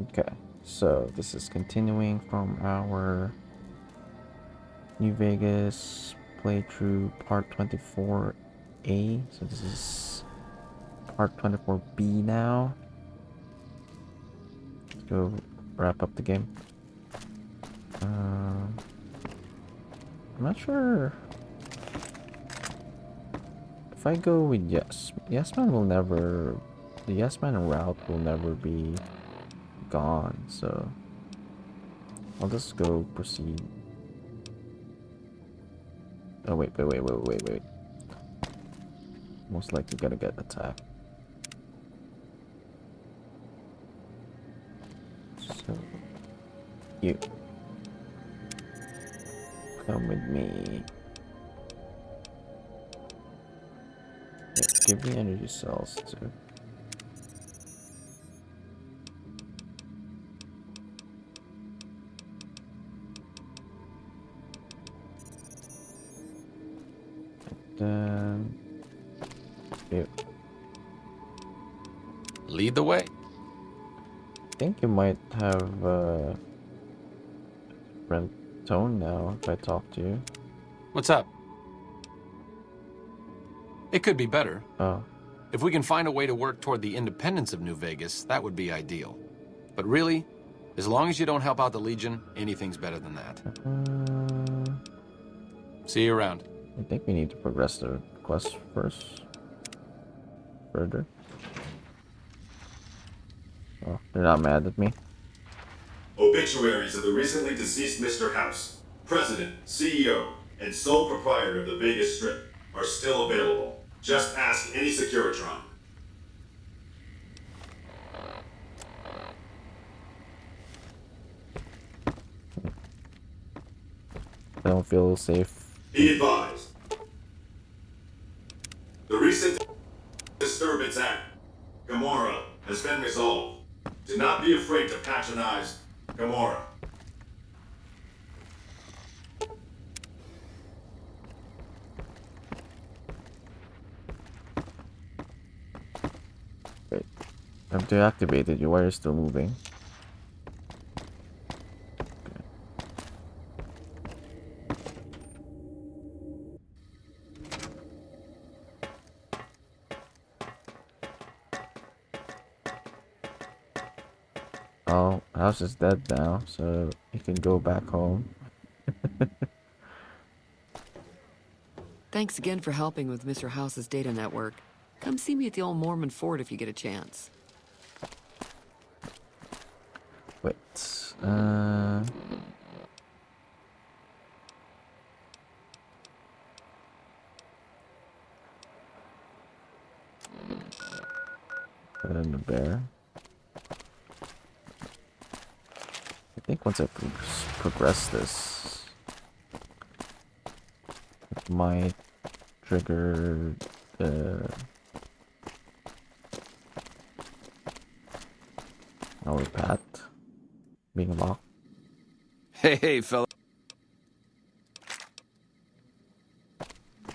Okay, so this is continuing from our New Vegas playthrough part 24A. So this is part 24B now. Let's go wrap up the game. I'm not sure if I go with Yes Man will never, the Yes Man route will never be gone, so I'll just go proceed. Oh wait. Most likely gonna get attacked. So you come with me. Yeah, give me energy cells too. Then you. Lead the way. I think you might have different tone now if I talk to you. What's up? It could be better. Oh. If we can find a way to work toward the independence of New Vegas, that would be ideal. But really, as long as you don't help out the Legion, anything's better than that. See you around. I think we need to progress the quest first. Further. Oh, they're not mad at me. Obituaries of the recently deceased Mr. House, President, CEO, and sole proprietor of the Vegas Strip, are still available. Just ask any Securitron. I don't feel safe. Be advised. The recent Disturbance Act, Gamora, has been resolved. Do not be afraid to patronize Gamora. Wait. I've deactivated you. Why are you still moving? Oh, house is dead now, so you can go back home. Thanks again for helping with Mr. House's data network. Come see me at the old Mormon fort if you get a chance. Wait. Put in the bear. I think once I progress this, it might trigger the our path being locked. Hey, fella.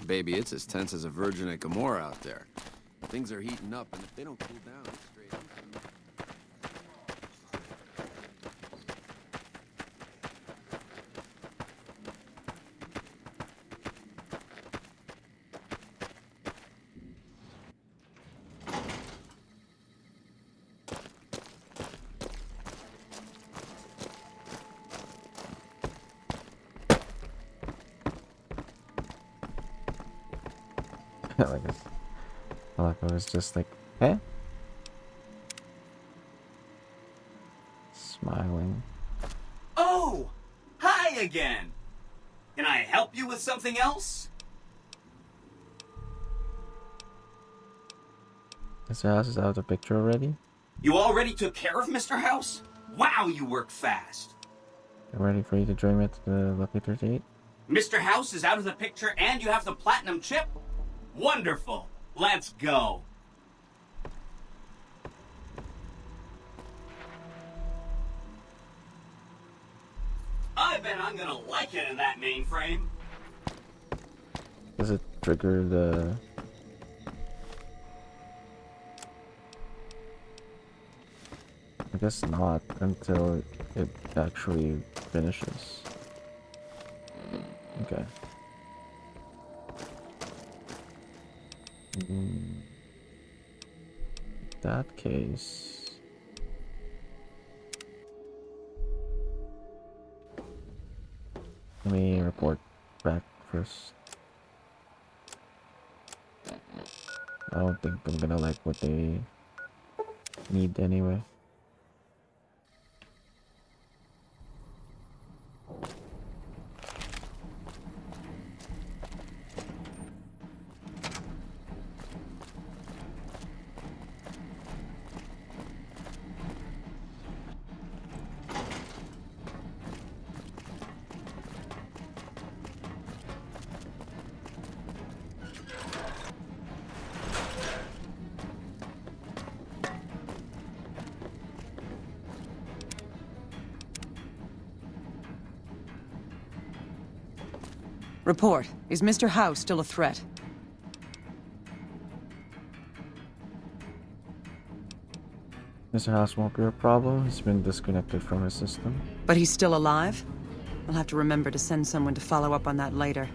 Baby, it's as tense as a virgin at Gamora out there. Things are heating up, and if they don't cool down, it's straight into... Like I was just like, eh? Smiling. Oh! Hi again! Can I help you with something else? Mr. House is out of the picture already? You already took care of Mr. House? Wow, you work fast! I'm ready for you to join me at the Lucky 38? Mr. House is out of the picture and you have the platinum chip? Wonderful! Let's go! I bet I'm gonna like it in that mainframe. Does it trigger the... I guess not until it actually finishes. Okay. In that case, let me report back first. I don't think I'm gonna like what they need anyway. Report. Is Mr. House still a threat? Mr. House won't be a problem. He's been disconnected from his system. But he's still alive? I'll have to remember to send someone to follow up on that later.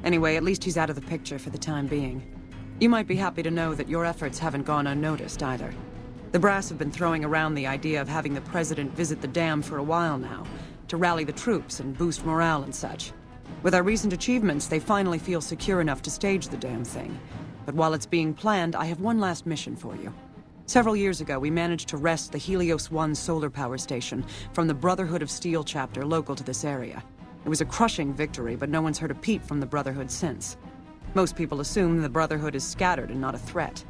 Anyway, at least he's out of the picture for the time being. You might be happy to know that your efforts haven't gone unnoticed either. The brass have been throwing around the idea of having the president visit the dam for a while now, to rally the troops and boost morale and such. With our recent achievements, they finally feel secure enough to stage the damn thing. But while it's being planned, I have one last mission for you. Several years ago, we managed to wrest the Helios 1 solar power station from the Brotherhood of Steel chapter local to this area. It was a crushing victory, but no one's heard a peep from the Brotherhood since. Most people assume the Brotherhood is scattered and not a threat.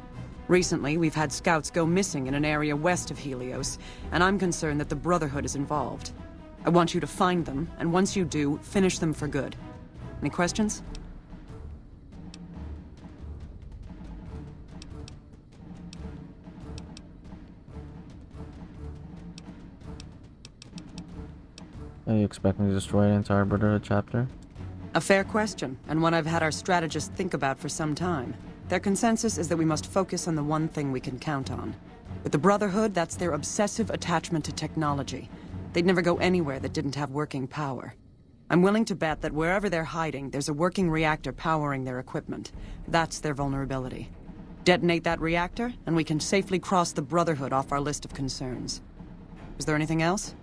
Recently, we've had scouts go missing in an area west of Helios, and I'm concerned that the Brotherhood is involved. I want you to find them, and once you do, finish them for good. Any questions? Are you expecting to destroy an entire Brotherhood chapter? A fair question, and one I've had our strategists think about for some time. Their consensus is that we must focus on the one thing we can count on. With the Brotherhood, that's their obsessive attachment to technology. They'd never go anywhere that didn't have working power. I'm willing to bet that wherever they're hiding, there's a working reactor powering their equipment. That's their vulnerability. Detonate that reactor, and we can safely cross the Brotherhood off our list of concerns. Is there anything else?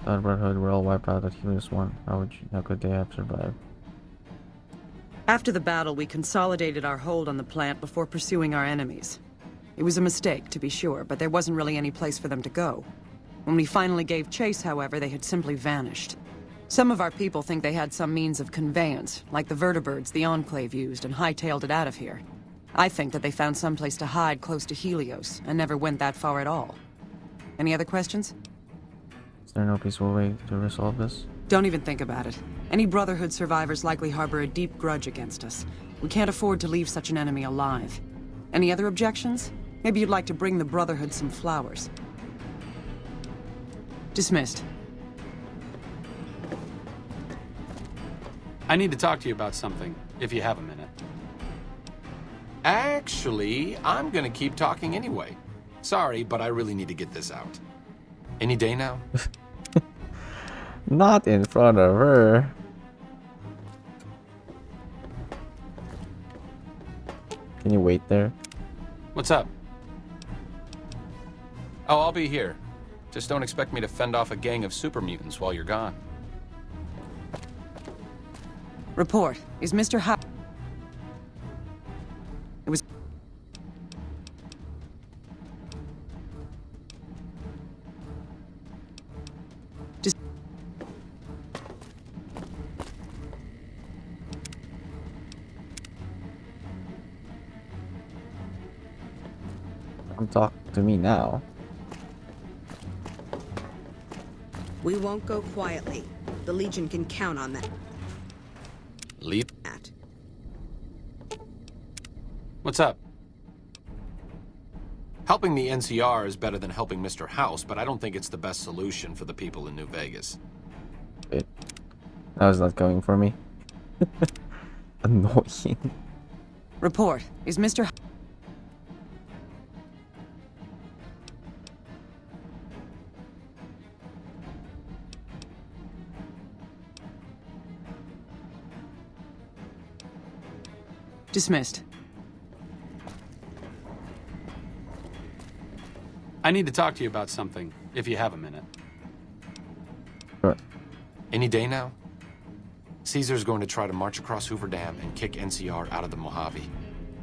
The Brotherhood were all wiped out at Helios 1. How could they have survived? After the battle, we consolidated our hold on the plant before pursuing our enemies. It was a mistake, to be sure, but there wasn't really any place for them to go. When we finally gave chase, however, they had simply vanished. Some of our people think they had some means of conveyance, like the vertibirds the Enclave used, and hightailed it out of here. I think that they found some place to hide close to Helios, and never went that far at all. Any other questions? Is there no peaceful way to resolve this? Don't even think about it. Any Brotherhood survivors likely harbor a deep grudge against us. We can't afford to leave such an enemy alive. Any other objections? Maybe you'd like to bring the Brotherhood some flowers. Dismissed. I need to talk to you about something, if you have a minute. Actually, I'm gonna keep talking anyway. Sorry, but I really need to get this out. Any day now? Not in front of her. Can you wait there? What's up? Oh, I'll be here. Just don't expect me to fend off a gang of super mutants while you're gone. Report. Is Mr. House... It was... Just... Come talk to me now. We won't go quietly. The Legion can count on that. Leap? What's up? Helping the NCR is better than helping Mr. House, but I don't think it's the best solution for the people in New Vegas. Wait. That was not going for me. Annoying. Report. Is Mr. Dismissed. I need to talk to you about something, if you have a minute. Sure. Any day now? Caesar's going to try to march across Hoover Dam and kick NCR out of the Mojave.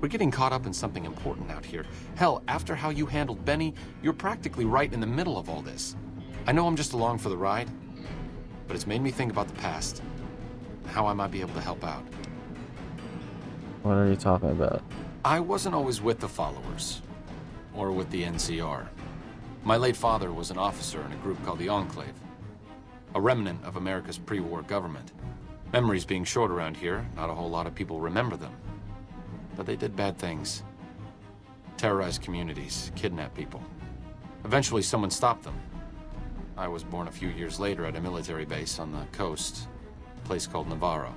We're getting caught up in something important out here. Hell, after how you handled Benny, you're practically right in the middle of all this. I know I'm just along for the ride, but it's made me think about the past, and how I might be able to help out. What are you talking about? I wasn't always with the followers, or with the NCR. My late father was an officer in a group called the Enclave, a remnant of America's pre-war government. Memories being short around here, not a whole lot of people remember them. But they did bad things. Terrorized communities, kidnapped people. Eventually someone stopped them. I was born a few years later at a military base on the coast, a place called Navarro.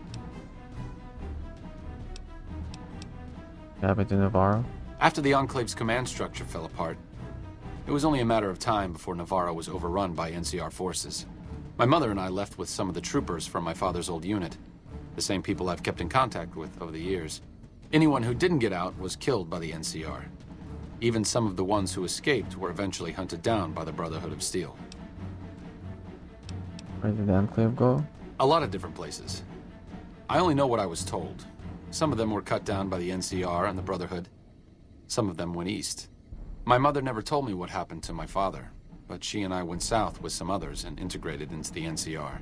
What happened to Navarro? After the Enclave's command structure fell apart, it was only a matter of time before Navarro was overrun by NCR forces. My mother and I left with some of the troopers from my father's old unit, the same people I've kept in contact with over the years. Anyone who didn't get out was killed by the NCR. Even some of the ones who escaped were eventually hunted down by the Brotherhood of Steel. Where did the Enclave go? A lot of different places. I only know what I was told. Some of them were cut down by the NCR and the Brotherhood. Some of them went east. My mother never told me what happened to my father, but she and I went south with some others and integrated into the NCR.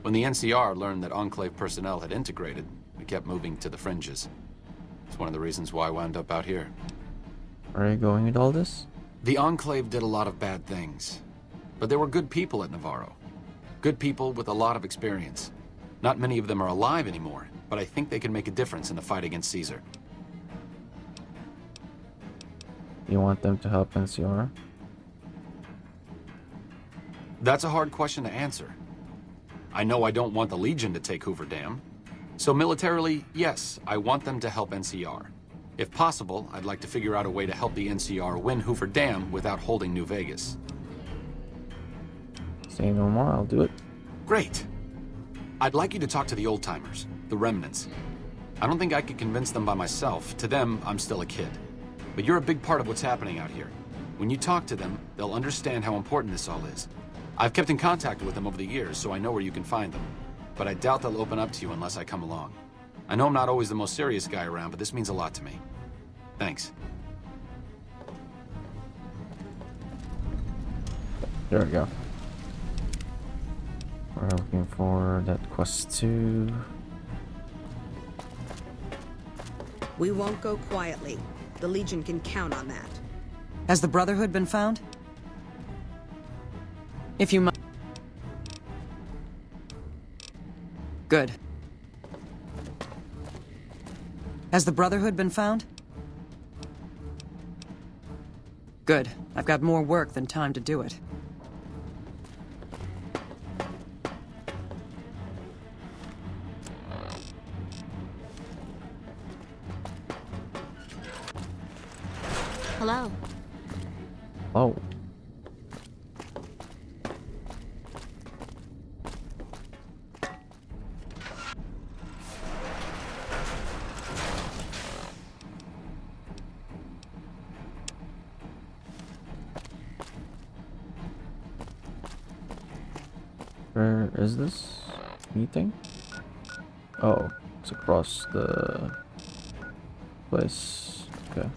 When the NCR learned that Enclave personnel had integrated, we kept moving to the fringes. It's one of the reasons why I wound up out here. Where are you going with all this? The Enclave did a lot of bad things, but there were good people at Navarro. Good people with a lot of experience. Not many of them are alive anymore, but I think they can make a difference in the fight against Caesar. You want them to help NCR? That's a hard question to answer. I know I don't want the Legion to take Hoover Dam. So militarily, yes, I want them to help NCR. If possible, I'd like to figure out a way to help the NCR win Hoover Dam without holding New Vegas. Say no more, I'll do it. Great. I'd like you to talk to the old-timers, the remnants. I don't think I could convince them by myself. To them, I'm still a kid. But you're a big part of what's happening out here. When you talk to them, they'll understand how important this all is. I've kept in contact with them over the years, so I know where you can find them. But I doubt they'll open up to you unless I come along. I know I'm not always the most serious guy around, but this means a lot to me. Thanks. There we go. We're looking for that quest 2. We won't go quietly. The Legion can count on that. Has the Brotherhood been found? If you must. Good. Has the Brotherhood been found? Good. I've got more work than time to do it. Hello. Oh. Where is this meeting? Oh, it's across the place. Okay.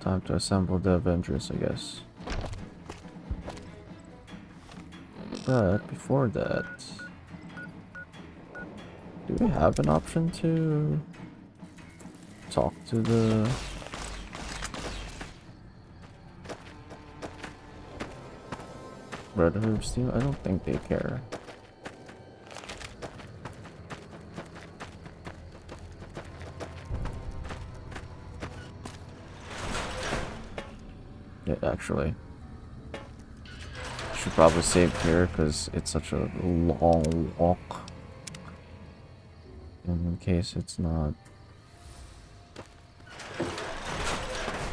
Time to assemble the Avengers, I guess. But before that, do we have an option to talk to the Brotherhood of Steel? I don't think they care. Yeah, actually. Should probably save here because it's such a long walk. And in case it's not...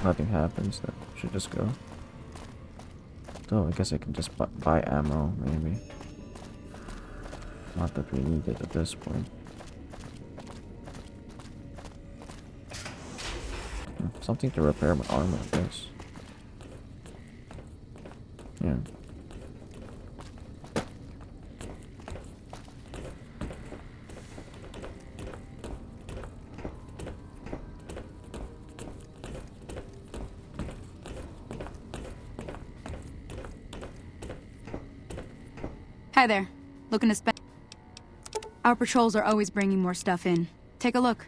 nothing happens, then should just go. Oh, I guess I can just buy ammo, maybe. Not that we need it at this point. Something to repair my armor, I guess. Yeah. Hi there. Looking to spend... Our patrols are always bringing more stuff in. Take a look.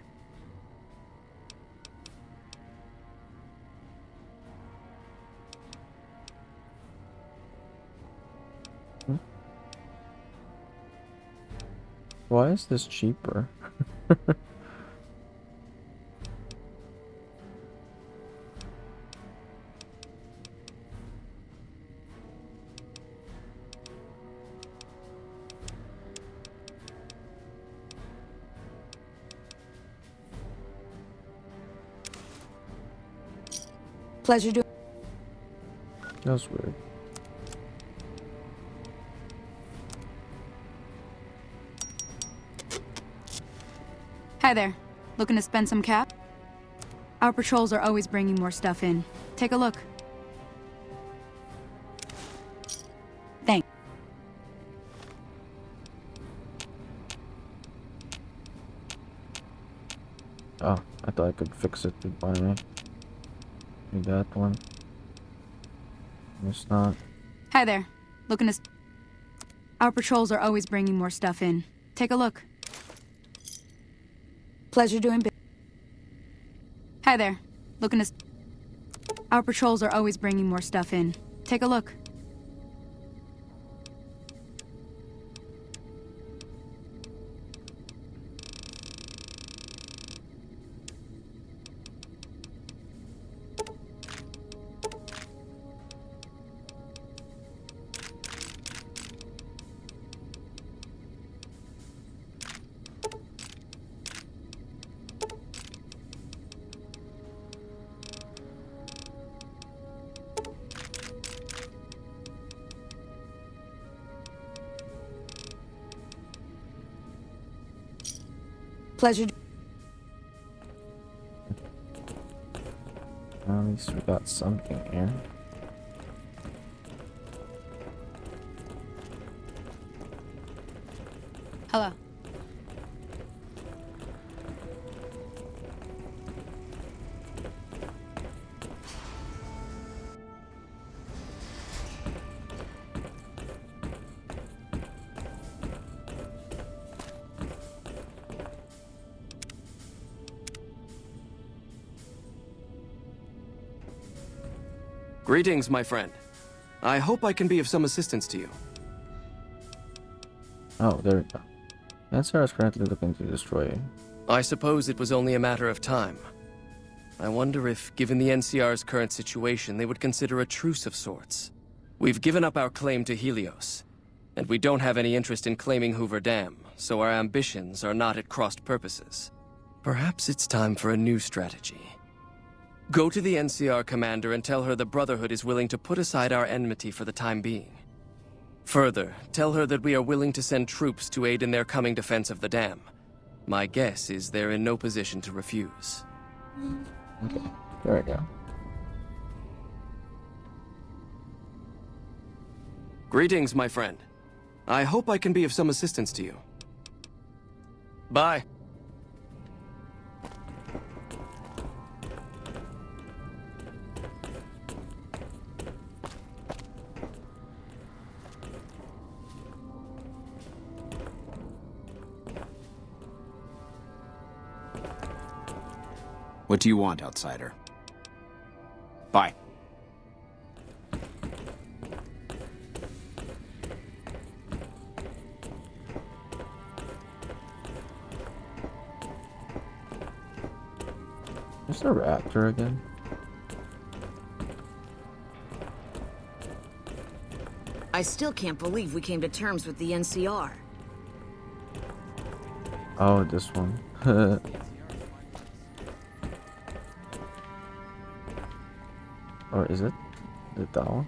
Why is this cheaper? Pleasure doing... That's weird. Hi there. Looking to spend some cash? Our patrols are always bringing more stuff in. Take a look. Thanks. Oh, I thought I could fix it by me. Maybe that one. It's not. Hi there. Looking to... Our patrols are always bringing more stuff in. Take a look. Pleasure doing business. Hi there. Looking to... Our patrols are always bringing more stuff in. Take a look. Pleasure. Well, at least we got something here. Hello. Greetings, my friend. I hope I can be of some assistance to you. Oh, there we go. Answer is currently looking to destroy you. I suppose it was only a matter of time. I wonder if, given the NCR's current situation, they would consider a truce of sorts. We've given up our claim to Helios, and we don't have any interest in claiming Hoover Dam, so our ambitions are not at crossed purposes. Perhaps it's time for a new strategy. Go to the NCR commander and tell her the Brotherhood is willing to put aside our enmity for the time being. Further, tell her that we are willing to send troops to aid in their coming defense of the dam. My guess is they're in no position to refuse. Okay, there we go. Greetings, my friend. I hope I can be of some assistance to you. Bye. What do you want, outsider? Bye. Is there a raptor again? I still can't believe we came to terms with the NCR. Oh, this one. Or is it? Is it that one?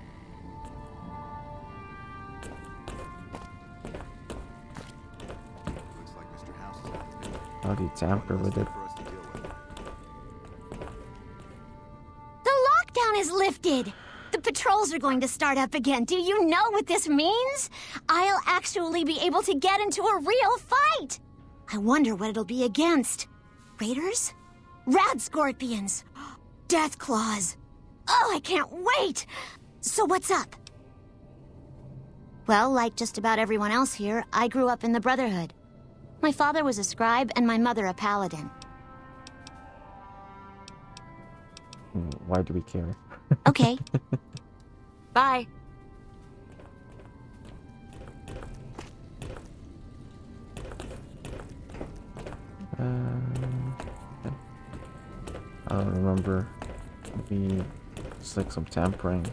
Looks like Mr. House is out of the picture. How do you tamper with it? For us to deal with. is lifted. The patrols are going to start up again. Do you know what this means? I'll actually be able to get into a real fight. I wonder what it'll be against. Raiders? Rad Scorpions? Death Claws? Oh, I can't wait! So what's up? Well, like just about everyone else here, I grew up in the Brotherhood. My father was a scribe and my mother a paladin. Why do we care? Okay. Bye. Okay. I don't remember. Maybe it's like some tampering.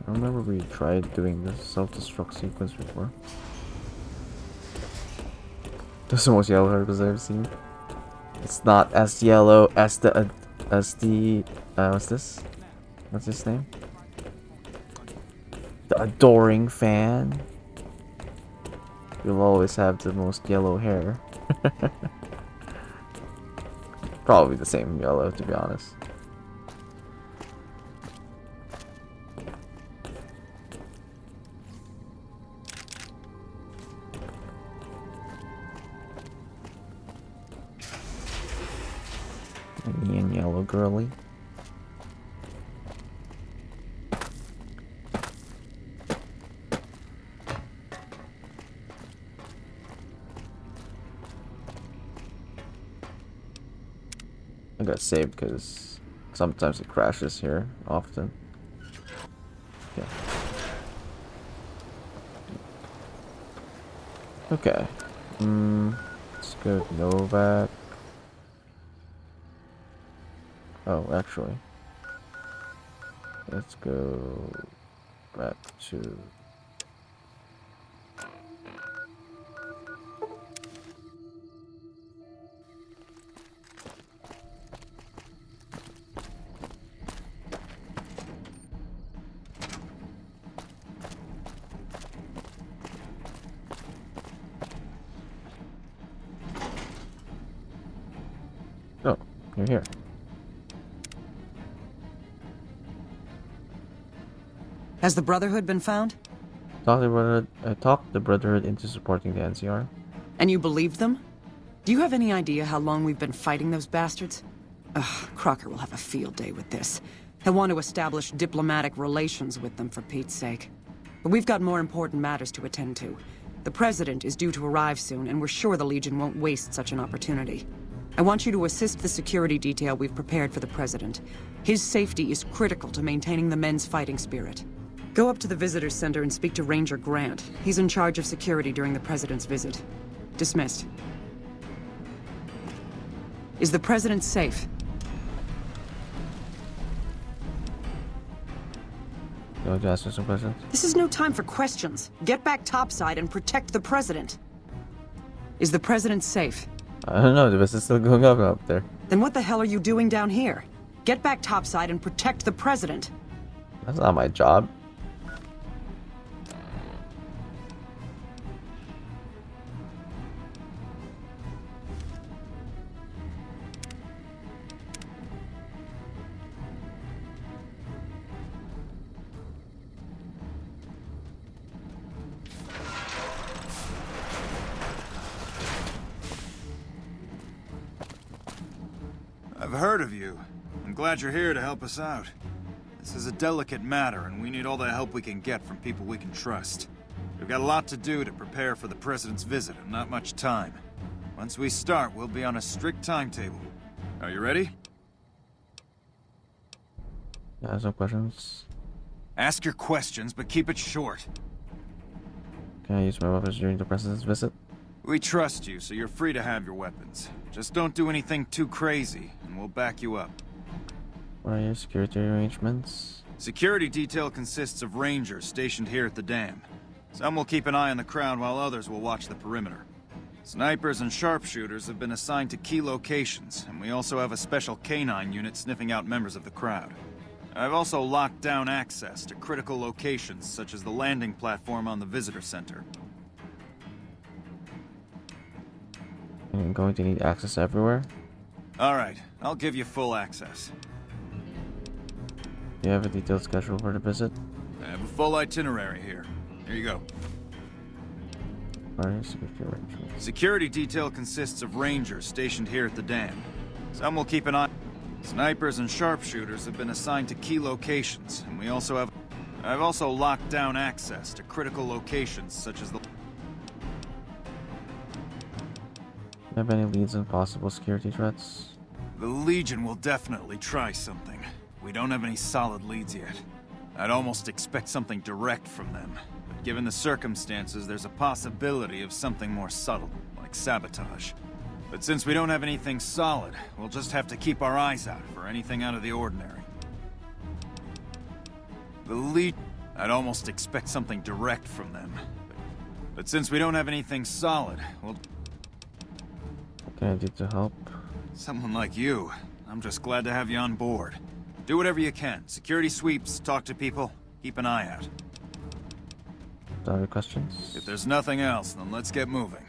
I remember we tried doing this self-destruct sequence before. This is the most yellow herpes I've seen. It's not as yellow as the what's this? What's his name? The adoring fan. You'll always have the most yellow hair. Probably the same yellow, to be honest. Me and yellow girly. I got saved because sometimes it crashes here often. Yeah. Okay. Let's go to Novak. Oh, actually. Let's go back to... Oh, you're here. Has the Brotherhood been found? I talked the Brotherhood into supporting the NCR. And you believed them? Do you have any idea how long we've been fighting those bastards? Ugh, Crocker will have a field day with this. He'll want to establish diplomatic relations with them, for Pete's sake. But we've got more important matters to attend to. The President is due to arrive soon, and we're sure the Legion won't waste such an opportunity. I want you to assist the security detail we've prepared for the President. His safety is critical to maintaining the men's fighting spirit. Go up to the Visitor Center and speak to Ranger Grant. He's in charge of security during the President's visit. Dismissed. Is the President safe? You want to ask me some questions? This is no time for questions. Get back topside and protect the President. Is the President safe? I don't know, the bus is still going up there. Then what the hell are you doing down here? Get back topside and protect the President. That's not my job. I've heard of you. I'm glad you're here to help us out. This is a delicate matter, and we need all the help we can get from people we can trust. We've got a lot to do to prepare for the President's visit, and not much time. Once we start, we'll be on a strict timetable. Are you ready? Yeah, some questions. Ask your questions, but keep it short. Can I use my weapons during the President's visit? We trust you, so you're free to have your weapons. Just don't do anything too crazy, and we'll back you up. What are your security arrangements? Security detail consists of rangers stationed here at the dam. Some will keep an eye on the crowd while others will watch the perimeter. Snipers and sharpshooters have been assigned to key locations, and we also have a special canine unit sniffing out members of the crowd. I've also locked down access to critical locations such as the landing platform on the visitor center. I'm going to need access everywhere. Alright, I'll give you full access. Do you have a detailed schedule for the visit? I have a full itinerary here. Here you go. Alright, security arrangements. Security detail consists of rangers stationed here at the dam. Some will keep an eye. Snipers and sharpshooters have been assigned to key locations, and I've also locked down access to critical locations such as the... Do you have any leads on possible security threats? The Legion will definitely try something. We don't have any solid leads yet. I'd almost expect something direct from them. But given the circumstances, there's a possibility of something more subtle, like sabotage. But since we don't have anything solid, we'll just have to keep our eyes out for anything out of the ordinary. The Legion... I'd almost expect something direct from them. But since we don't have anything solid, we'll... What can I do to help? Someone like you. I'm just glad to have you on board. Do whatever you can. Security sweeps, talk to people, keep an eye out. Other questions? If there's nothing else, then let's get moving.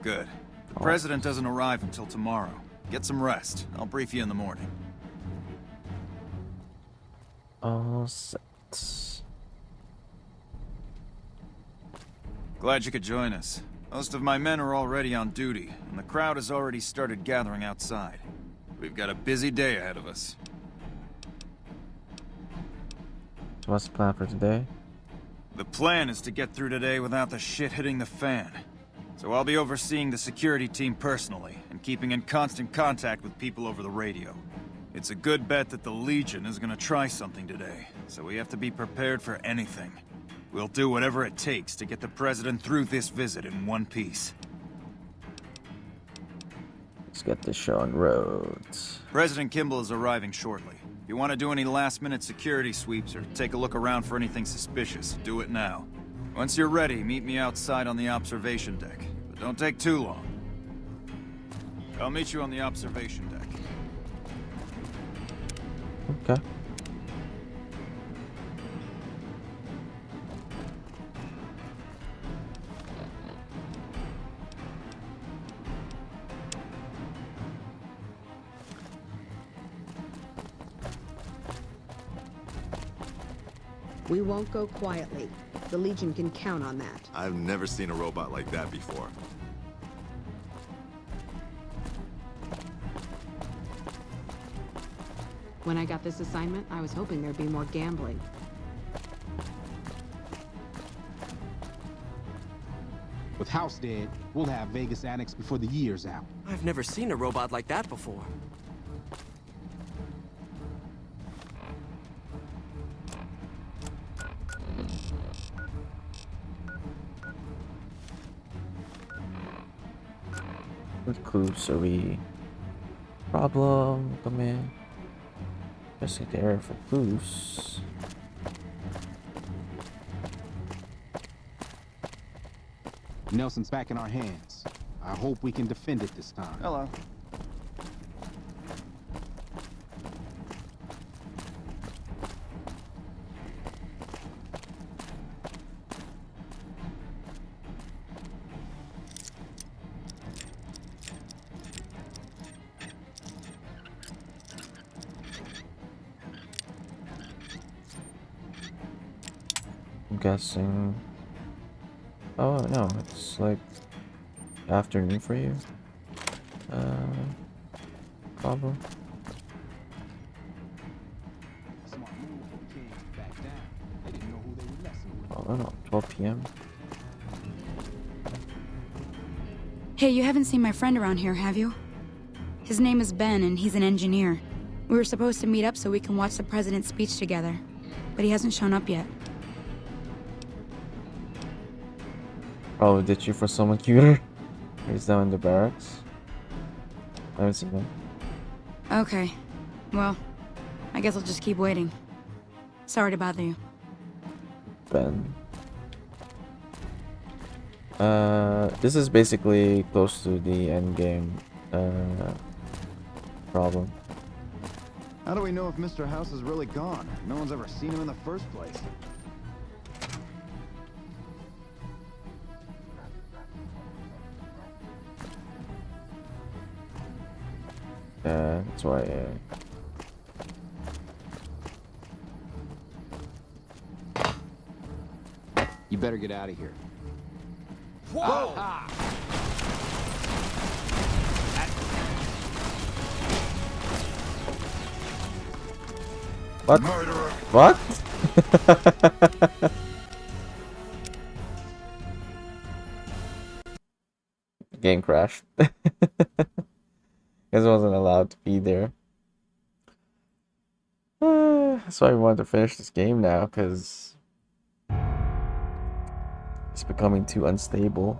Good. The President doesn't arrive until tomorrow. Get some rest. I'll brief you in the morning. All set. Glad you could join us. Most of my men are already on duty, and the crowd has already started gathering outside. We've got a busy day ahead of us. So what's the plan for today? The plan is to get through today without the shit hitting the fan. So I'll be overseeing the security team personally, and keeping in constant contact with people over the radio. It's a good bet that the Legion is gonna try something today, so we have to be prepared for anything. We'll do whatever it takes to get the President through this visit in one piece. Let's get this show on roads. President Kimball is arriving shortly. If you want to do any last-minute security sweeps or take a look around for anything suspicious, do it now. Once you're ready, meet me outside on the observation deck. But don't take too long. I'll meet you on the observation deck. Okay. We won't go quietly. The Legion can count on that. I've never seen a robot like that before. When I got this assignment, I was hoping there'd be more gambling. With House dead, we'll have Vegas annexed before the year's out. I've never seen a robot like that before. What clues are we? Problem, come in. Investigate the area for clues. Nelson's back in our hands. I hope we can defend it this time. Hello. I'm guessing. Oh no, it's like afternoon for you. Problem. Oh, I don't know, 12 p.m. Hey, you haven't seen my friend around here, have you? His name is Ben, and he's an engineer. We were supposed to meet up so we can watch the president's speech together, but he hasn't shown up yet. Probably ditch you for someone cuter. He's down in the barracks. I haven't seen him. Okay. Well, I guess I'll just keep waiting. Sorry to bother you. Ben. This is basically close to the end game problem. How do we know if Mr. House is really gone? No one's ever seen him in the first place. That's why better get out of here. Whoa! What? What? Game crashed. Guess I wasn't allowed to be there. That's why we wanted to finish this game now, because it's becoming too unstable.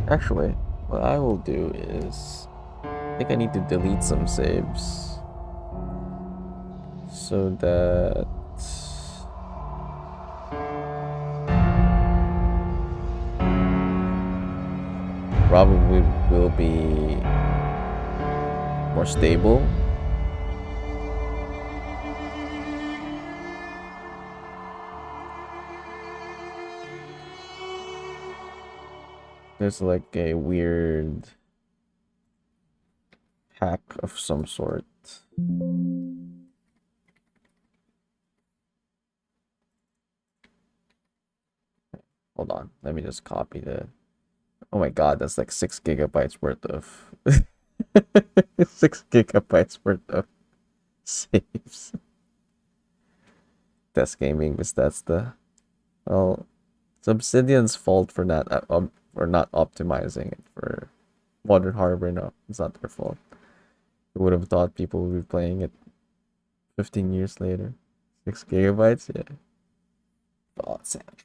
Actually, what I will do is, I think I need to delete some saves so that probably will be more stable. There's like a weird hack of some sort. Hold on, let me just copy the... Oh my god, that's like 6 gigabytes worth of... 6 gigabytes worth of saves. That's gaming, because that's the... Well, it's Obsidian's fault for not optimizing it for Modern Harbor. No, it's not their fault. Who would have thought people would be playing it 15 years later? 6 gigabytes? Yeah. Oh, soundtrack.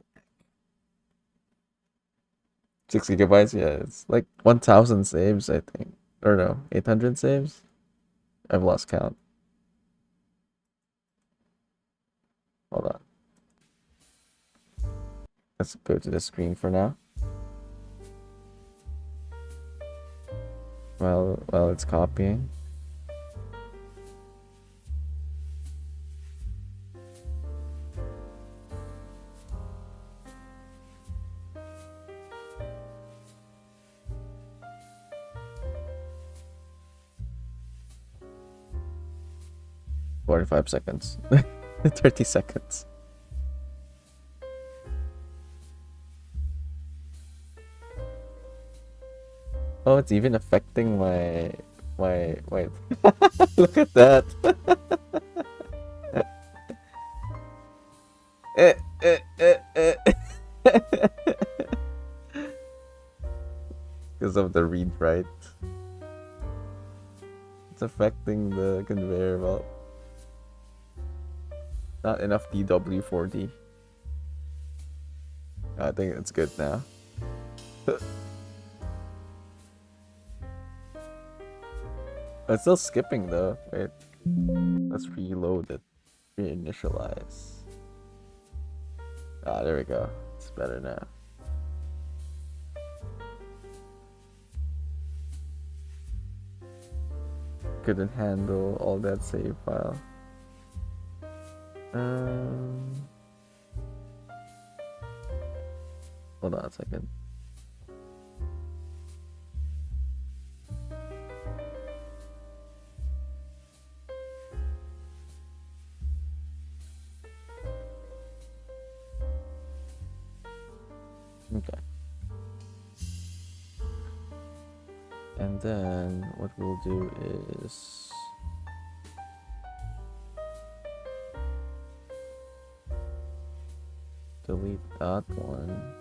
6 gigabytes? Yeah, it's like 1,000 saves, I think. Or no, 800 saves? I've lost count. Hold on. Let's go to the screen for now. While it's copying. "45 seconds." 30 seconds. Oh, it's even affecting my wait. Look at that. Because of the read write. It's affecting the conveyor belt. Not enough DW4D. I think it's good now. It's still skipping though. Wait. Let's reload it. Reinitialize. Ah, there we go. It's better now. Couldn't handle all that save file. Hold on a second. Okay. And then what we'll do is delete that one.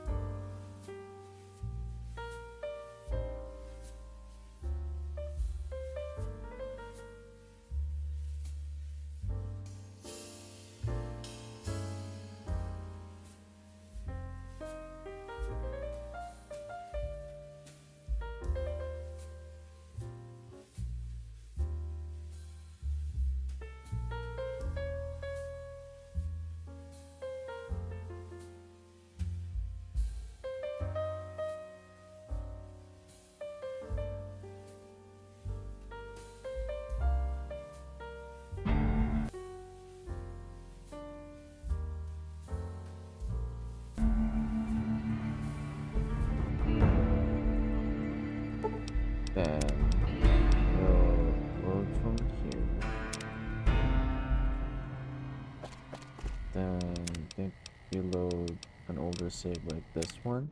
autosave like this one,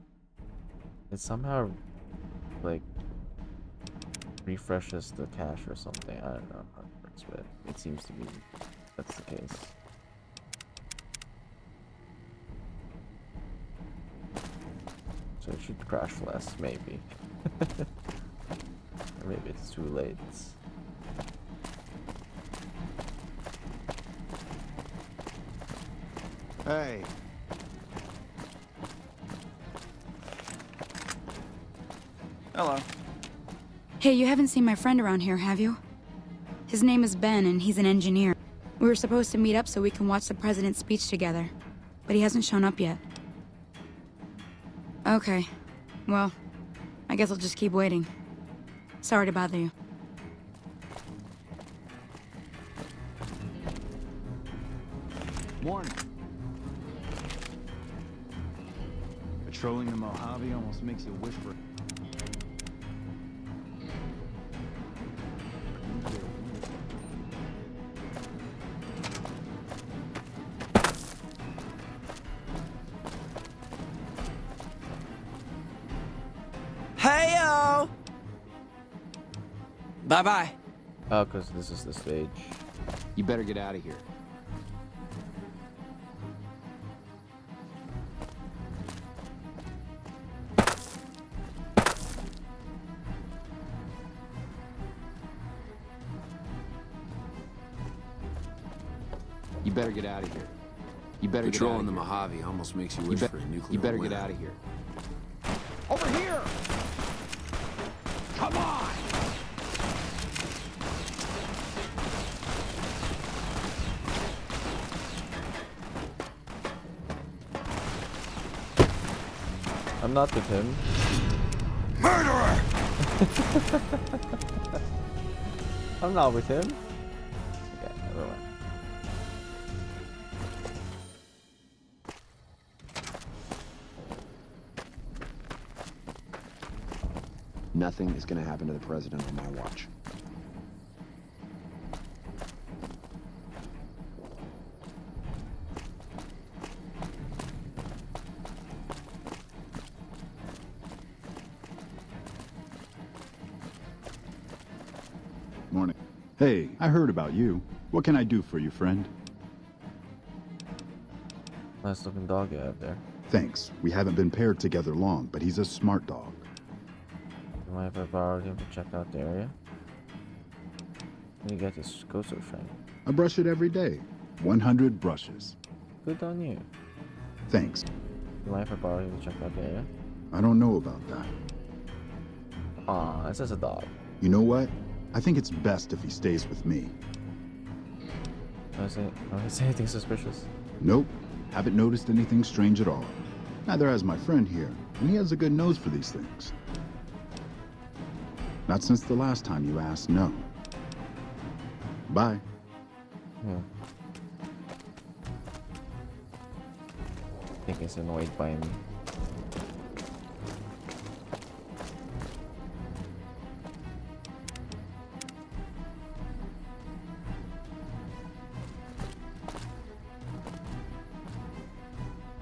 it somehow like refreshes the cache or something. I don't know how it works, but it seems to be that's the case. So it should crash less, maybe. Or maybe it's too late. Hey. Hello. Hey, you haven't seen my friend around here, have you? His name is Ben, and he's an engineer. We were supposed to meet up so we can watch the president's speech together, but he hasn't shown up yet. Okay. Well, I guess I'll just keep waiting. Sorry to bother you. Morning. Patrolling the Mojave almost makes you wish for... Hey-o! Bye-bye. Oh, because this is the stage. You better get out of here. You better get out of here. You better get out Patrolling of the here. Mojave almost makes you wish for a nuclear You better winter. get out of here. Over here! Come on! I'm not with him. Murderer! I'm not with him. Okay, never mind. Nothing is gonna happen to the president on my watch. Morning. Hey, I heard about you. What can I do for you, friend? Nice looking dog you have there. Thanks. We haven't been paired together long, but he's a smart dog. You might have borrowed him to check out the area. When you get this go so shiny. I brush it every day. 100 brushes. Good on you. Thanks. You might have borrowed him to check out the area. I don't know about that. Aw, it's just a dog. You know what? I think it's best if he stays with me. Don't say anything suspicious. Nope. Haven't noticed anything strange at all. Neither has my friend here, and he has a good nose for these things. Not since the last time you asked, no. Bye. I think he's annoyed by me.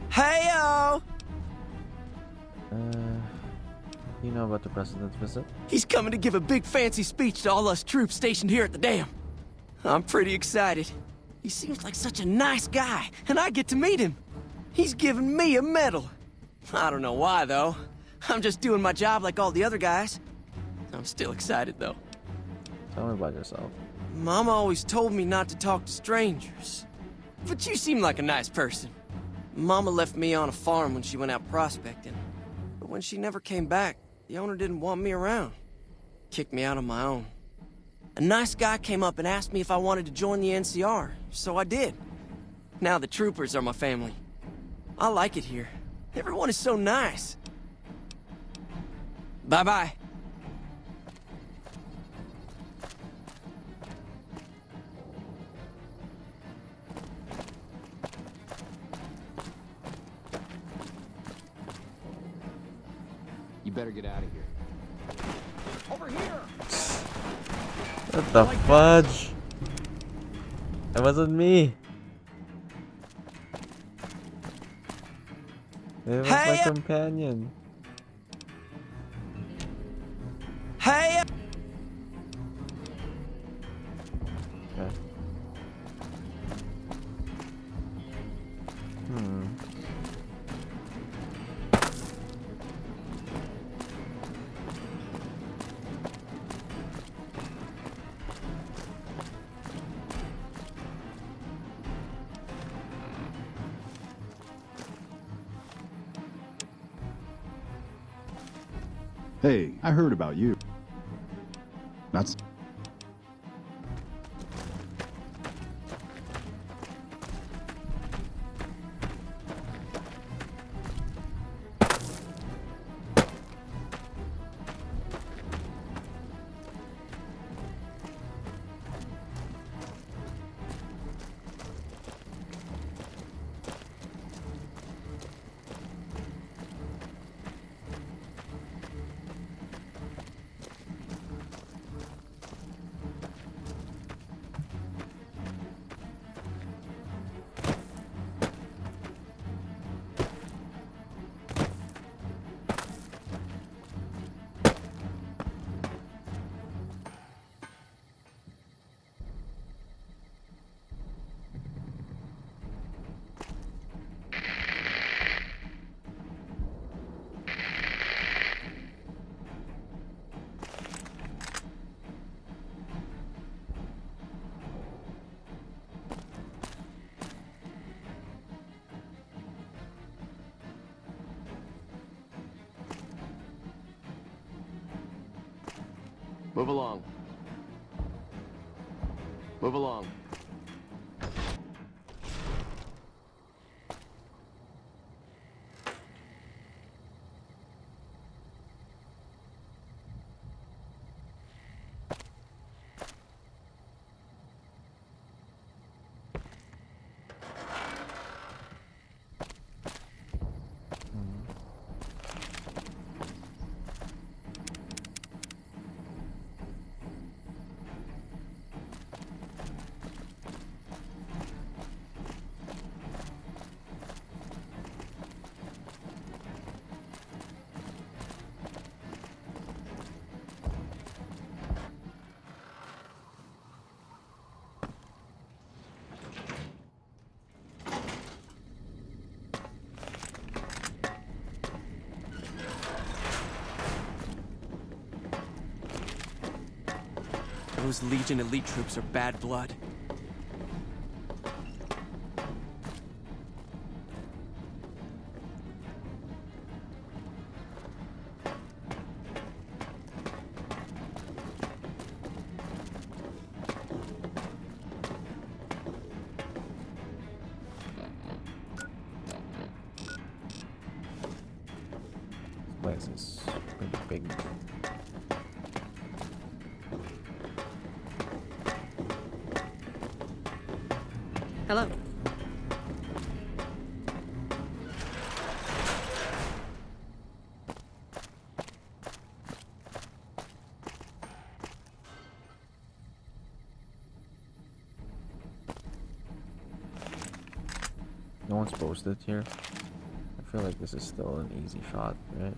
Hey-o! You know about the president's visit? He's coming to give a big fancy speech to all us troops stationed here at the dam. I'm pretty excited. He seems like such a nice guy, and I get to meet him. He's giving me a medal. I don't know why, though. I'm just doing my job like all the other guys. I'm still excited, though. Tell me about yourself. Mama always told me not to talk to strangers. But you seem like a nice person. Mama left me on a farm when she went out prospecting. But when she never came back, the owner didn't want me around. Kicked me out on my own. A nice guy came up and asked me if I wanted to join the NCR, so I did. Now the troopers are my family. I like it here. Everyone is so nice. Bye-bye. You better get out of here. Over here! What the fudge? It wasn't me. It was my companion. Hey! Okay. Hmm. Hey, I heard about you. That's... Move along. Move along. Those Legion elite troops are bad blood. This place is pretty big. Hello. No one's posted here. I feel like this is still an easy shot, right?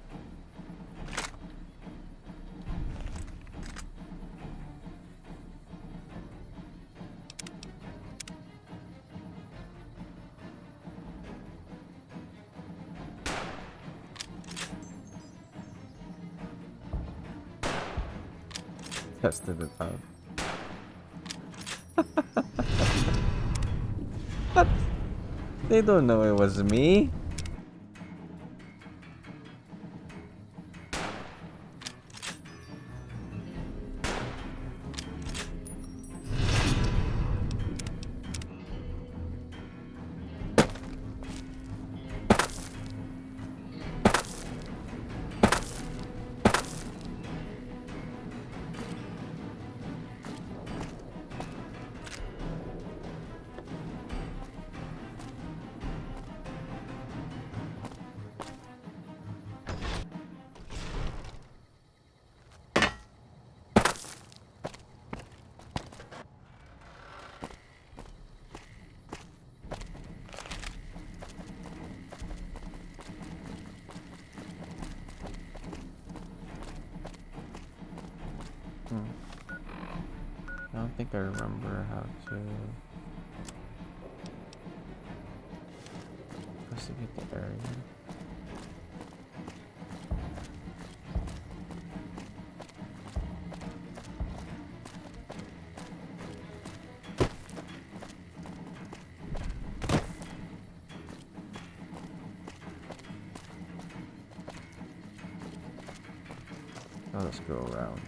Tested it out. What? They don't know it was me. don't think I remember how to investigate the area. Now let's go around.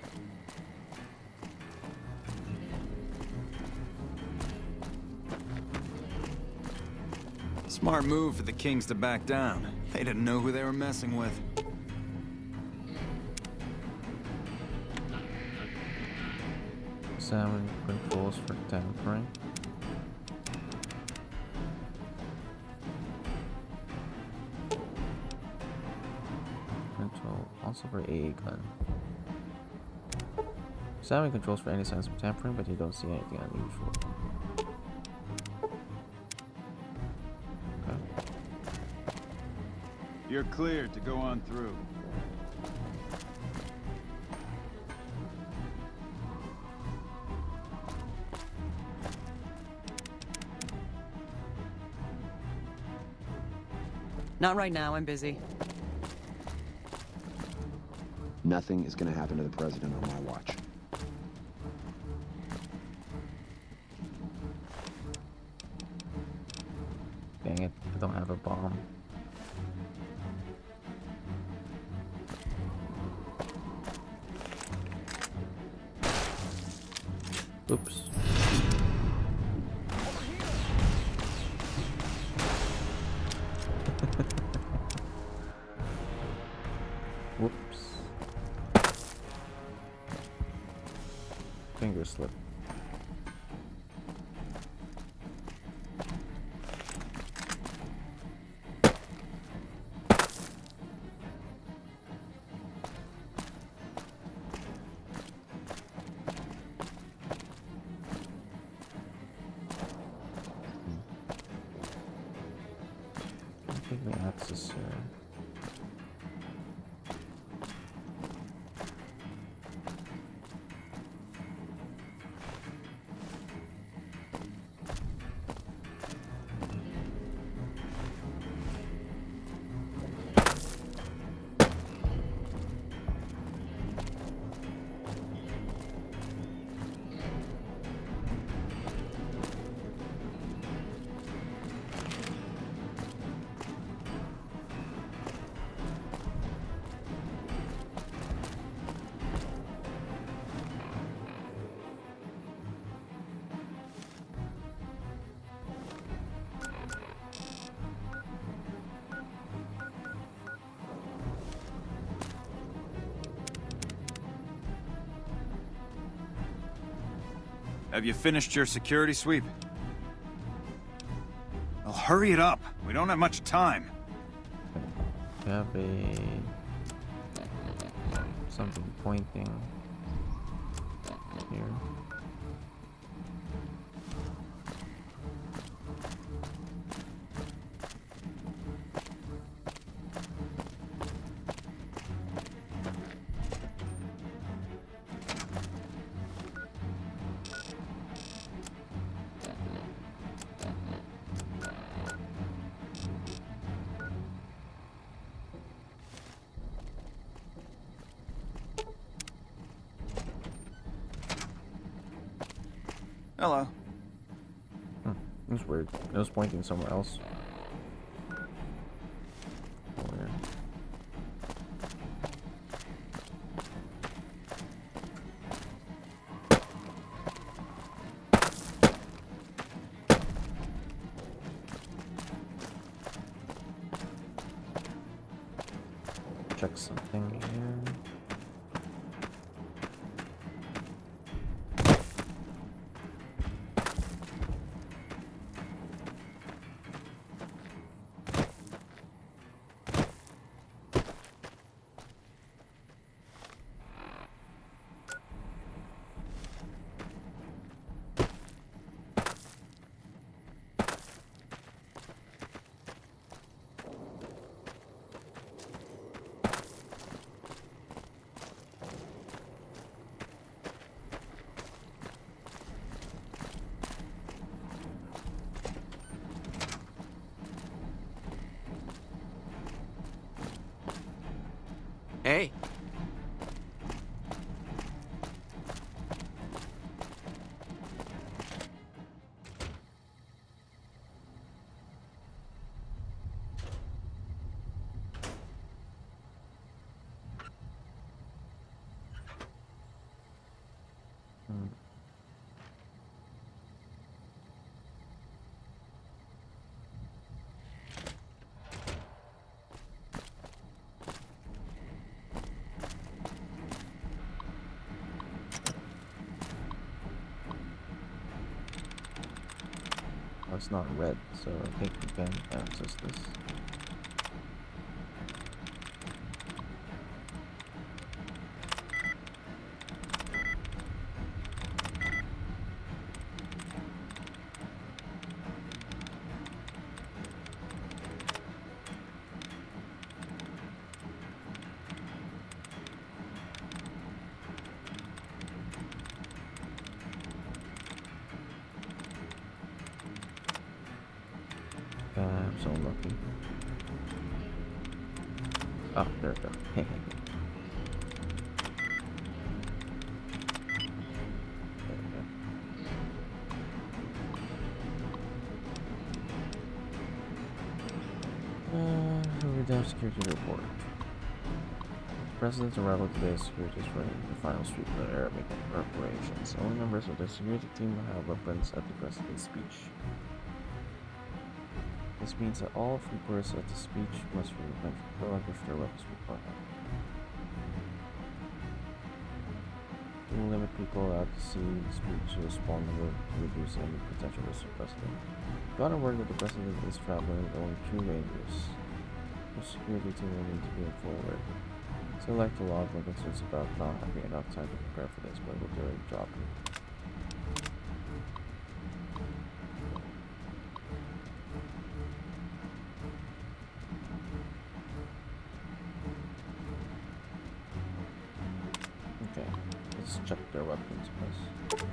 Smart move for the Kings to back down. They didn't know who they were messing with. Examine controls for tampering. Control also for AA gun. Examine controls for any signs of tampering, but you don't see anything unusual. You're cleared to go on through. Not right now, I'm busy. Nothing is gonna happen to the president on my watch. Dang it, I don't have a bomb. Oops. Whoops. Finger slip. Give me access here. Have you finished your security sweep? Well, hurry it up. We don't have much time. Have a something pointing here. Hello. It was weird. It was pointing somewhere else. Where? Check something here. Hey. Oh, it's not red, so I think we can access this. I'm so lucky. Oh, there we go. We have security report. President's arrival today, security is running the final sweep of the air making preparations. All members of the security team will have weapons at the president's speech. This means that all troopers at the speech must relinquish their weapons beforehand. We will limit people out to see the speech to respond to reduce any potential risk to the president. Got word that the president is traveling with only 2 rangers. The security team will need to be forward. So like to log my concerns about not having enough time to prepare for this, but we'll do a job. Okay, let's check their weapons first.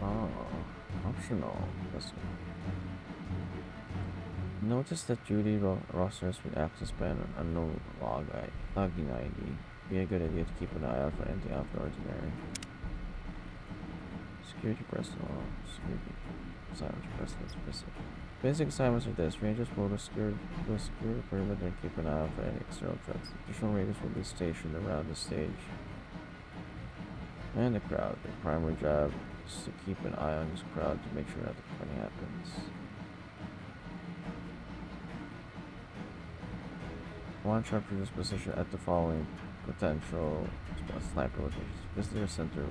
Oh, optional. Notice that duty rosters with access by an unknown logging ID. Be a good idea to keep an eye out for anything out of the ordinary. Security personnel, security assignments, president's visit. Basic assignments are this: Rangers will secure the perimeter and keep an eye out for any external threats. Additional Rangers will be stationed around the stage and the crowd. Their primary job is to keep an eye on this crowd to make sure nothing happens. One sharpshooter's position at the following potential sniper locations: Visitor Center,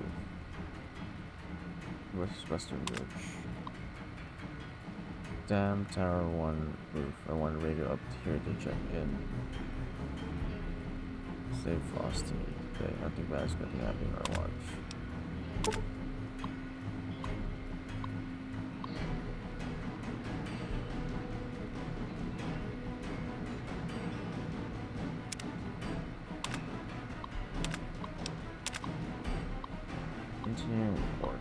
Western Ridge, Dam Tower 1 roof. I want to radio up here to check in. Save Frosty. Okay, nothing bad is going to happen in our watch. Engineering report.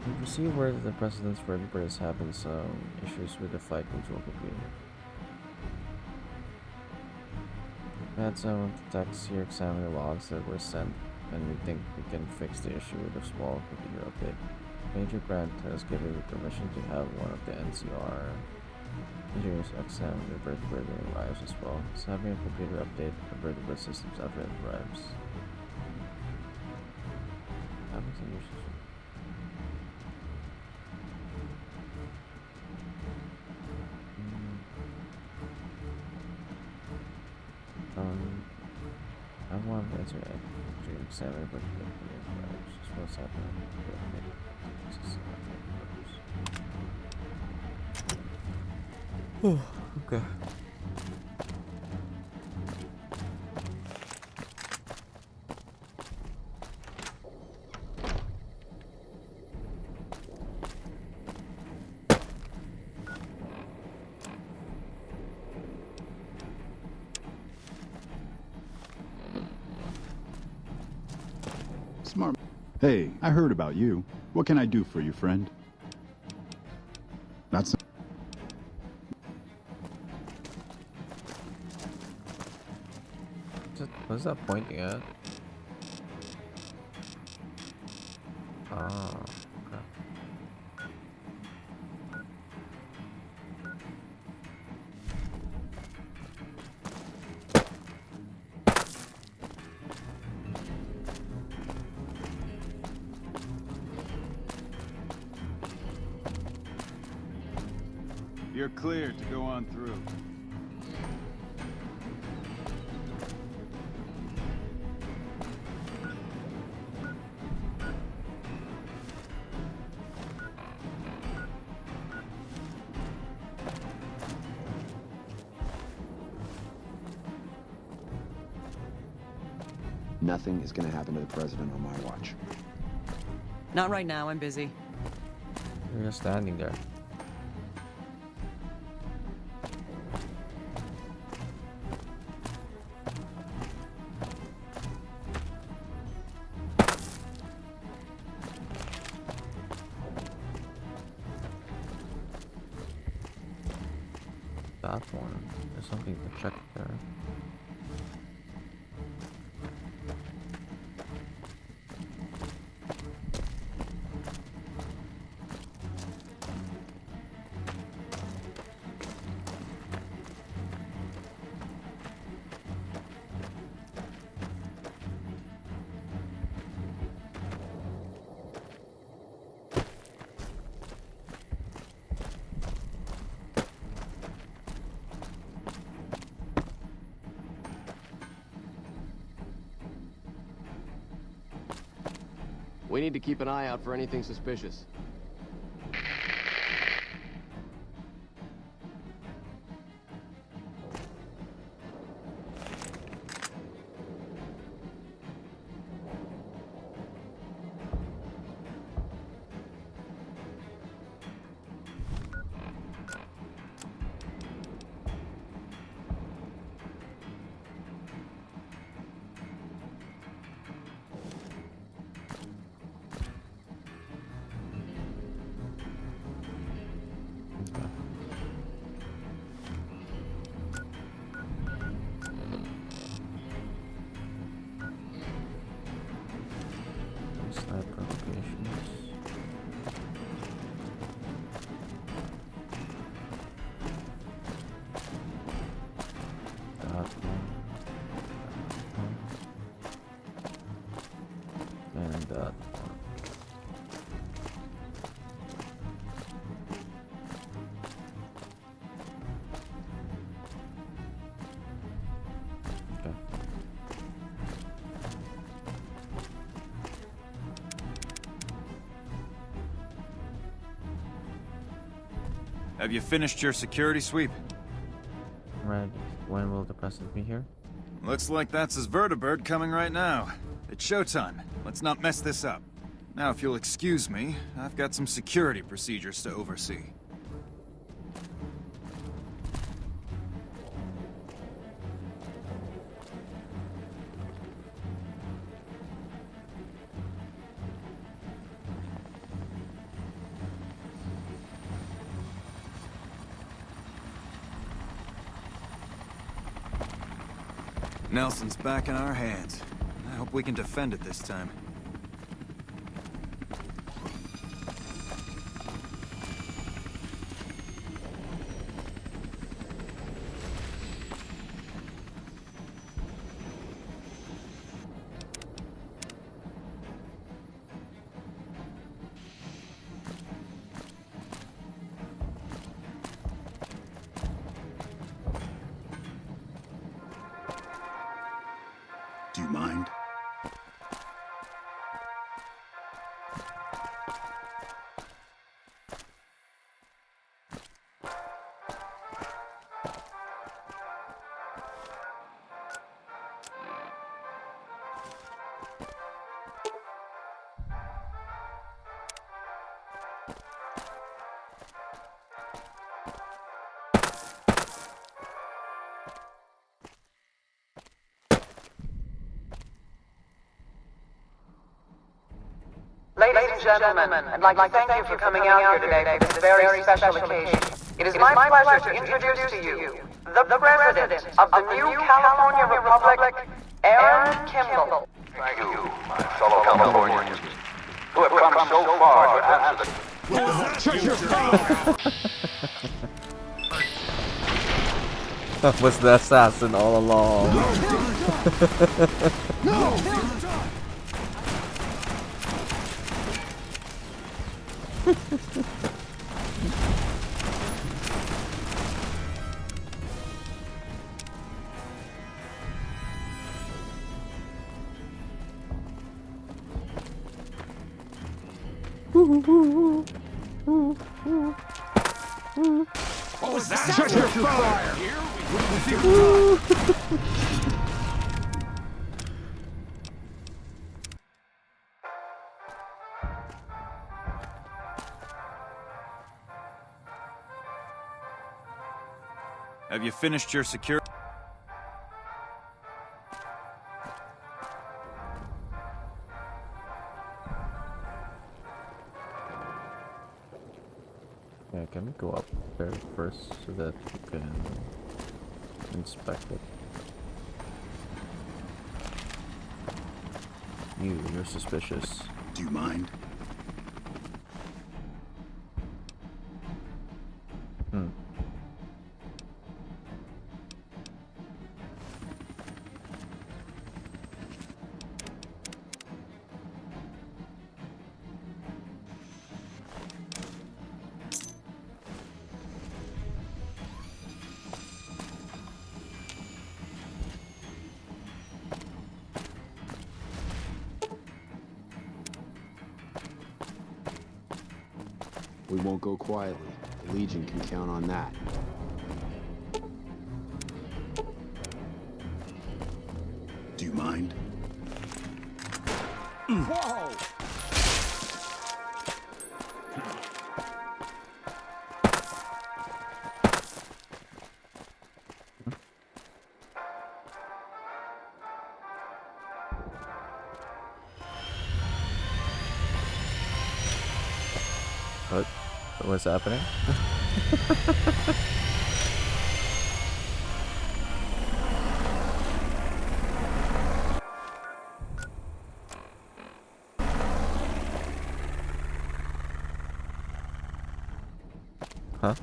We received word that the president's vertebrae is having some issues with the flight control computer. We had some techs here examine the logs that were sent, and we think we can fix the issue with a small computer update. Major Grant has given me permission to have one of the NCR engineers examine the vertebrae when it arrives as well. So having a computer update the vertebrae systems after it arrives. I want to answer that to examine but what's happening. Okay. Smart. Hey, I heard about you. What can I do for you, friend? That's... What's that pointing at? Ah, okay. You're cleared to go on through. Nothing is gonna happen to the president on my watch. Not right now, I'm busy. You're just standing there. That one. There's something to check there. We need to keep an eye out for anything suspicious. Sniper locations. That one. And that one. Okay. Have you finished your security sweep? Right. When will the president be here? Looks like that's his vertibird coming right now. It's showtime. Let's not mess this up. Now, if you'll excuse me, I've got some security procedures to oversee. Nelson's back in our hands. I hope we can defend it this time. Do you mind? Ladies and gentlemen, I'd like to thank you for coming out here today for this very special occasion. It is my pleasure to introduce to you the President of the new California Republic, Aaron Kimball. Thank you, my fellow Californians, who have come so far to answer the... Shut your mouth! That was the assassin all along. No! What was that? Shut your fire! Have you finished your security? Yeah, can we go up there first so that we can inspect it? You're suspicious. Do you mind? Hmm. We won't go quietly. The Legion can count on that. Do you mind? Whoa! What's happening? Huh?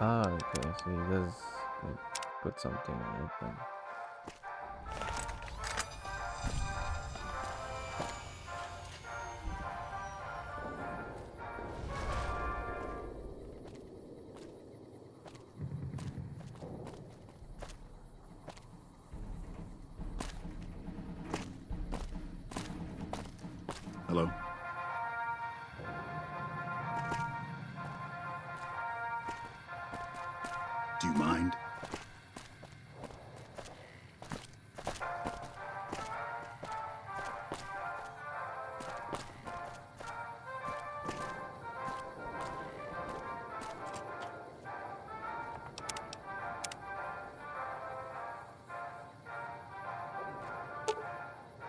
Ah, okay, so he does like, put something open. Hello? Do you mind?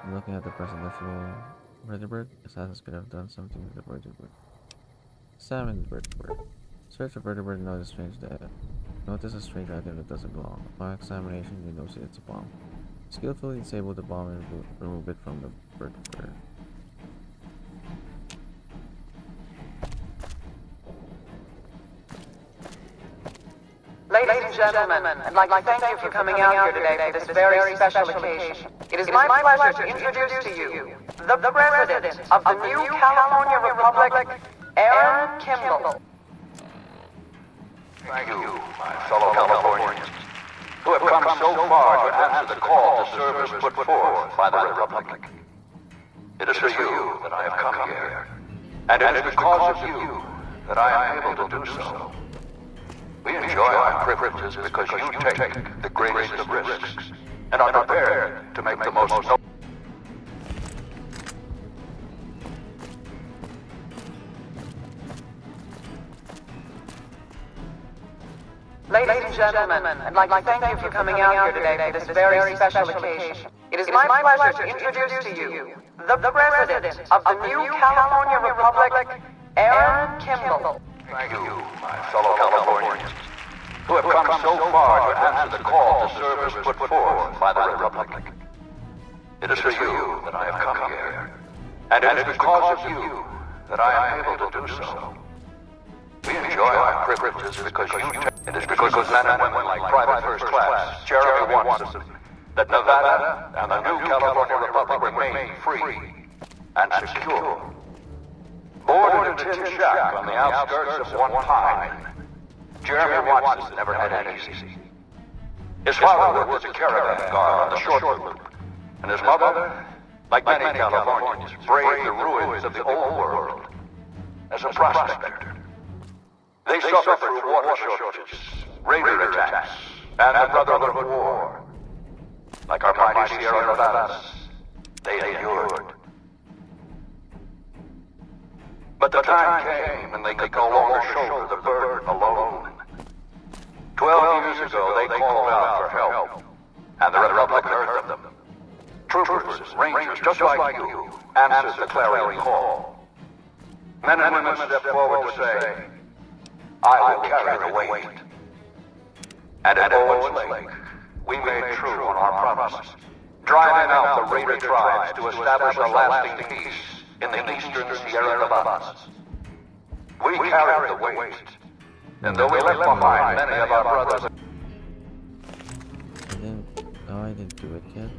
I'm looking at the presidential vertebrate. Assassins could have done something with the vertebrate. Examine the vertebrate. Search the vertebrate and notice a strange item that doesn't belong. Upon examination, you notice it's a bomb. Skillfully disable the bomb and remove it from the vertebrate. Ladies and gentlemen, I'd like to thank you for coming out here today for this very special occasion. It is my pleasure to introduce to you the President of the new California Republic, Aaron Kimball. Thank you, my fellow Californians, who have come so far to answer the call to service put forth by the Republic. It is for you that I have come here, and it is because of you that I am able to do so. We enjoy our privileges because you take the greatest of risks, and are prepared to make the most noble. Ladies and gentlemen, I'd like to thank you for coming out here today for this very special occasion. It is my pleasure to introduce to you the President of the new California Republic, Aaron Kimball. Thank you, my fellow Californians, who have come so far to answer the call to service put forth by the Republic. It is for you that I have come here, and it is because of you that I am able to do so. We enjoy our privileges because you take. It is because of men and women like Private First Class Jeremy Watson that Nevada and the new California Republic remain free and secure. Born in a tin shack on the outskirts of One Pine, Jeremy Watson never had it easy. His father worked as a caravan guard on the short loop, and his mother, like many Californians, braved the ruins of the old world as a prospector. They suffered through water shortages, raider attacks, and the Brotherhood War. Like our mighty Sierra Nevadas, they endured. But the time came when they could no longer shoulder the burden alone. 12 years ago, they called out for help, and the Republic heard them. Troopers, rangers, just like you, answered the clarion call. Men and women stepped forward to say, I will carry the weight. And at Owens Lake, we made true on our promise, driving out the raider tribes to establish a lasting peace in the eastern Sierra Nevadas. We carried the weight, and though we left behind many of our brothers... I didn't do it yet.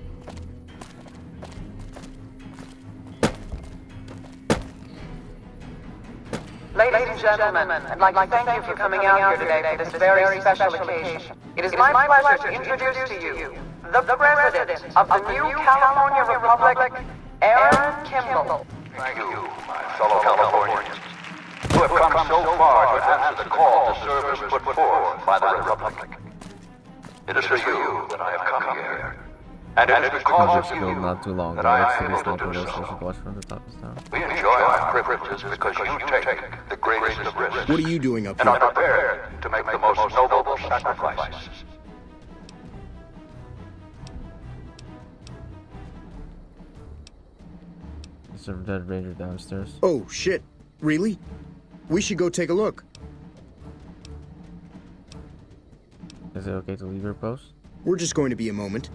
Ladies and gentlemen, I'd like to thank you for coming out here today for this very special occasion. It is my pleasure to introduce to you the President of the new California Republic, Aaron Kimball. Thank you, my fellow Californians, who have come so far to answer the call to service put forth by the Republic. It is for you that I have come here, and it is because of you not too long that ago. I So am this able to for do those who so. should watch from the top down. We enjoy our privileges because you take the greatest of risks. What are you doing up and here? are prepared to make the most noble sacrifices. Is there a dead ranger downstairs? Oh, shit. Really? We should go take a look. Is it okay to leave your post? We're just going to be a moment.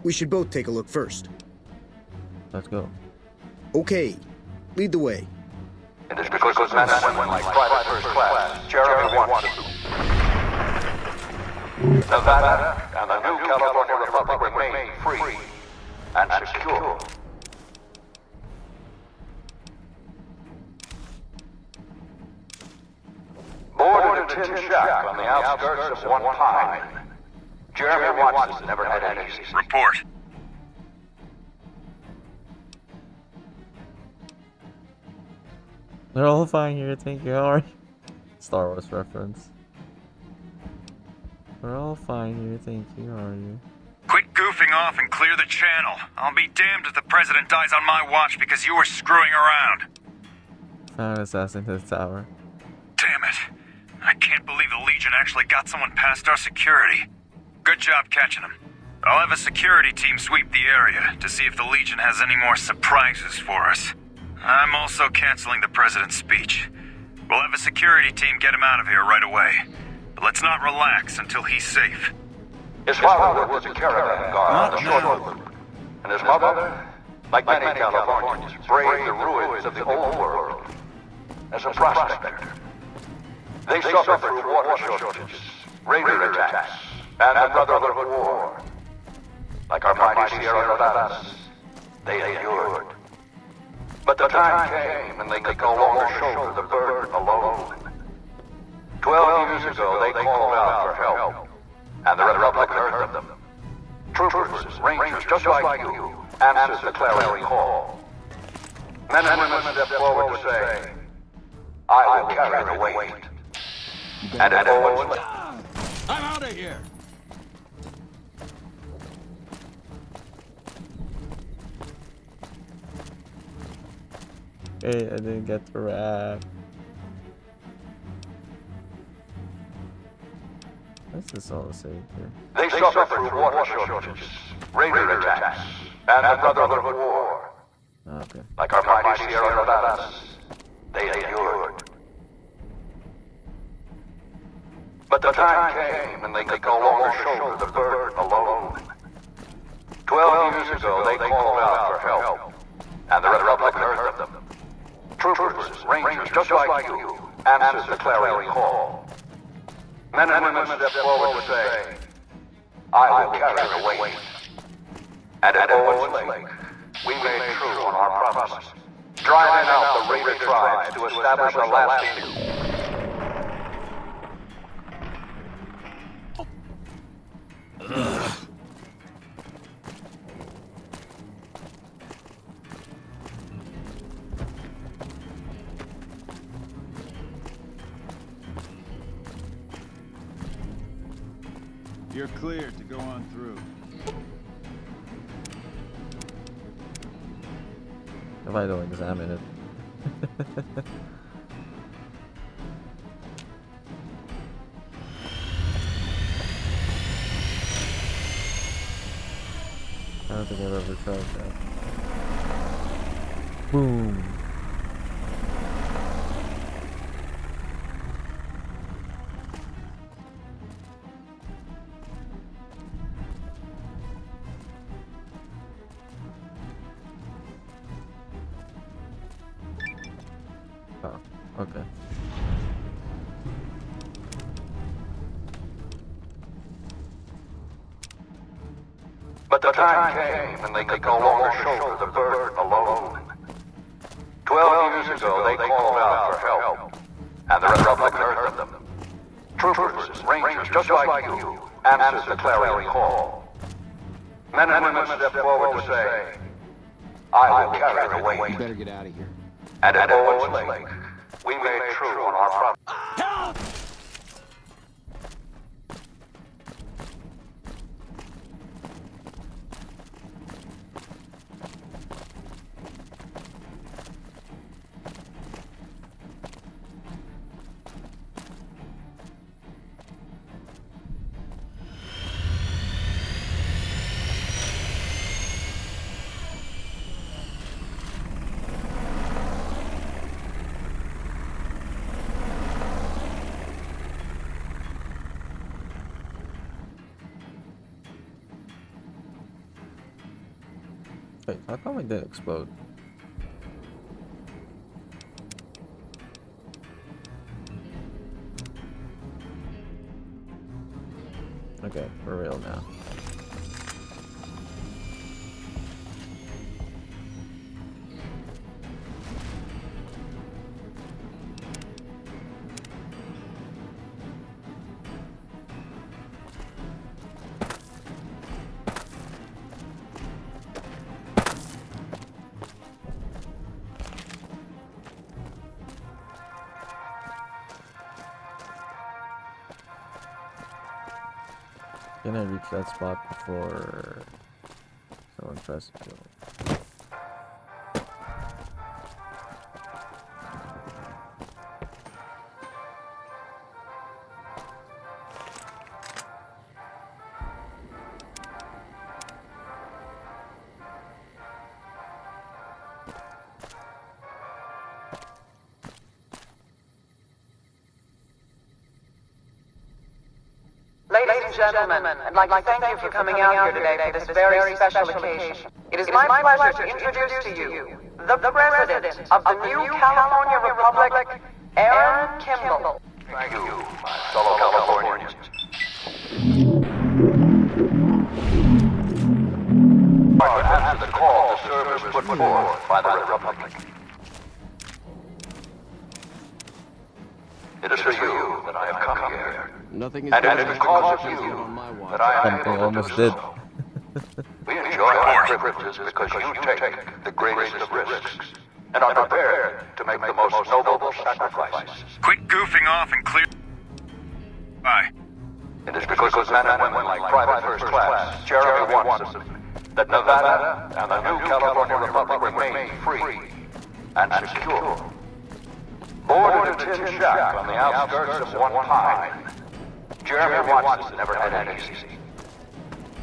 We should both take a look first. Let's go. Okay. Lead the way. It is because of men and women like Private First Class Jeremy Watson, Nevada and the new California Republic remain free and secure. Born in a tin shack on the outskirts of One Pine, Jeremy Watson never had it easy. Report. They're all fine here, thank you. How are you? Star Wars reference. We're all fine here, thank you. How are you? Quit goofing off and clear the channel. I'll be damned if the president dies on my watch because you were screwing around. Found an assassin to the tower. Damn it. I can't believe the Legion actually got someone past our security. Good job catching him. I'll have a security team sweep the area to see if the Legion has any more surprises for us. I'm also canceling the president's speech. We'll have a security team get him out of here right away. But let's not relax until he's safe. His father worked as a caravan guard on the short loop, and his mother, like many Californians, braved the ruins of the old world as a prospector. They suffered through water shortages, raider attacks, and the Brotherhood War. Like our mighty Sierra Nevadas, they endured. But the time came when they could no longer shoulder the burden alone. 12 years ago, they called out for help, and the Republic heard of them. Troopers, rangers, just like you, answered the clarion call. Men and women step forward to say, I will carry the weight. And at always... I'm out of here! Hey, I didn't get to rap. What's this all say here? They suffer through water shortages, raider attacks, and the Brotherhood War. Okay. Like our mighty Sierra Nevadas, they endured. But the time came and they could no longer shoulder the burden alone. 12 years ago, they called out for help, and the Republic heard of them. Troopers, rangers, just like you, answered the clarion call. Men and women step forward to say, I will carry the weight. And at Owens Lake, we made true on our promise, driving out the raider tribes to establish a lasting... You're cleared to go on through. If I don't examine it. I don't think I've ever tried that. Boom. Oh, okay. But the time came and they could no longer shoulder the burden alone. 12 years ago, they called out for help, and the Republic heard of them. Troopers, rangers, just like you, answered the clarion call. Men and women step forward to say, I will carry the weight. You better get out of here. And at Owens Lake, we made true on our promise. Help! Wait, how come it didn't explode? Okay, for real now. Can I reach that spot before someone tries to kill me? Ladies and gentlemen, I'd like to thank you for coming out here today for this very special occasion. It is my pleasure to introduce to you the President of the new California Republic, Aaron Kimball. Thank you, my fellow Californians. Answer the call to service put forth by the Republic. It is for you that I have come here. Nothing is And better it is than because of things you on my watch. that I am Something able to almost do did. so. We enjoy our privileges because you take the greatest of risks and are prepared to make the most noble sacrifices. Quit goofing off and clear. Bye. It is because of men and women like Private First Class Jeremy Watson that Nevada and the new California Republic remain free and secure. Born in a tin shack on the outskirts of one pine, Jeremy Watson never had it easy.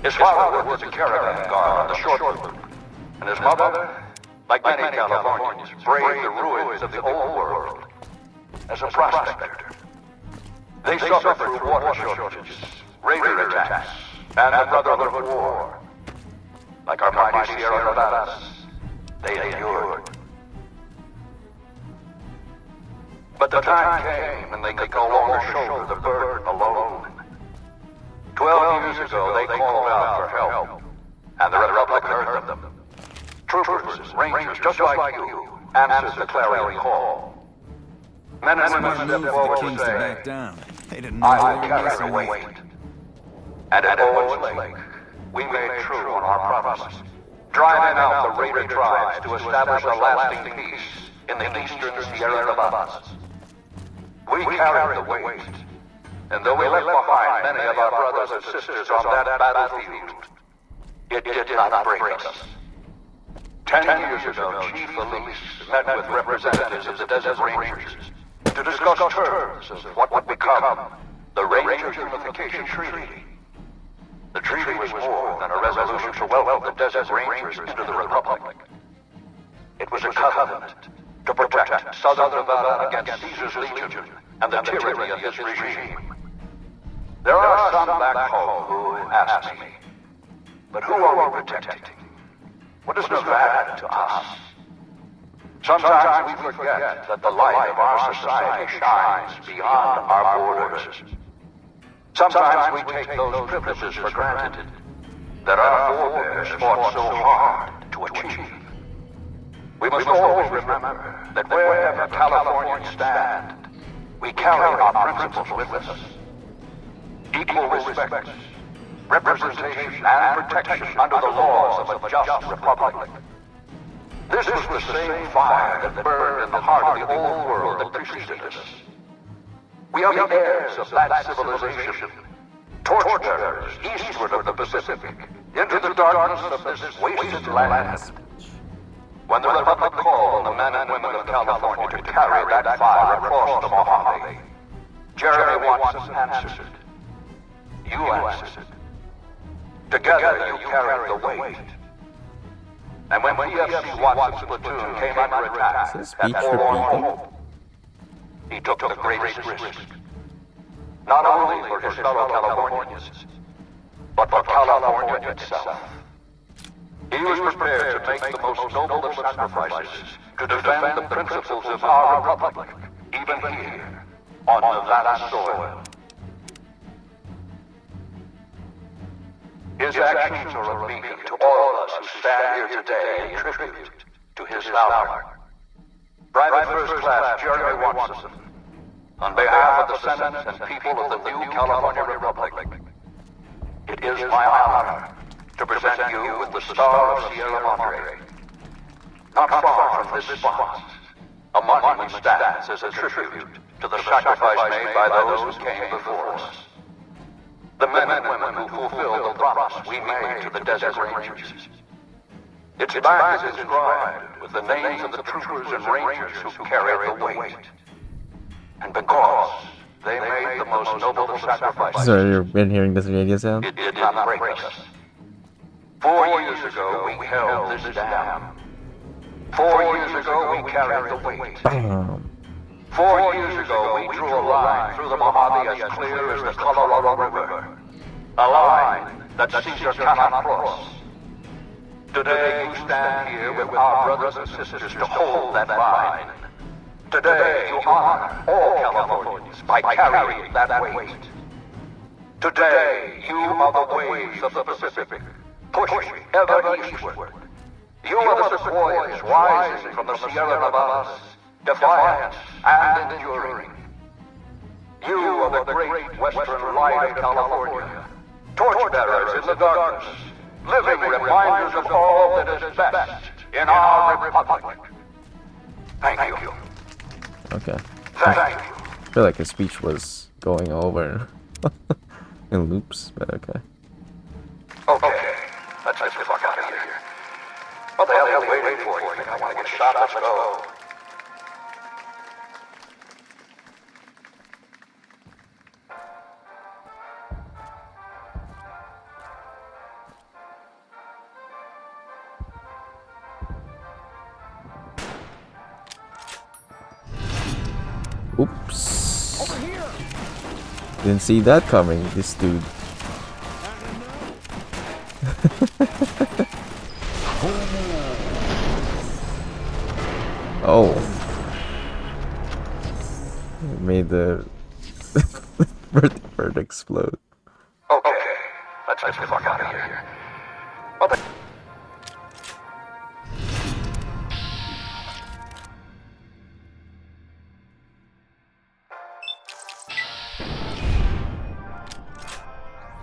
His father worked as a caravan guard on the short route, and his mother, like many Californians, braved the ruins of the old world as a prospector. They suffered through water shortages, raider attacks, and the Brotherhood War. Like our mighty Sierra Nevadas, they endured. But the time came when they could no longer shoulder the burden alone. 12 years ago, they called out for help, and the Republic heard them. Troopers, rangers, just like you, answered the clarion call. Men and women stepped forward to say, down. They didn't I will carry the weight. And at Owens Lake, we made true on our promise, driving out the raider tribes to establish a lasting peace in the eastern Sierra Nevadas. We carried the weight, and though we left behind many of our brothers and sisters on that battlefield, it did not break us. 10 years ago, Chief Elise met with representatives of the Desert Rangers to discuss terms of what would become the Ranger Unification Treaty. The treaty was more than a resolution to welcome the Desert Rangers into the Republic. It was a covenant to protect Southern Nevada against Caesar's Legion and the tyranny of his regime. There are some back home who ask me, but who are we protecting? What is Nevada to us? Sometimes we forget that the light of our society shines beyond our borders. Sometimes we take those privileges for granted that our forebears fought so hard to achieve. We must always remember that wherever Californians stand, we carry our principles with us. Equal respect, representation, and protection under the laws of a just republic. This was the same fire that burned in the heart of the old world that preceded us. We are the heirs of that civilization, torchbearers eastward of the Pacific, into the darkness of this wasted land. When the Republic called on the men and women of California to carry that fire across the Mojave, Jeremy Watson answered. You answered. Together you carried the weight. And when PFC Watson's platoon came under attack at Forlorn Hope, he took the greatest risk. Not only for his fellow Californians, but for California itself. He was prepared to make the most noble of sacrifices to defend the principles of our republic, even here, on Nevada soil. His actions are a beacon to all of us who stand here today in tribute to his valor. Private First Class Jeremy Watson, on behalf of the Senate and people of the new California Republic, it is my honor to present you with the Star of Sierra Madre. Not far from this spot, a monument stands as a tribute to the sacrifice made by those who came before us. The men and women who fulfilled the promise we made to the Desert Rangers. Its back is inscribed with the names of the troopers and rangers who carried the weight. And because they made the most noble of sacrifices, So you've been hearing this radio sound? it did not break us. 4 years ago, we held this dam. 4 years ago, we carried the weight. Bam. 4 years ago, we drew a line through the Mojave as clear as the Colorado River. A line that Caesar cannot cross. Today, you stand here with our brothers and sisters to hold that line. Today, you honor all Californians by carrying that weight. Today, you are the waves of the Pacific, pushing ever eastward. You are the sequoias rising from the Sierra Nevadas, defiant and enduring. You are the great western light of California. Torchbearers in the darkness. Living reminders of all that is best in our republic. Thank you. Okay. Thank you. I feel like his speech was going over in loops, but okay. Okay, let's get the fuck out of here. What the hell are you waiting for? You think I want to get shot? Let's go. Oops. Didn't see that coming, this dude. Oh. It made the bird explode. Okay, let's get the fuck out of here. What the...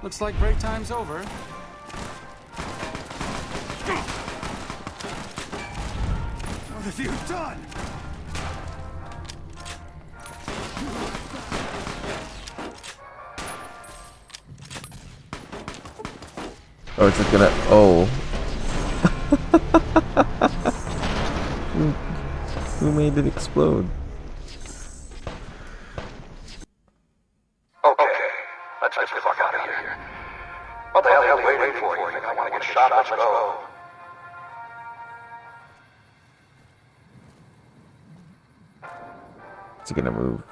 Looks like break time's over. What have you done? Oh, it's gonna. Oh. Who made it explode? Okay, let's get the fuck out of here. What the hell are you waiting for? You think I want to get shot? Let's go. Is he gonna move?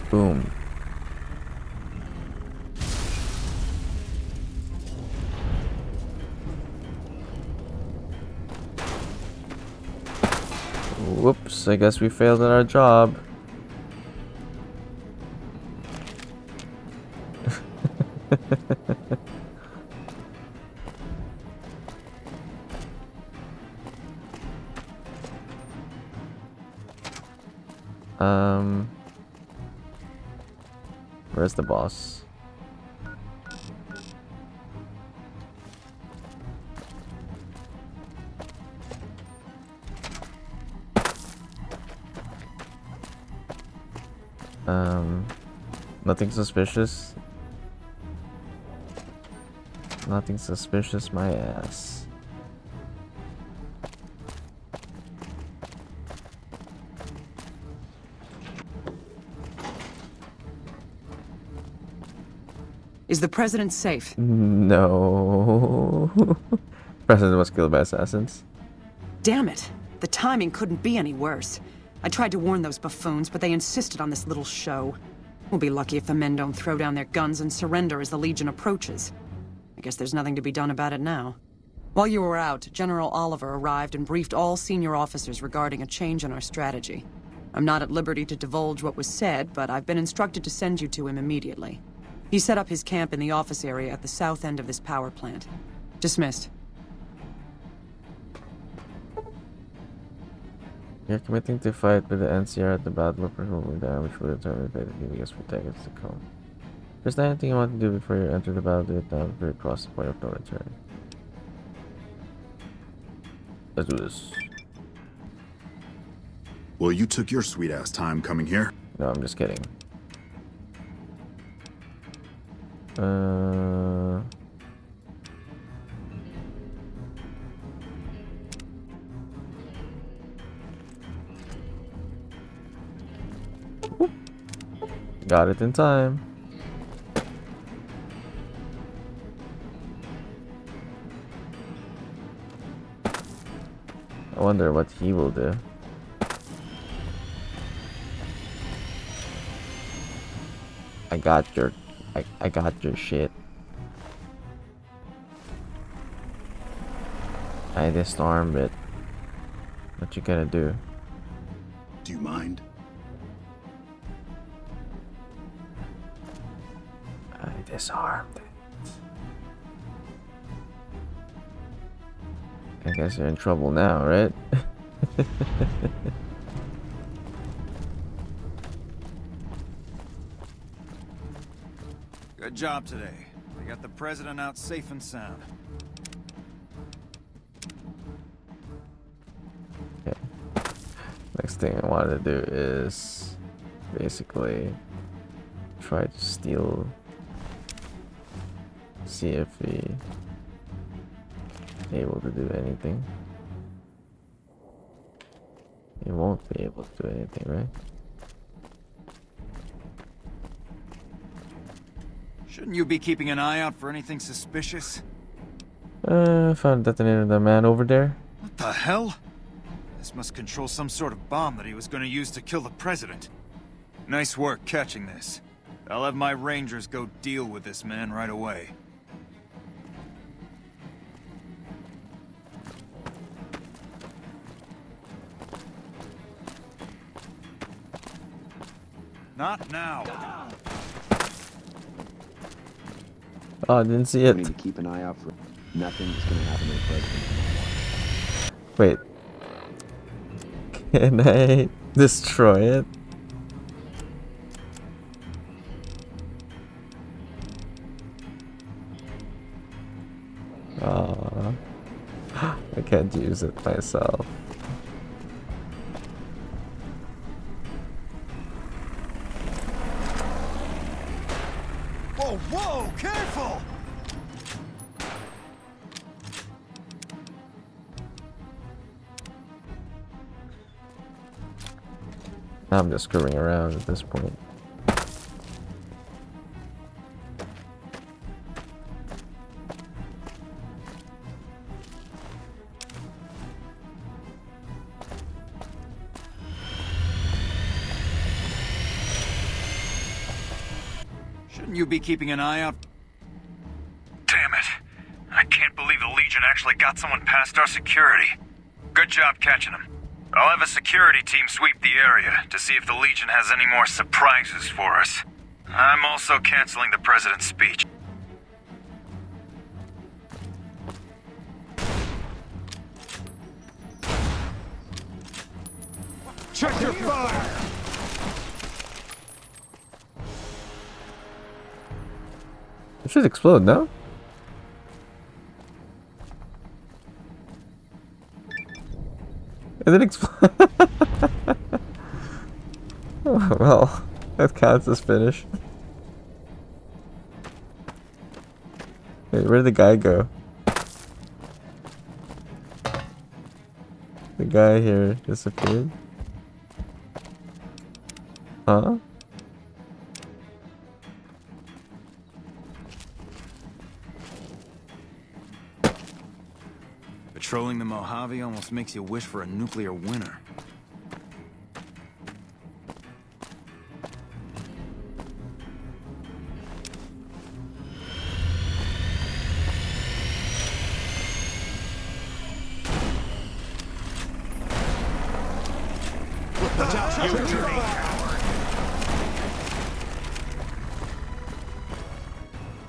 Boom. Whoops, I guess we failed at our job. Where's the boss? Nothing suspicious. Nothing suspicious, my ass. Is the president safe? No. President was killed by assassins. Damn it. The timing couldn't be any worse. I tried to warn those buffoons, but they insisted on this little show. We'll be lucky if the men don't throw down their guns and surrender as the Legion approaches. I guess there's nothing to be done about it now. While you were out, General Oliver arrived and briefed all senior officers regarding a change in our strategy. I'm not at liberty to divulge what was said, but I've been instructed to send you to him immediately. He set up his camp in the office area at the south end of this power plant. Dismissed. You're committing to fight with the NCR at the Battle of Perhulun Dam, which will determine the us for decades to come. There's not anything you want to do before you enter the battle, do it now before you cross the point of no return. Let's do this. Well, you took your sweet ass time coming here. No, I'm just kidding. Got it in time. I wonder what he will do. I got your shit. I disarmed it. What you gonna do? Do you mind? I disarmed it. I guess you're in trouble now, right? Good job today. We got the president out safe and sound. Okay. Next thing I wanted to do is basically try to steal. See if we able to do anything. He won't be able to do anything, right? Shouldn't you be keeping an eye out for anything suspicious? Found a detonator of the man over there. What the hell? This must control some sort of bomb that he was going to use to kill the president. Nice work catching this. I'll have my rangers go deal with this man right away. Not now. Oh, I didn't see it. We need to keep an eye out for nothing is going to happen to the president. Wait. Can I destroy it? I can't use it myself. Whoa, whoa, careful! I'm just screwing around at this point. Shouldn't you be keeping an eye out? Damn it. I can't believe the Legion actually got someone past our security. Good job catching him. I'll have a security team sweep the area to see if the Legion has any more surprises for us. I'm also canceling the president's speech. Check your fire! It should explode, no? It didn't explode. Oh, well, that counts as finish. Wait, where did the guy go? The guy here disappeared. Huh? Patrolling the Mojave almost makes you wish for a nuclear winter.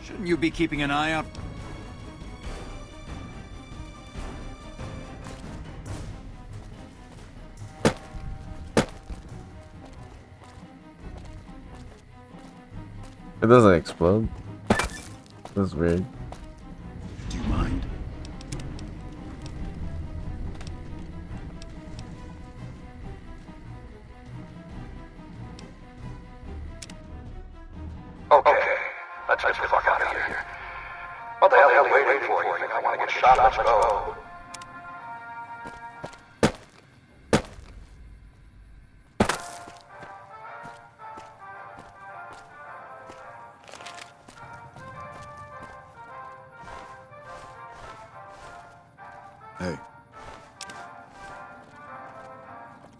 Shouldn't you be keeping an eye out? It doesn't explode. That's weird. Do you mind? Let's get the fuck out of here. What the hell are you waiting for? You think I want to get shot? Let's go. Hey.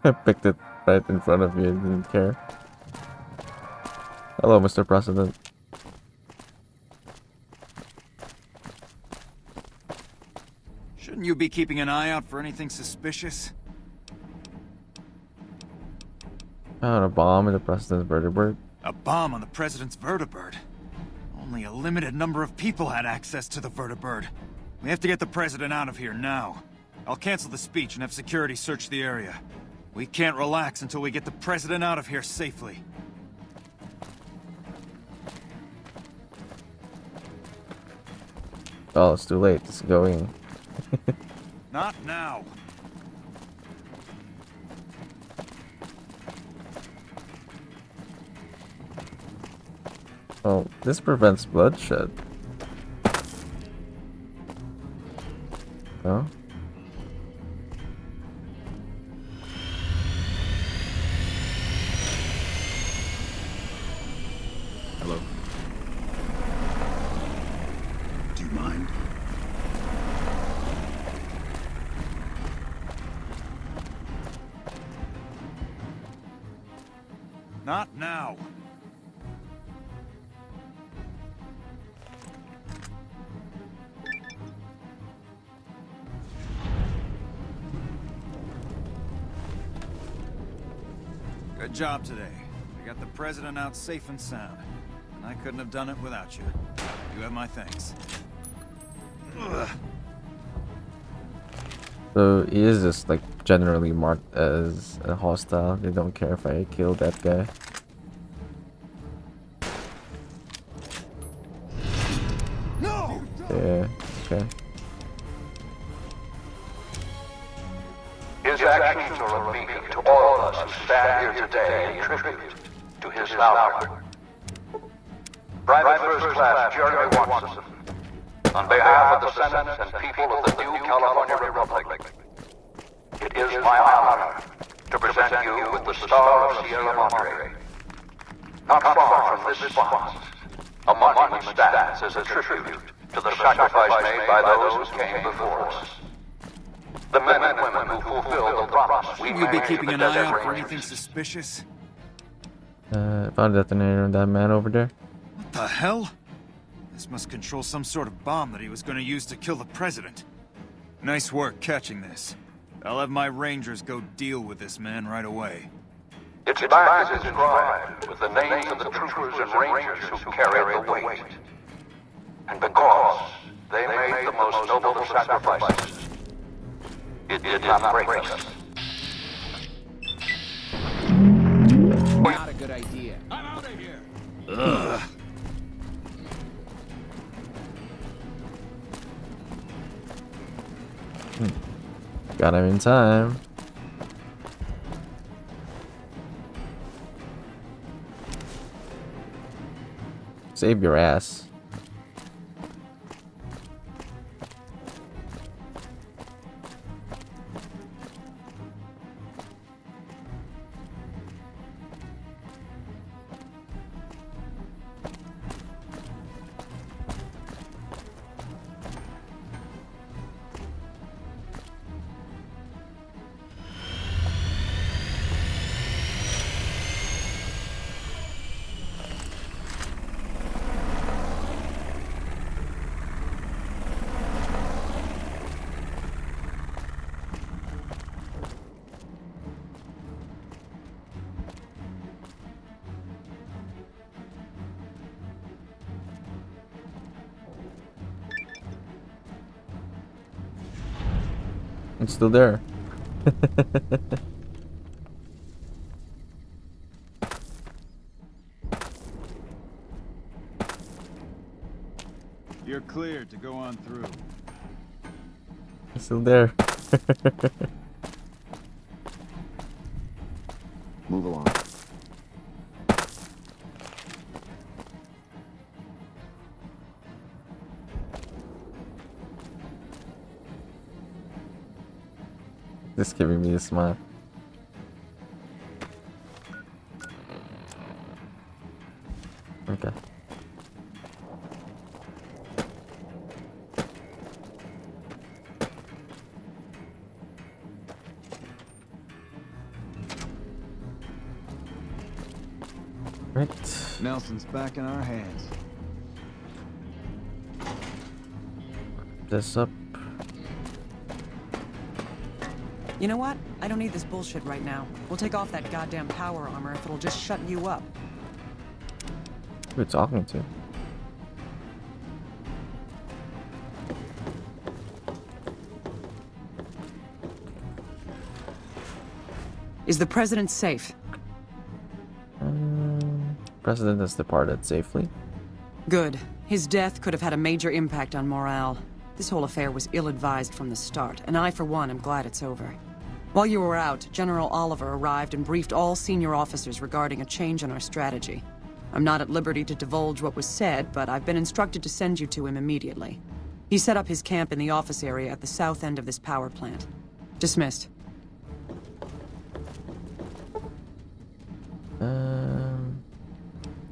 I picked it right in front of you and didn't care. Hello, Mr. President. Shouldn't you be keeping an eye out for anything suspicious? Found a bomb in the president's vertibird. A bomb on the president's vertibird? Only a limited number of people had access to the vertibird. We have to get the president out of here now. I'll cancel the speech and have security search the area. We can't relax until we get the president out of here safely. Oh, it's too late. It's going. Not now. Oh, this prevents bloodshed. Oh? Hello. Do you mind? Not now. Good job today. We got the president out safe and sound. And I couldn't have done it without you. You have my thanks. Ugh. So he is just like generally marked as a hostile. They don't care if I kill that guy. No! Yeah, okay. His actions are a beacon to all of us who stand here today in tribute to his valor. Private First Class Jeremy Watson, on behalf of the Senate and people of the new California Republic, it is my honor to present you with the Star of Sierra Madre. Not far from this spot, a monument stands as a tribute to the sacrifice made by those who came before us. The men and women who fulfilled the promise we Will you be made keeping to an the eye Desert out for Rangers. anything suspicious? Found a detonator on that man over there. What the hell? This must control some sort of bomb that he was going to use to kill the president. Nice work catching this. I'll have my rangers go deal with this man right away. Its back is inscribed with the names of the troopers and rangers who carried the weight. And because they made the most noble of sacrifices, it did not break us. Not a good idea. I'm out of here. Ugh. Got him in time. Save your ass. It's still there. You're cleared to go on through. It's still there. Move along. Just giving me a smile. Okay. Right. Nelson's back in our hands. This up. You know what? I don't need this bullshit right now. We'll take off that goddamn power armor if it'll just shut you up. Who are you talking to? Is the president safe? President has departed safely. Good. His death could have had a major impact on morale. This whole affair was ill-advised from the start, and I, for one, am glad it's over. While you were out, General Oliver arrived and briefed all senior officers regarding a change in our strategy. I'm not at liberty to divulge what was said, but I've been instructed to send you to him immediately. He set up his camp in the office area at the south end of this power plant. Dismissed.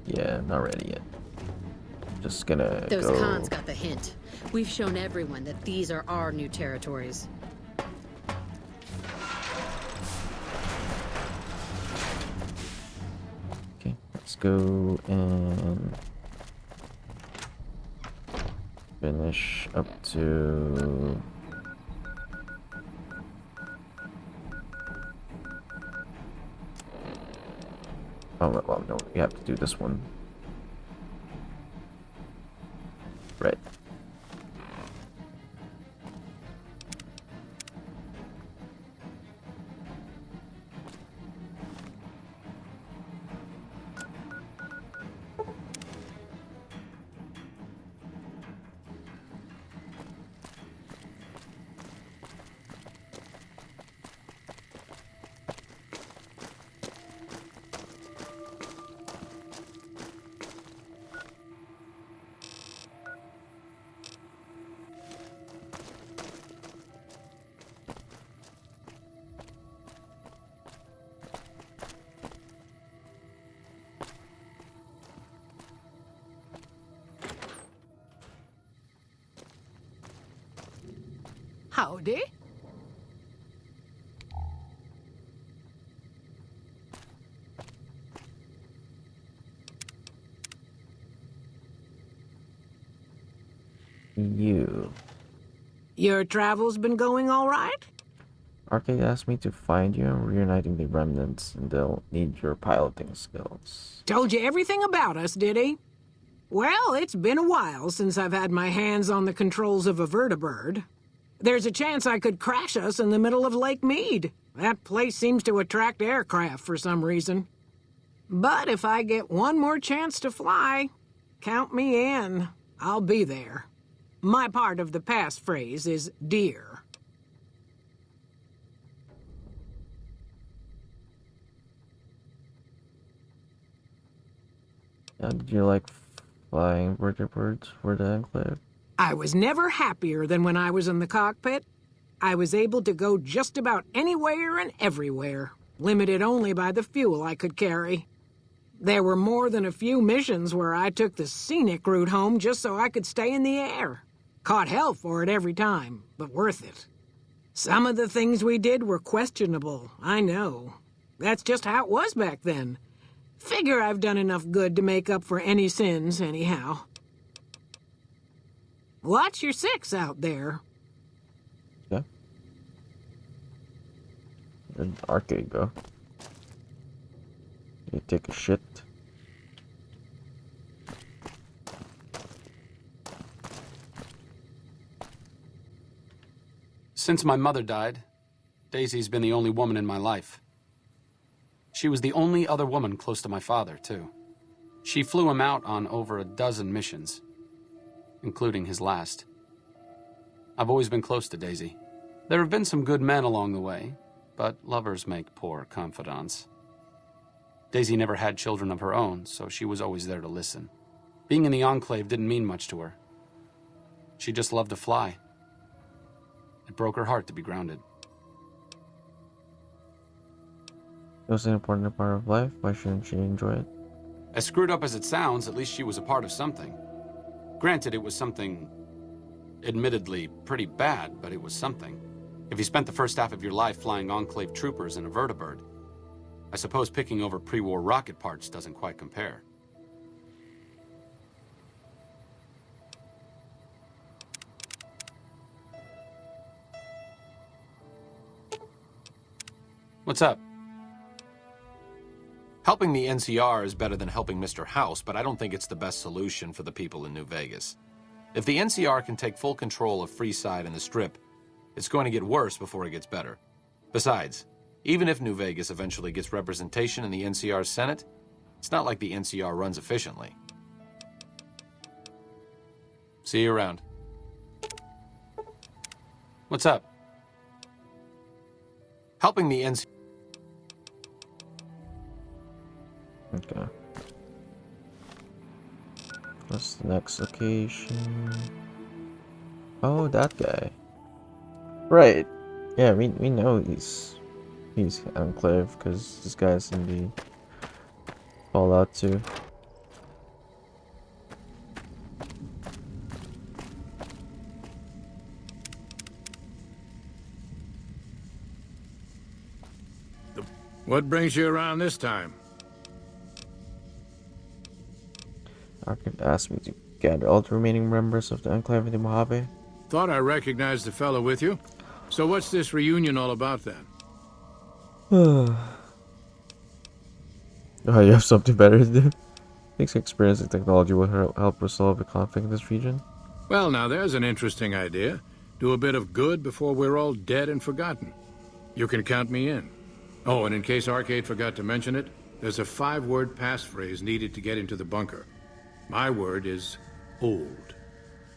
Yeah, not ready yet. Just gonna Those go... cons got the hint. We've shown everyone that these are our new territories. Okay, let's go and finish up to... Oh, well, no, we have to do this one. Right. Howdy. You. Your travels been going all right? Arcade asked me to find you and reuniting the remnants, and they'll need your piloting skills. Told you everything about us, did he? Well, it's been a while since I've had my hands on the controls of a vertibird. There's a chance I could crash us in the middle of Lake Mead. That place seems to attract aircraft for some reason. But if I get one more chance to fly, count me in. I'll be there. My part of the passphrase is dear. Did you like flying vertibirds for the Enclave? I was never happier than when I was in the cockpit. I was able to go just about anywhere and everywhere, limited only by the fuel I could carry. There were more than a few missions where I took the scenic route home just so I could stay in the air. Caught hell for it every time, but worth it. Some of the things we did were questionable, I know. That's just how it was back then. Figure I've done enough good to make up for any sins, anyhow. Watch your six out there. Yeah. Where'd the Arcade go? You take a shit. Since my mother died, Daisy's been the only woman in my life. She was the only other woman close to my father, too. She flew him out on over a dozen missions, including his last. I've always been close to Daisy. There have been some good men along the way, but lovers make poor confidants. Daisy never had children of her own, so she was always there to listen. Being in the Enclave didn't mean much to her. She just loved to fly. It broke her heart to be grounded. It was an important part of life. Why shouldn't she enjoy it? As screwed up as it sounds, at least she was a part of something. Granted, it was something admittedly pretty bad, but it was something. If you spent the first half of your life flying Enclave troopers in a vertibird, I suppose picking over pre-war rocket parts doesn't quite compare. What's up? Helping the NCR is better than helping Mr. House, but I don't think it's the best solution for the people in New Vegas. If the NCR can take full control of Freeside and the Strip, it's going to get worse before it gets better. Besides, even if New Vegas eventually gets representation in the NCR's Senate, it's not like the NCR runs efficiently. See you around. What's up? Helping the NCR... Okay. What's the next location? Oh, that guy. Right. Yeah, we know he's Enclave because this guy's in the Fallout 2. What brings you around this time? Arcade asked me to gather all the remaining members of the Enclave in the Mojave. Thought I recognized the fellow with you. So what's this reunion all about then? Oh, you have something better to do? Thinks experiencing technology will help resolve the conflict in this region? Well, now there's an interesting idea. Do a bit of good before we're all dead and forgotten. You can count me in. Oh, and in case Arcade forgot to mention it, there's a 5-word passphrase needed to get into the bunker. My word is old.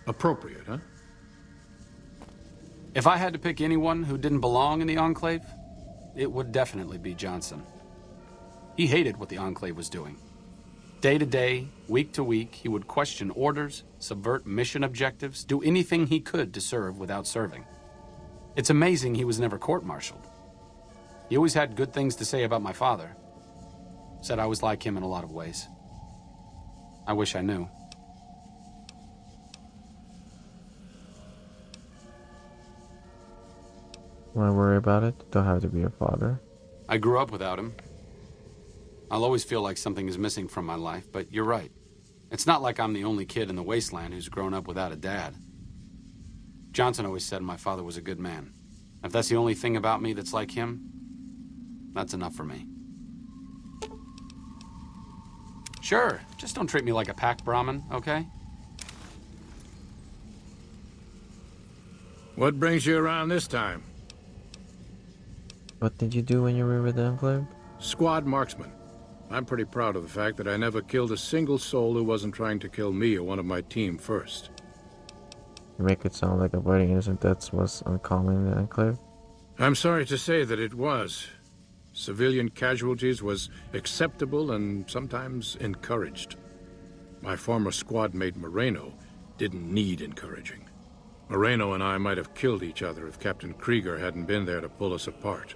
Appropriate, huh? If I had to pick anyone who didn't belong in the Enclave, it would definitely be Johnson. He hated what the Enclave was doing. Day to day, week to week, he would question orders, subvert mission objectives, do anything he could to serve without serving. It's amazing he was never court-martialed. He always had good things to say about my father. Said I was like him in a lot of ways. I wish I knew. Wanna worry about it? Don't have to be your father. I grew up without him. I'll always feel like something is missing from my life, but you're right. It's not like I'm the only kid in the wasteland who's grown up without a dad. Johnson always said my father was a good man. If that's the only thing about me that's like him, that's enough for me. Sure, just don't treat me like a pack Brahmin, okay? What brings you around this time? What did you do when you were with the Enclave? Squad marksman. I'm pretty proud of the fact that I never killed a single soul who wasn't trying to kill me or one of my team first. You make it sound like avoiding innocent deaths was uncommon in the Enclave. I'm sorry to say that it was. Civilian casualties was acceptable and sometimes encouraged. My former squad mate Moreno didn't need encouraging. Moreno and I might have killed each other if Captain Krieger hadn't been there to pull us apart.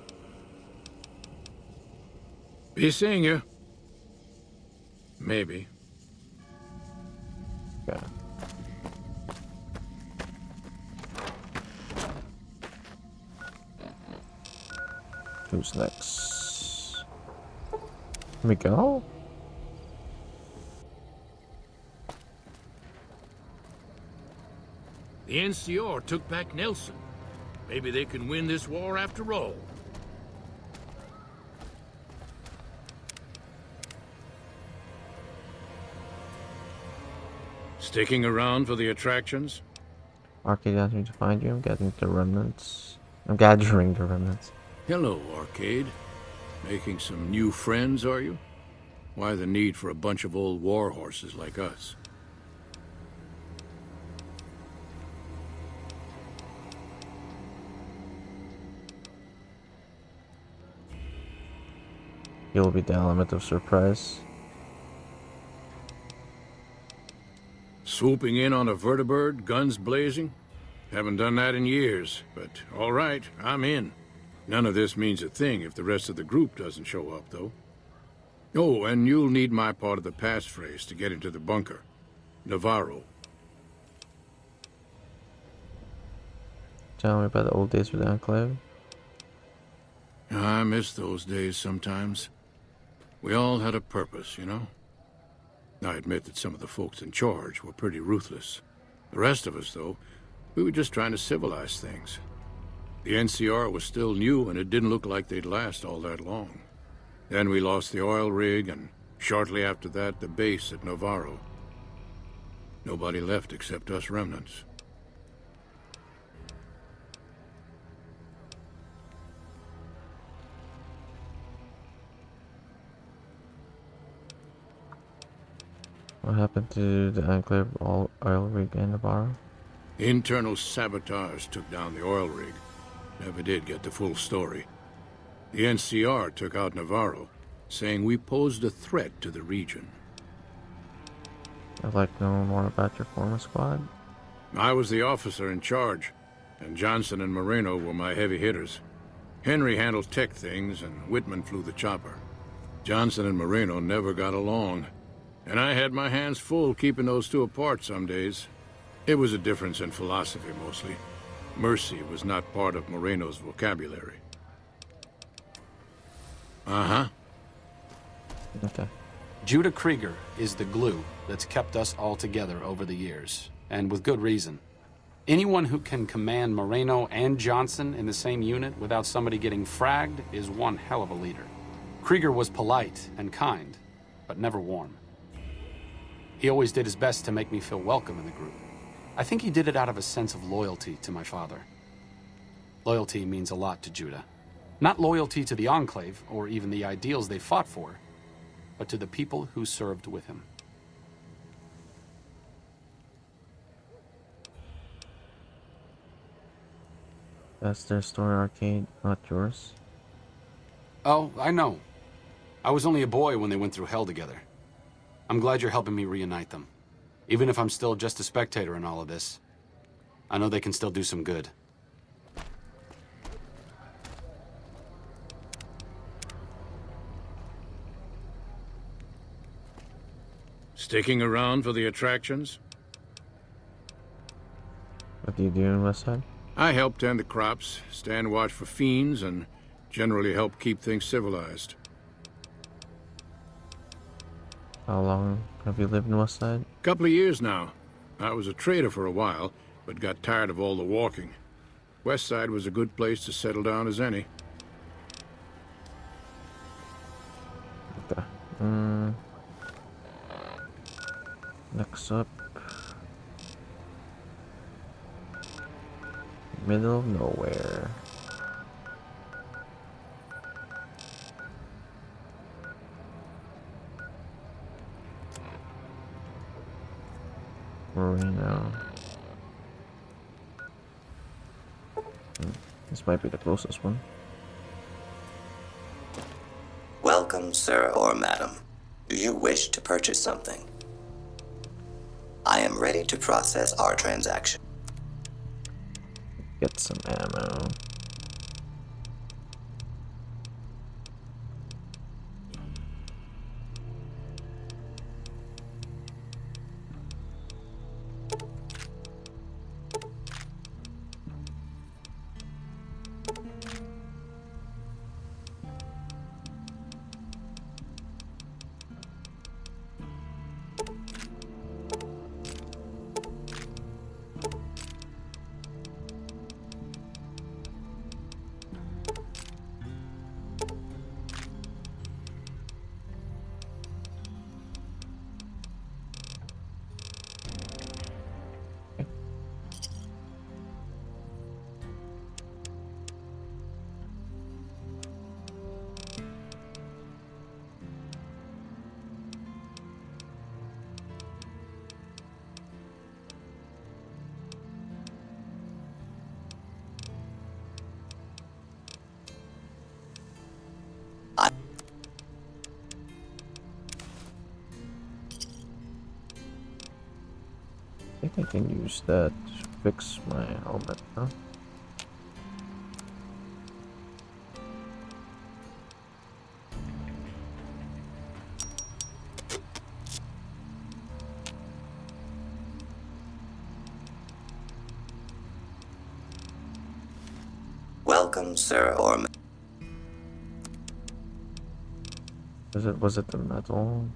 Be seeing you. Maybe. Yeah. Who's next? Here we go. The NCR took back Nelson. Maybe they can win this war after all. Sticking around for the attractions? Arcade asked me to find you. I'm gathering the remnants. I'm gathering the remnants. Hello, Arcade. Making some new friends, are you? Why the need for a bunch of old war horses like us? You'll be the element of surprise. Swooping in on a vertibird, guns blazing? Haven't done that in years, but all right, I'm in. None of this means a thing if the rest of the group doesn't show up, though. Oh, and you'll need my part of the passphrase to get into the bunker. Navarro. Tell me about the old days with the Enclave. I miss those days sometimes. We all had a purpose, you know? I admit that some of the folks in charge were pretty ruthless. The rest of us, though, we were just trying to civilize things. The NCR was still new, and it didn't look like they'd last all that long. Then we lost the oil rig, and shortly after that, the base at Navarro. Nobody left except us remnants. What happened to the Enclave oil rig in Navarro? Internal sabotage took down the oil rig. Never did get the full story. The NCR took out Navarro, saying we posed a threat to the region. I'd like to know more about your former squad. I was the officer in charge, and Johnson and Moreno were my heavy hitters. Henry handled tech things, and Whitman flew the chopper. Johnson and Moreno never got along, and I had my hands full keeping those two apart some days. It was a difference in philosophy, mostly. Mercy was not part of Moreno's vocabulary. Uh-huh. Okay. Judah Krieger is the glue that's kept us all together over the years, and with good reason. Anyone who can command Moreno and Johnson in the same unit without somebody getting fragged is one hell of a leader. Krieger was polite and kind, but never warm. He always did his best to make me feel welcome in the group. I think he did it out of a sense of loyalty to my father. Loyalty means a lot to Judah. Not loyalty to the Enclave, or even the ideals they fought for, but to the people who served with him. That's their story arcade, not yours. Oh, I know. I was only a boy when they went through hell together. I'm glad you're helping me reunite them. Even if I'm still just a spectator in all of this, I know they can still do some good. Sticking around for the attractions? What do you do in Westside? I help tend the crops, stand watch for fiends, and generally help keep things civilized. How long have you lived in Westside? Couple of years now. I was a trader for a while, but got tired of all the walking. Westside was a good place to settle down as any. Okay. Next up. Middle of nowhere. Marino. This might be the closest one. Welcome, sir or madam. Do you wish to purchase something? I am ready to process our transaction. Get some ammo. I think I can use that to fix my helmet, huh? Welcome, sir or Was it the metal?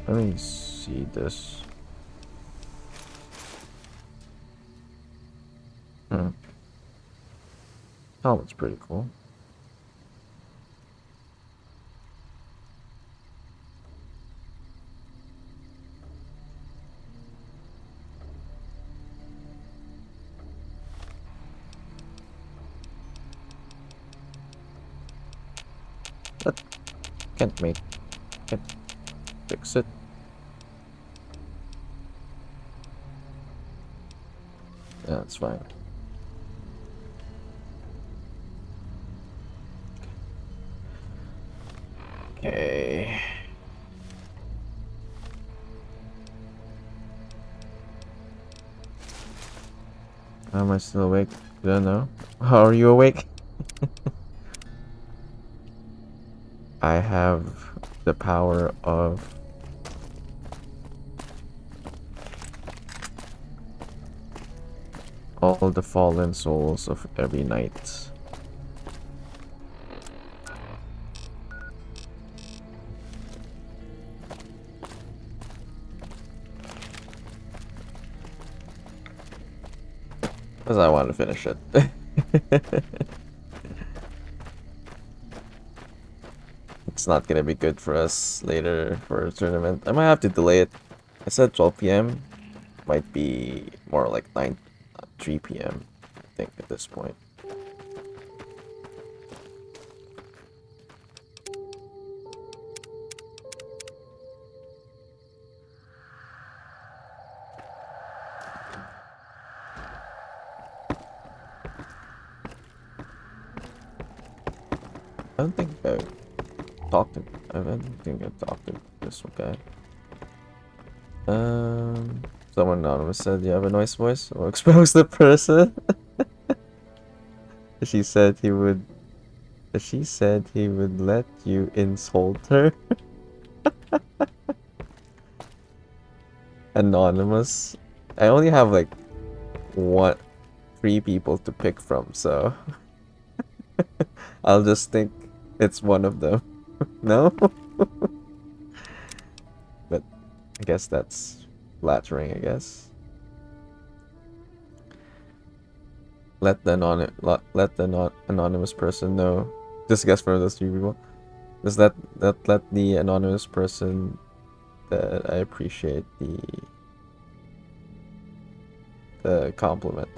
Let me see this. Helmet's pretty cool. That can't fix it. Yeah, that's fine. Okay. Am I still awake? I don't know. How are you awake? I have the power of all the fallen souls of every night. Because I want to finish it. It's not gonna be good for us later for a tournament. I might have to delay it. I said 12 p.m. Might be more like 3 p.m. I think at this point. I don't think I talked to. I don't think I talked to this guy. Someone anonymous said you have a nice voice. Or expose the person. She said he would. She said he would let you insult her. Anonymous. I only have like 3 people to pick from, so I'll just think it's one of them. No? But I guess that's flattering, I guess. Let the anonymous person know. Just guess for those 3 people. Just let the anonymous person that I appreciate the compliment.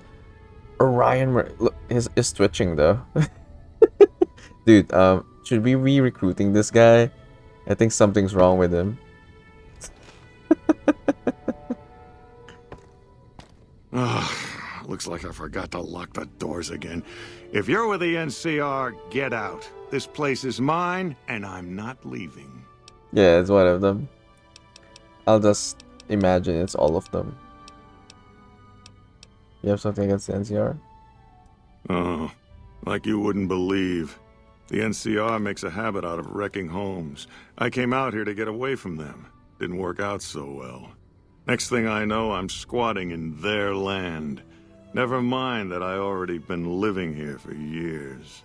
Orion look, is twitching though. Dude, should we be recruiting this guy? I think something's wrong with him. Looks like I forgot to lock the doors again. If you're with the NCR, get out. This place is mine, and I'm not leaving. Yeah, it's one of them. I'll just imagine it's all of them. You have something against the NCR? Oh, like you wouldn't believe. The NCR makes a habit out of wrecking homes. I came out here to get away from them. Didn't work out so well. Next thing I know, I'm squatting in their land. Never mind that I already been living here for years.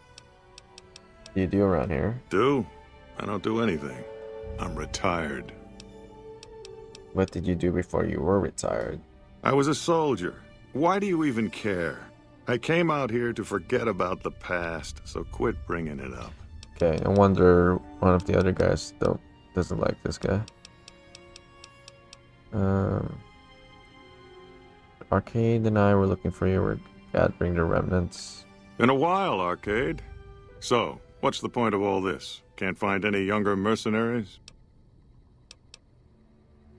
What do you do around here? Do? I don't do anything. I'm retired. What did you do before you were retired? I was a soldier. Why do you even care? I came out here to forget about the past, so quit bringing it up. Okay, I wonder one of the other guys doesn't like this guy. Arcade and I were looking for you. We're gathering the remnants. Been a while, Arcade. So, what's the point of all this? Can't find any younger mercenaries?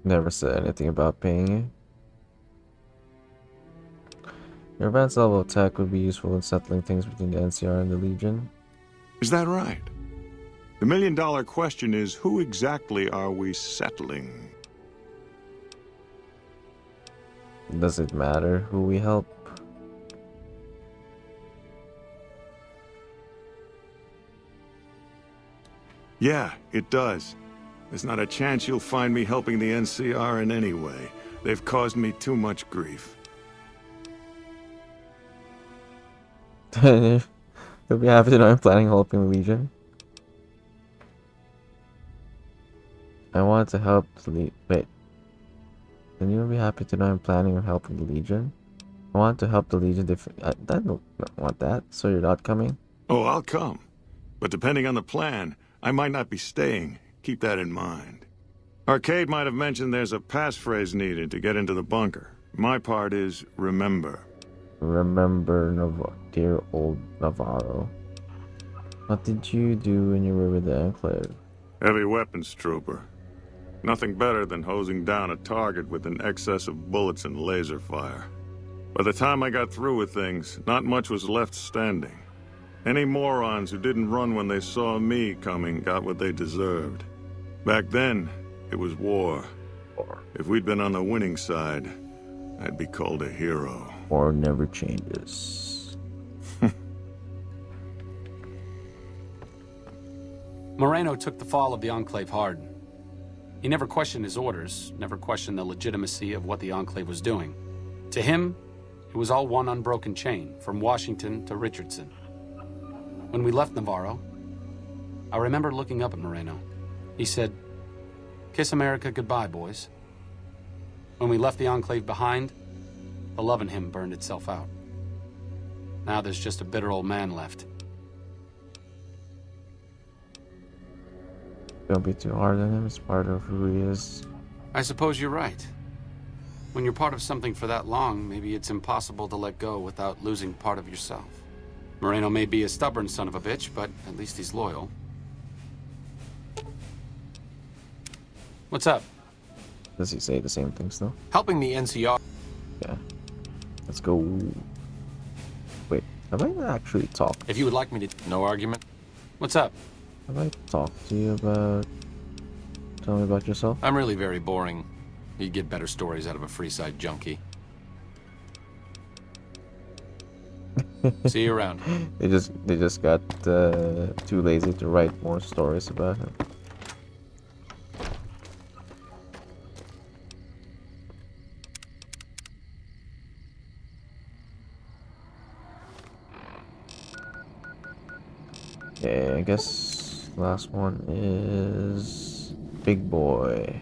Never said anything about paying you. Your advanced level of tech would be useful in settling things between the NCR and the Legion. Is that right? The million-dollar question is, who exactly are we settling? Does it matter who we help? Yeah, it does. There's not a chance you'll find me helping the NCR in any way. They've caused me too much grief. You'll be happy to know I'm planning on helping the Legion. I want to help the wait. Then you'll be happy to know I'm planning on helping the Legion. I want to help the Legion I don't want that, so you're not coming? Oh, I'll come. But depending on the plan, I might not be staying. Keep that in mind. Arcade might have mentioned there's a passphrase needed to get into the bunker. My part is remember. Remember, dear old Navarro. What did you do when you were with the Enclave? Heavy weapons trooper. Nothing better than hosing down a target with an excess of bullets and laser fire. By the time I got through with things, not much was left standing. Any morons who didn't run when they saw me coming got what they deserved. Back then, it was war. If we'd been on the winning side, I'd be called a hero. War never changes. Moreno took the fall of the Enclave hard. He never questioned his orders, never questioned the legitimacy of what the Enclave was doing. To him, it was all one unbroken chain, from Washington to Richardson. When we left Navarro, I remember looking up at Moreno. He said, "Kiss America goodbye, boys." When we left the Enclave behind, the love in him burned itself out. Now there's just a bitter old man left. Don't be too hard on him, it's part of who he is. I suppose you're right. When you're part of something for that long, maybe it's impossible to let go without losing part of yourself. Moreno may be a stubborn son of a bitch, but at least he's loyal. What's up? Does he say the same thing still? Helping the NCR. Yeah. Let's go. Wait, have I actually talked? If you would like me to... No argument. What's up? Have I talked to you about... Tell me about yourself? I'm really very boring. You'd get better stories out of a Freeside junkie. See you around. They just got too lazy to write more stories about him. Okay, I guess last one is Big Boy.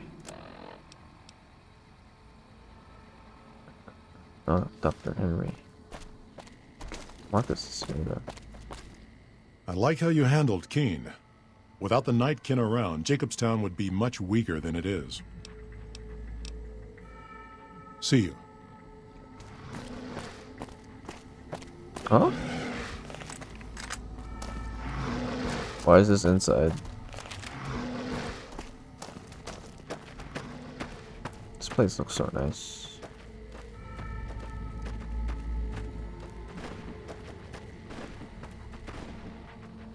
Oh, Dr. Henry. Marcus is here though. I like how you handled Keene. Without the Nightkin around, Jacobstown would be much weaker than it is. See you. Huh? Why is this inside? This place looks so nice.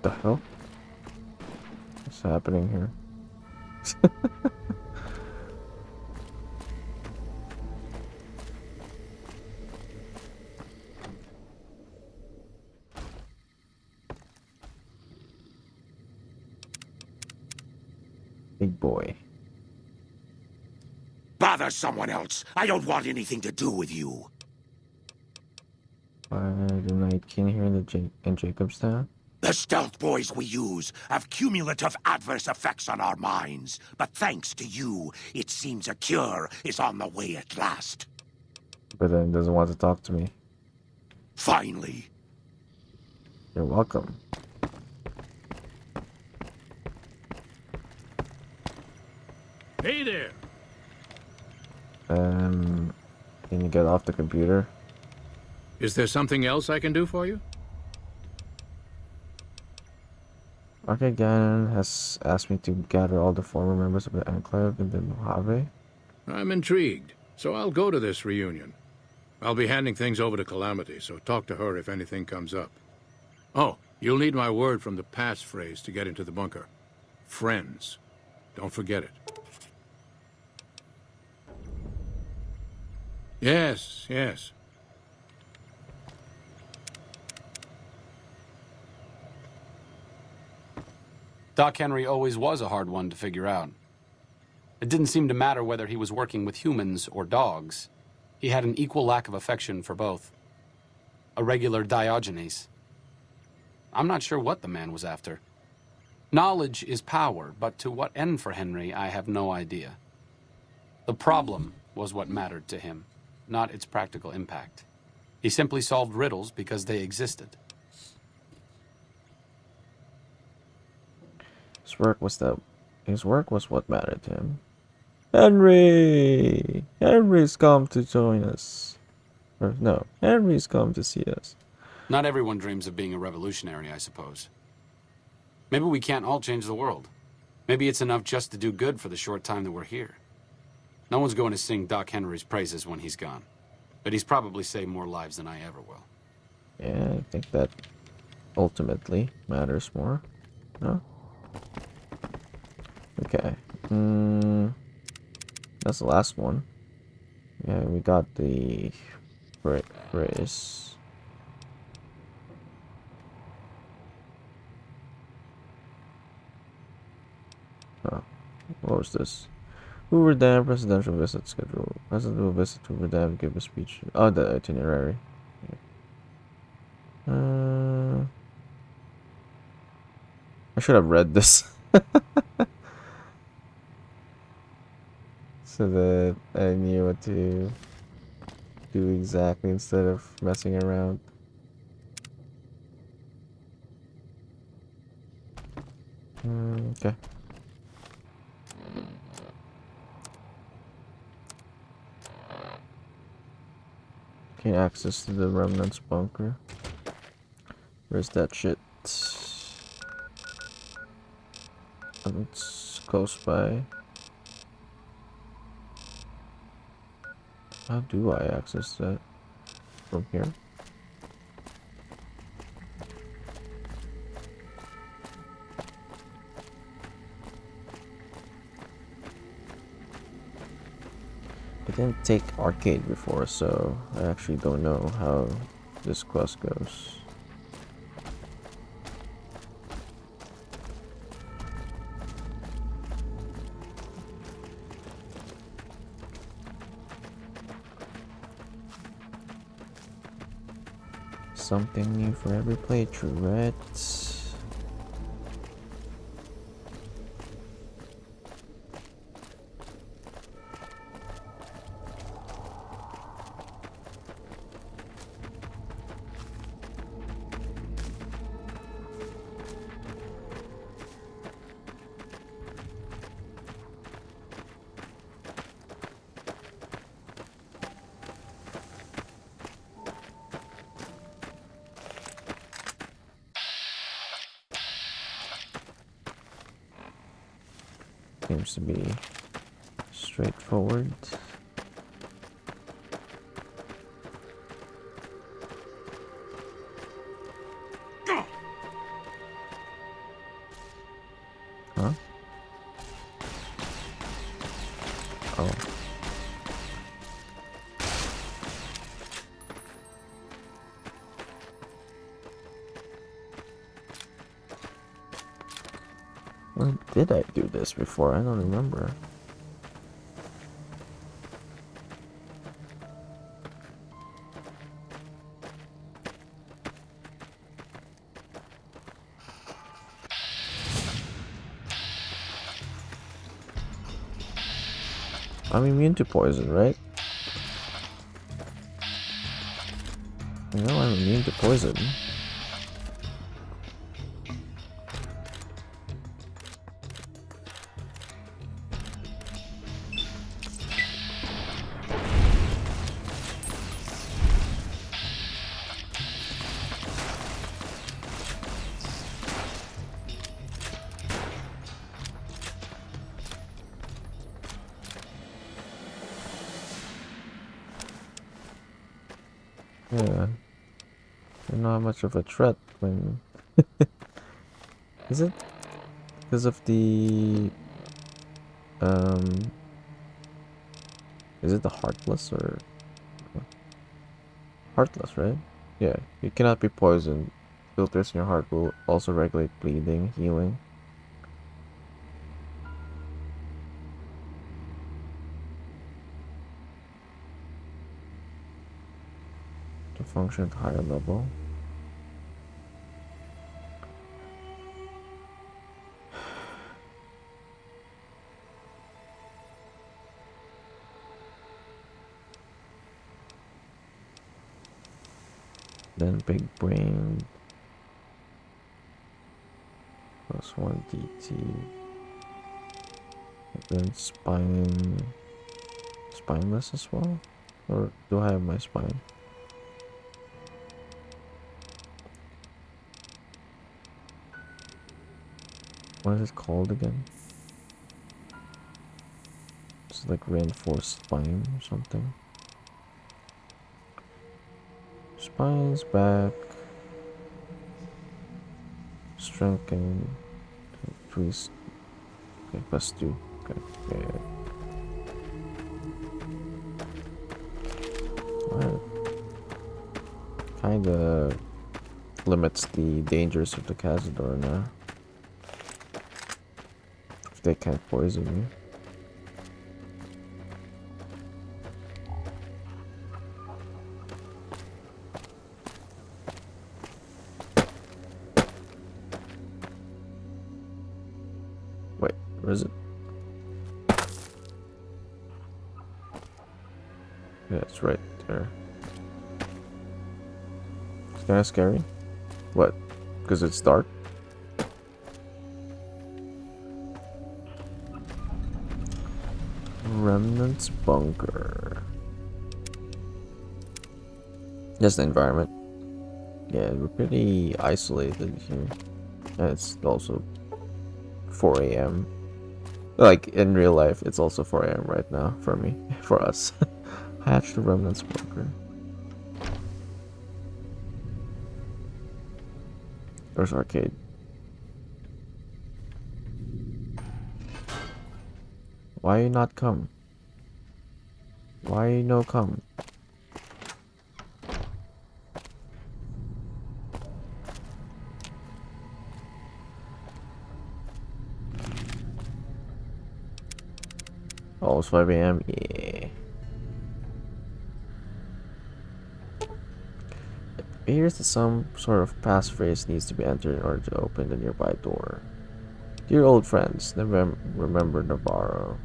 The hell? What's happening here? Big Boy. Bother someone else. I don't want anything to do with you. Why the Nightkin here in Jacobstown? The stealth boys we use have cumulative adverse effects on our minds, but thanks to you, it seems a cure is on the way at last. But then doesn't want to talk to me. Finally. You're welcome. Hey there. Can you get off the computer? Is there something else I can do for you? Arcade Gannon has asked me to gather all the former members of the Enclave in the Mojave. I'm intrigued, so I'll go to this reunion. I'll be handing things over to Calamity, so talk to her if anything comes up. Oh, you'll need my word from the passphrase to get into the bunker. Friends. Don't forget it. Yes, yes. Doc Henry always was a hard one to figure out. It didn't seem to matter whether he was working with humans or dogs. He had an equal lack of affection for both. A regular Diogenes. I'm not sure what the man was after. Knowledge is power, but to what end for Henry, I have no idea. The problem was what mattered to him, not its practical impact. He simply solved riddles because they existed. His work was what mattered to him. Henry! Henry's come to join us. Or no, Henry's come to see us. Not everyone dreams of being a revolutionary, I suppose. Maybe we can't all change the world. Maybe it's enough just to do good for the short time that we're here. No one's going to sing Doc Henry's praises when he's gone. But he's probably saved more lives than I ever will. Yeah, I think that ultimately matters more. No? Okay. That's the last one. Yeah, we got the phrase. Oh, what was this? Hoover Dam presidential visit schedule. President will visit Hoover Dam, give a speech. Oh, the itinerary. I should have read this. So that I knew what to do exactly instead of messing around. Okay. Gain access to the remnants bunker. Where's that shit? It's close by. How do I access that? From here? I didn't take arcade before, so I actually don't know how this quest goes. Something new for every playthrough, right? Seems to be straightforward. Huh? Oh. When did I do this before? I don't remember. I'm immune to poison, right? I know I'm immune to poison. Yeah, you're not much of a threat when... Is it? Because of the... Is it the Heartless or... Heartless, right? Yeah, you cannot be poisoned. Filters in your heart will also regulate bleeding, healing. function at higher level. Then big brain plus 1 DT. And then spineless as well? Or do I have my spine? What is it called again? It's like reinforced spine or something. Spine's back. Strength and increase. Okay, plus 2. Okay, yeah. Alright. Kinda limits the dangers of the Cazador now. If they can't poison you. Wait, where is it? Yeah, it's right there. It's kinda scary. What? Because it's dark? Remnant's bunker. Just the environment. Yeah, we're pretty isolated here. And it's also 4 a.m. Like in real life, it's also 4 a.m. right now for me, for us. Hatch the Remnant's bunker. There's arcade. Why you not come? Why you no come? Oh, it's 5 a.m. Yeah. It appears that some sort of passphrase needs to be entered in order to open the nearby door. Dear old friends, remember Navarro.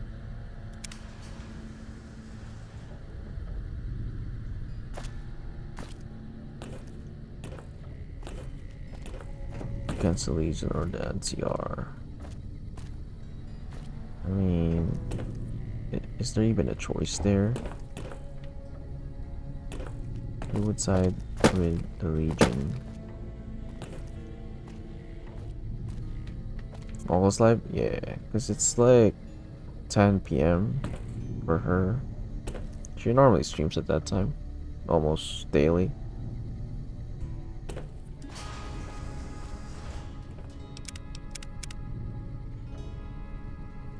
Against the Legion or the NCR. I mean, is there even a choice there? Who would side with the Legion? Almost live? Yeah, because it's like 10 p.m. for her. She normally streams at that time, almost daily.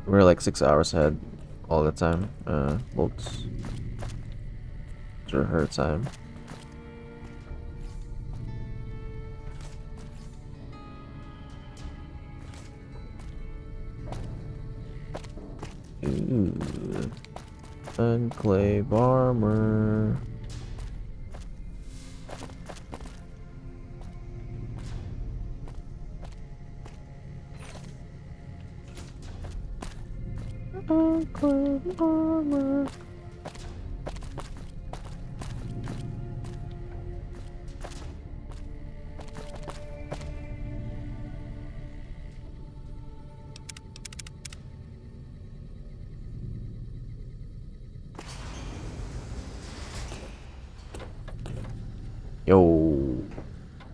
We're like 6 hours ahead all the time. Both through her time. Ooh. Enclave armor. Enclave armor. Yo.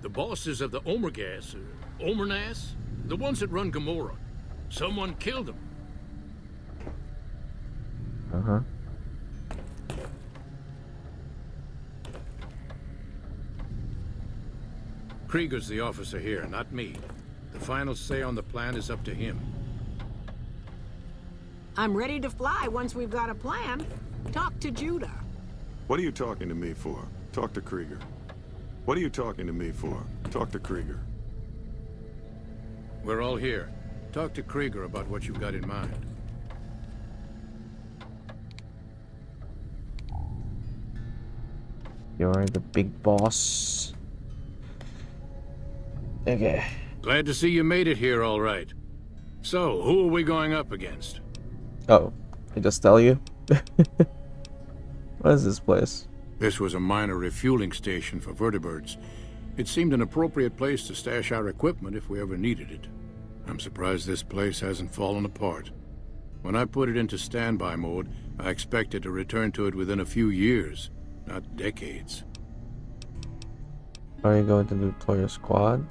The bosses of the Omergas, Omernas, the ones that run Gamora. Someone killed them. Uh-huh. Krieger's the officer here, not me. The final say on the plan is up to him. I'm ready to fly once we've got a plan. Talk to Judah. What are you talking to me for? Talk to Krieger. What are you talking to me for? Talk to Krieger. We're all here. Talk to Krieger about what you've got in mind. You're the big boss. Okay. Glad to see you made it here all right. So, who are we going up against? Oh, I just tell you? What is this place? This was a minor refueling station for vertibirds. It seemed an appropriate place to stash our equipment if we ever needed it. I'm surprised this place hasn't fallen apart. When I put it into standby mode, I expected to return to it within a few years, not decades. Are you going to deploy your squad?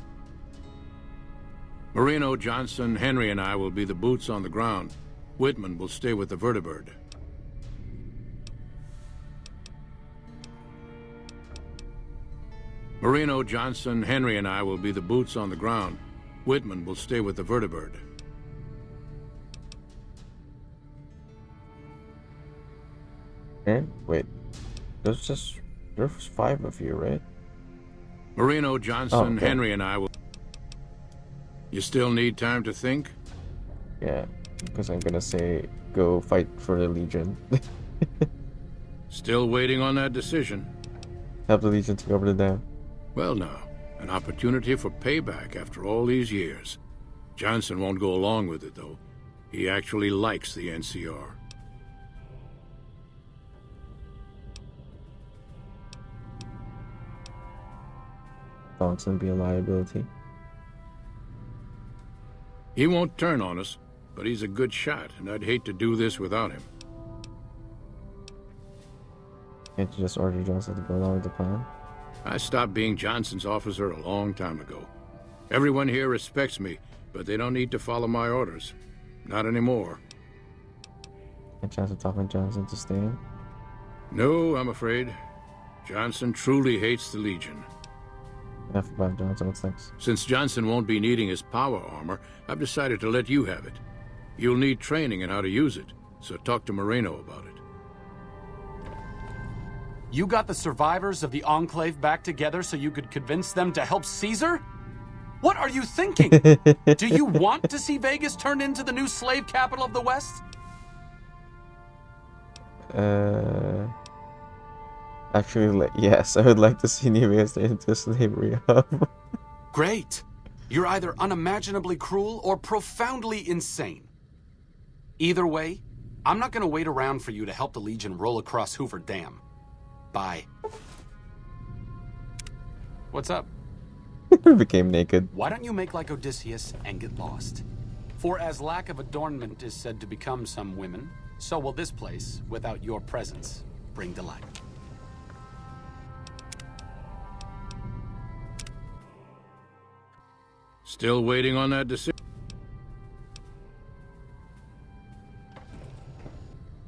Marino, Johnson, Henry, and I will be the boots on the ground. Whitman will stay with the vertibird. Marino, Johnson, Henry, and I will be the boots on the ground. Whitman will stay with the vertibird. Okay, wait. There's 5 of you, right? Marino, Johnson, okay. Henry, and I will... You still need time to think? Yeah, because I'm gonna say go fight for the Legion. Still waiting on that decision. Help the Legion take over the dam. Well now, an opportunity for payback after all these years. Johnson won't go along with it, though. He actually likes the NCR. Johnson be a liability. He won't turn on us, but he's a good shot, and I'd hate to do this without him. Can't you just order Johnson to go along with the plan? I stopped being Johnson's officer a long time ago. Everyone here respects me, but they don't need to follow my orders. Not anymore. Any chance of talking Johnson to stay in? No, I'm afraid. Johnson truly hates the Legion. Enough about Johnson, what's next? Since Johnson won't be needing his power armor, I've decided to let you have it. You'll need training in how to use it, so talk to Moreno about it. You got the survivors of the Enclave back together so you could convince them to help Caesar? What are you thinking? Do you want to see Vegas turned into the new slave capital of the West? Actually, yes, I would like to see New Vegas turn into a slavery hub. Great. You're either unimaginably cruel or profoundly insane. Either way, I'm not going to wait around for you to help the Legion roll across Hoover Dam. Bye. What's up? Became naked. Why don't you make like Odysseus and get lost? For as lack of adornment is said to become some women, so will this place, without your presence, bring delight. Still waiting on that decision?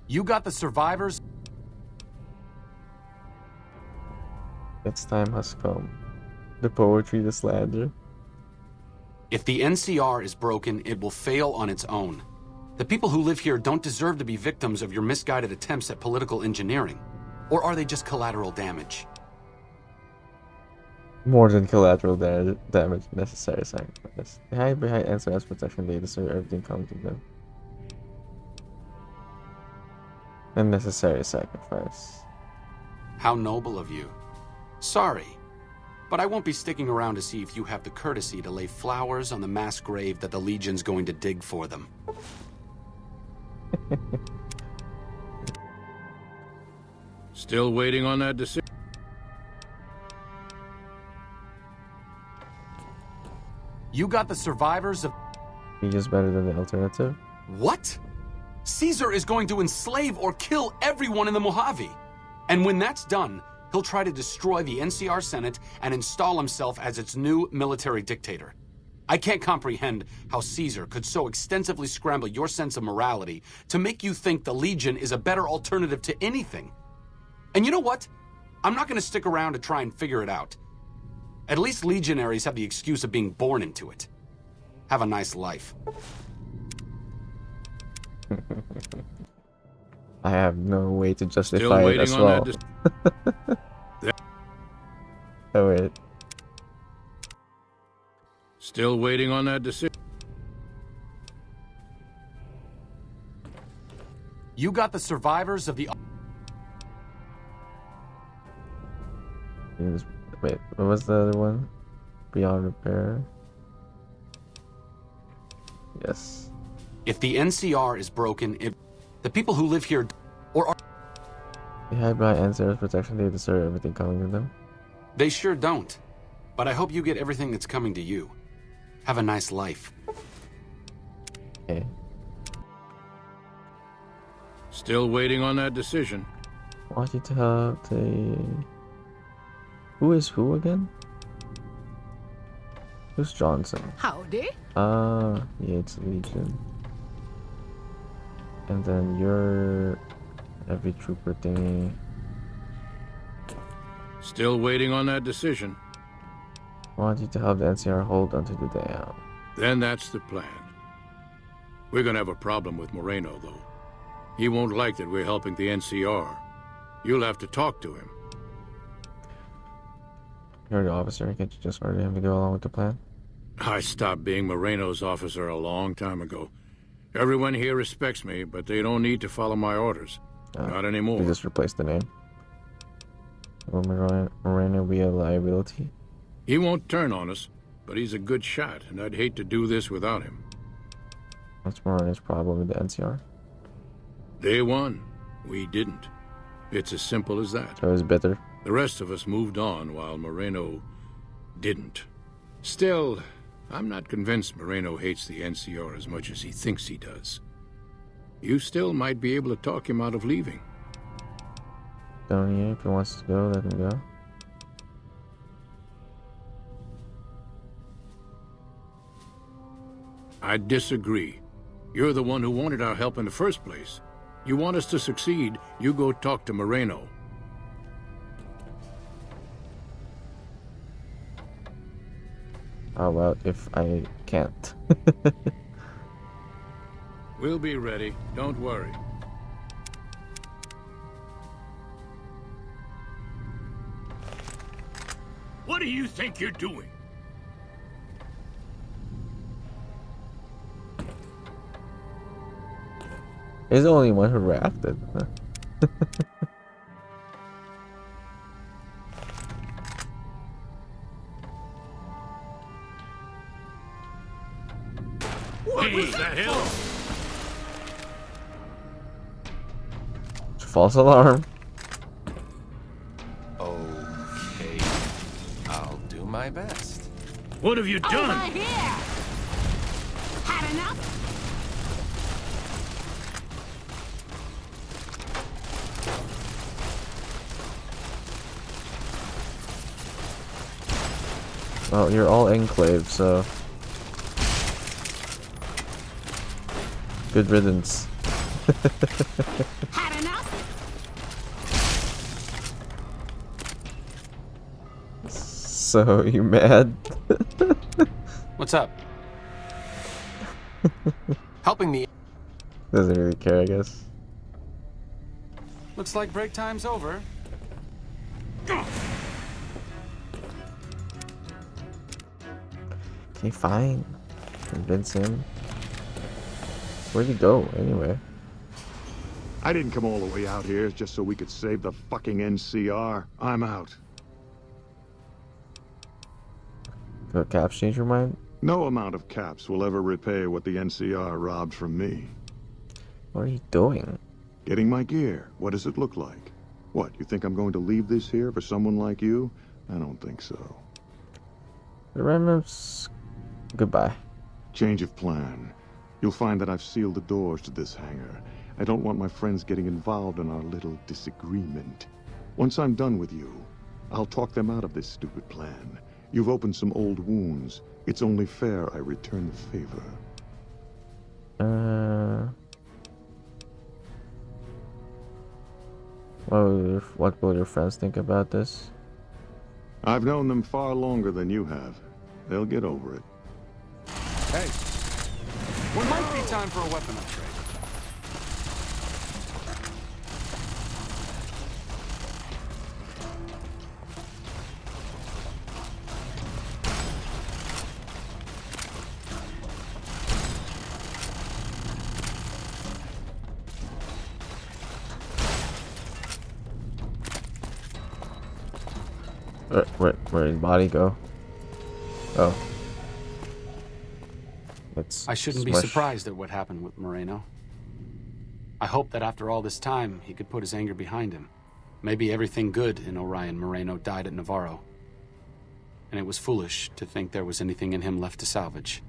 You got the survivors? Its time has come. The poetry, the slander. If the NCR is broken, it will fail on its own. The people who live here don't deserve to be victims of your misguided attempts at political engineering. Or are they just collateral damage? More than collateral damage, necessary sacrifice. The hide behind NCR's protection, they deserve everything coming to them. A necessary sacrifice. How noble of you. Sorry, but I won't be sticking around to see if you have the courtesy to lay flowers on the mass grave that the Legion's going to dig for them. Still waiting on that decision? You got the survivors of... He's just better than the alternative? What? Caesar is going to enslave or kill everyone in the Mojave. And when that's done, he'll try to destroy the NCR Senate and install himself as its new military dictator. I can't comprehend how Caesar could so extensively scramble your sense of morality to make you think the Legion is a better alternative to anything. And you know what? I'm not going to stick around to try and figure it out. At least legionaries have the excuse of being born into it. Have a nice life. I have no way to justify it as well. Oh wait. Still waiting on that decision? You got the survivors of the... Wait, what was the other one? Beyond repair. Yes. If the NCR is broken, the people who live here or are... They hide behind NCR's protection, they deserve everything coming to them. They sure don't. But I hope you get everything that's coming to you. Have a nice life. Okay. Still waiting on that decision. Want you to have the... Who is who again? Who's Johnson? Howdy. Yates Legion. And then you're heavy trooper thingy. Still waiting on that decision. Want you to have the NCR hold onto the dam. Then that's the plan. We're gonna have a problem with Moreno, though. He won't like that we're helping the NCR. You'll have to talk to him. You're the officer, can't you just order him to go along with the plan? I stopped being Moreno's officer a long time ago. Everyone here respects me, but they don't need to follow my orders. Not anymore. We just replaced the name. Will Moreno be a liability? He won't turn on us, but he's a good shot, and I'd hate to do this without him. What's Moreno's problem with the NCR? Day one, we didn't. It's as simple as that. So it's bitter. The rest of us moved on while Moreno didn't. Still, I'm not convinced Moreno hates the NCR as much as he thinks he does. You still might be able to talk him out of leaving. Tony, if he wants to go, let him go. I disagree. You're the one who wanted our help in the first place. You want us to succeed, you go talk to Moreno. How about if I can't? We'll be ready, don't worry. What do you think you're doing? He's the only one who reacted. What was that hell? False alarm. Okay. I'll do my best. What have you done? Over here! Had enough? Well, you're all enclave, so good riddance. Had enough? So you mad? What's up? Helping me. Doesn't really care, I guess. Looks like break time's over. Okay, fine. Convince him. Where'd he go, anyway? I didn't come all the way out here just so we could save the fucking NCR. I'm out. Did Caps change your mind? No amount of caps will ever repay what the NCR robbed from me. What are you doing? Getting my gear. What does it look like? What, you think I'm going to leave this here for someone like you? I don't think so. The remnants... Goodbye. Change of plan. You'll find that I've sealed the doors to this hangar. I don't want my friends getting involved in our little disagreement. Once I'm done with you, I'll talk them out of this stupid plan. You've opened some old wounds. It's only fair I return the favor. What will your friends think about this? I've known them far longer than you have. They'll get over it. Hey. What might be time for a weapon upgrade? Where did his body go? Oh. I shouldn't be surprised at what happened with Moreno. I hope that after all this time, he could put his anger behind him. Maybe everything good in Orion Moreno died at Navarro. And it was foolish to think there was anything in him left to salvage.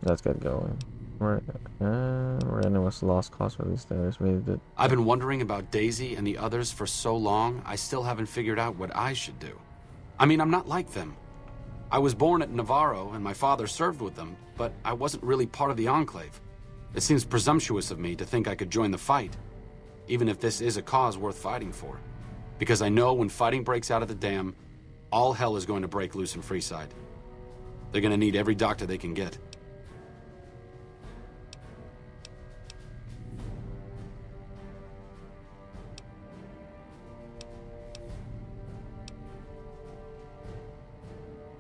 Let's get going. Moreno was the lost cause for these stairs. I've been wondering about Daisy and the others for so long, I still haven't figured out what I should do. I mean, I'm not like them. I was born at Navarro, and my father served with them, but I wasn't really part of the Enclave. It seems presumptuous of me to think I could join the fight, even if this is a cause worth fighting for. Because I know when fighting breaks out at the dam, all hell is going to break loose in Freeside. They're going to need every doctor they can get.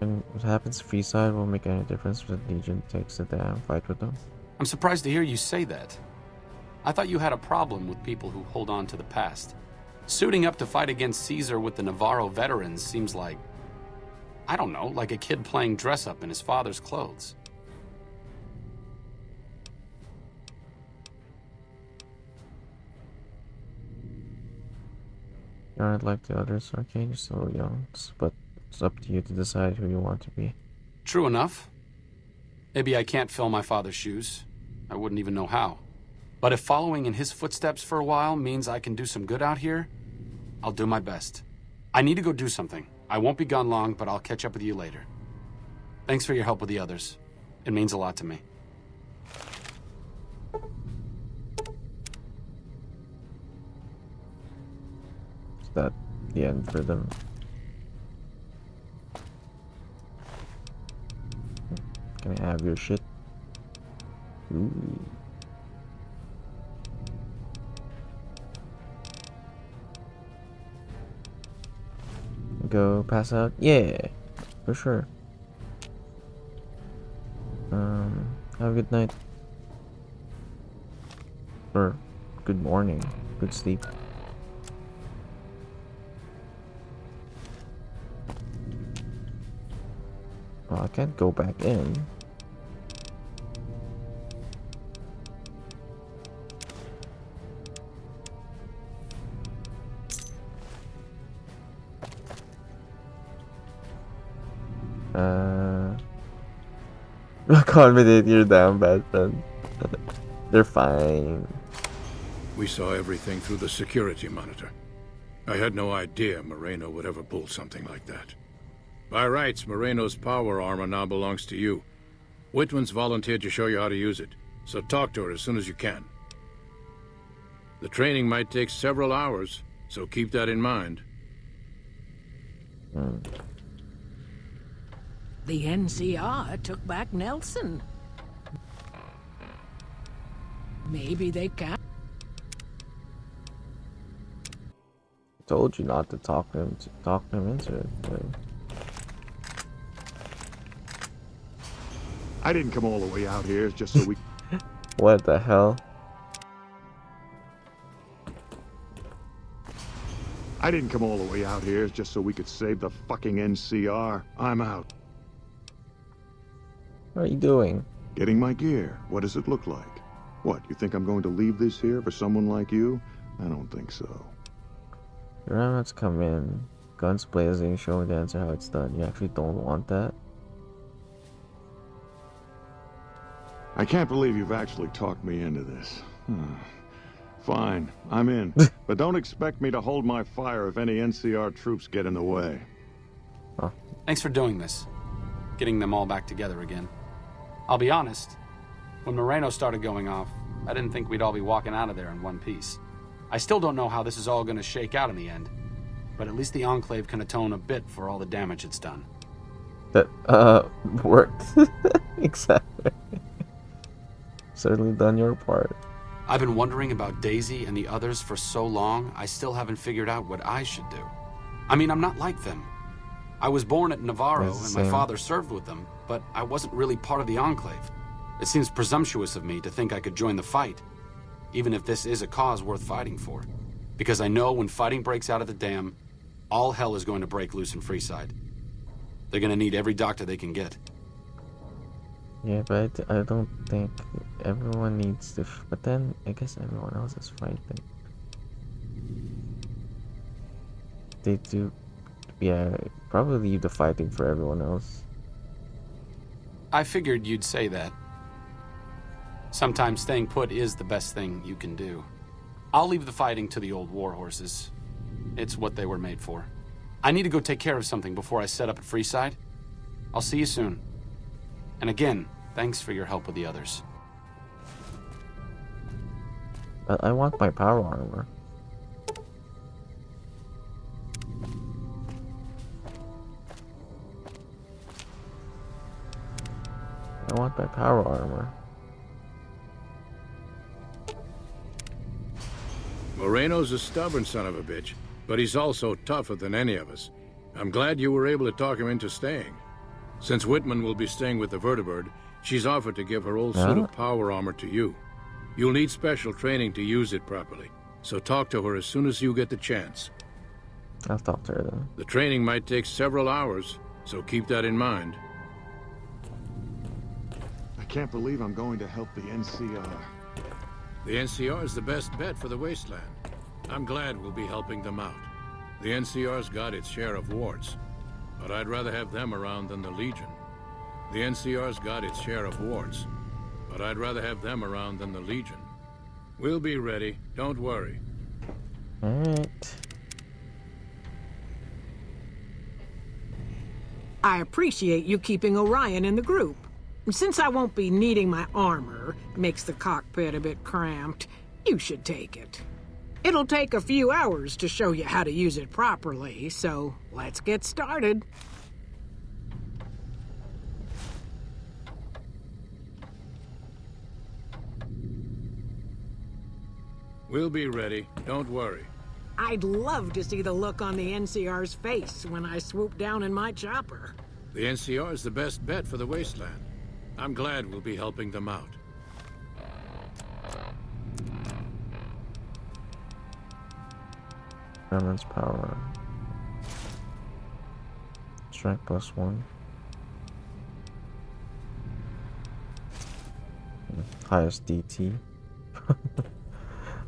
And what happens to Freeside won't make any difference if the Legion takes the damn fight with them. I'm surprised to hear you say that. I thought you had a problem with people who hold on to the past. Suiting up to fight against Caesar with the Navarro veterans seems like, I don't know, like a kid playing dress-up in his father's clothes. You're not like the others, Arcane. You're still young, but it's up to you to decide who you want to be. True enough. Maybe I can't fill my father's shoes. I wouldn't even know how. But if following in his footsteps for a while means I can do some good out here, I'll do my best. I need to go do something. I won't be gone long, but I'll catch up with you later. Thanks for your help with the others. It means a lot to me. Is that the end for them? Can I have your shit? Ooh. Go pass out? Yeah, for sure. Have a good night. Or good morning. Good sleep. Oh, I can't go back in. Accommodate your damn bad friend. They're fine. We saw everything through the security monitor. I had no idea Moreno would ever pull something like that. By rights, Moreno's power armor now belongs to you. Whitman's volunteered to show you how to use it, so talk to her as soon as you can. The training might take several hours, so keep that in mind. The NCR took back Nelson. Maybe they can. Told you not to talk him into it. But... I didn't come all the way out here just so we... What the hell? I didn't come all the way out here just so we could save the fucking NCR. I'm out. What are you doing? Getting my gear. What does it look like? What, you think I'm going to leave this here for someone like you? I don't think so. Your roundouts come in, guns blazing, showing the answer how it's done. You actually don't want that? I can't believe you've actually talked me into this. Fine, I'm in. But don't expect me to hold my fire if any NCR troops get in the way. Huh. Thanks for doing this. Getting them all back together again. I'll be honest, when Moreno started going off, I didn't think we'd all be walking out of there in one piece. I still don't know how this is all going to shake out in the end, but at least the Enclave can atone a bit for all the damage it's done. That, worked. Exactly. Certainly done your part. I've been wondering about Daisy and the others for so long, I still haven't figured out what I should do. I mean, I'm not like them. I was born at Navarro, and my father served with them, but I wasn't really part of the Enclave. It seems presumptuous of me to think I could join the fight, even if this is a cause worth fighting for. Because I know when fighting breaks out at the dam, all hell is going to break loose in Freeside. They're going to need every doctor they can get. Yeah, but I don't think everyone needs to. But then I guess everyone else is fighting. They do. Yeah, probably leave the fighting for everyone else. I figured you'd say that. Sometimes staying put is the best thing you can do. I'll leave the fighting to the old war horses. It's what they were made for. I need to go take care of something before I set up at Freeside. I'll see you soon. And again, thanks for your help with the others. But I want my power armor. I want my power armor. Moreno's a stubborn son of a bitch, but he's also tougher than any of us. I'm glad you were able to talk him into staying. Since Whitman will be staying with the Vertibird, she's offered to give her old suit of power armor to you. You'll need special training to use it properly, so talk to her as soon as you get the chance. I'll talk to her then. The training might take several hours, so keep that in mind. I can't believe I'm going to help the NCR. The NCR is the best bet for the Wasteland. I'm glad we'll be helping them out. The NCR's got its share of warts, but I'd rather have them around than the Legion. The NCR's got its share of warts, but I'd rather have them around than the Legion. We'll be ready, don't worry. Alright. I appreciate you keeping Orion in the group. Since I won't be needing my armor, makes the cockpit a bit cramped, you should take it. It'll take a few hours to show you how to use it properly, so let's get started. We'll be ready, don't worry. I'd love to see the look on the NCR's face when I swoop down in my chopper. The NCR is the best bet for the Wasteland. I'm glad we'll be helping them out. Remnant's power. Strike +1. Highest DT.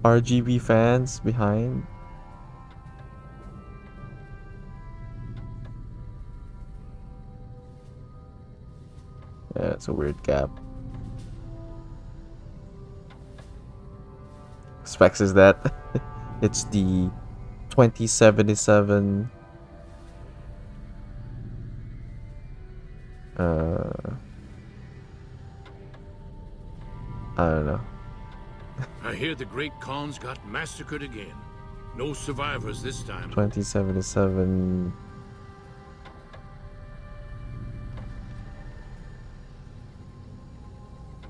RGB fans behind. Yeah, it's a weird gap. Specs is that it's the 2077 I don't know. I hear the Great Khans got massacred again. No survivors this time. 2077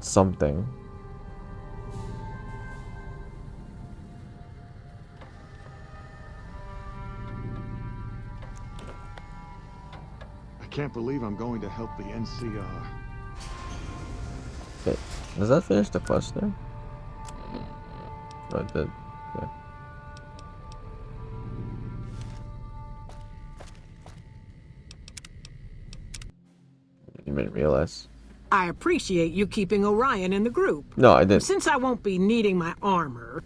something. I can't believe I'm going to help the NCR. Okay, does that finish the quest there? Oh, it did. Okay. You didn't realize. I appreciate you keeping Orion in the group. No, I didn't. Since I won't be needing my armor.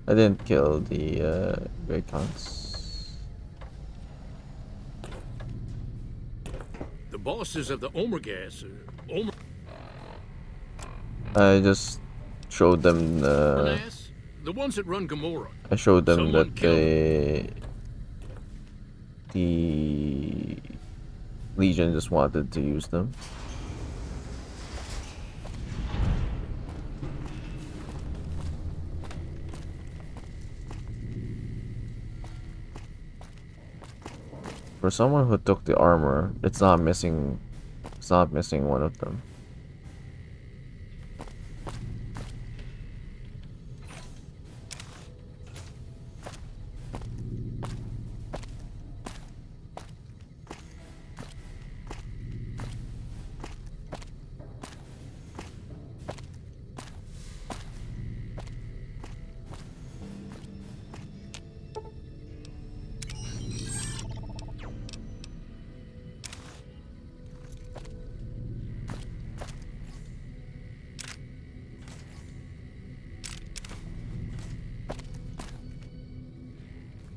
I didn't kill the Great Khans. The bosses of the Omergas. I just showed them The ones that run Gamora. I showed them Someone that the Legion just wanted to use them. For someone who took the armor, it's not missing one of them.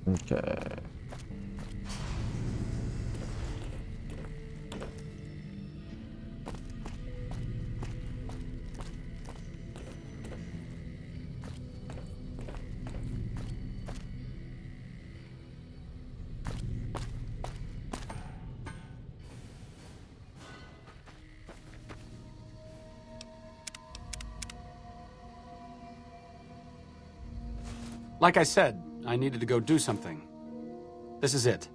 Okay. Like I said, I needed to go do something. This is it.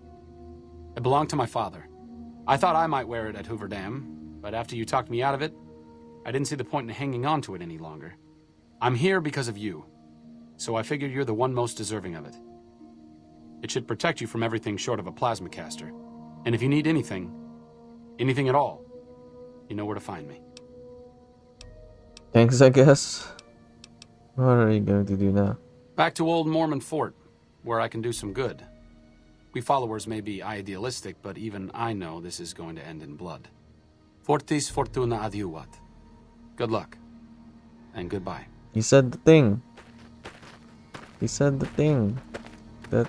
It belonged to my father. I thought I might wear it at Hoover Dam, but after you talked me out of it, I didn't see the point in hanging on to it any longer. I'm here because of you, so I figured you're the one most deserving of it. It should protect you from everything short of a plasma caster. And if you need anything at all, you know where to find me. Thanks, I guess. What are you going to do now? Back to old Mormon Fort, where I can do some good. We followers may be idealistic, but even I know this is going to end in blood. Fortis fortuna adiuvat. Good luck. And goodbye. He said the thing. He said the thing. That,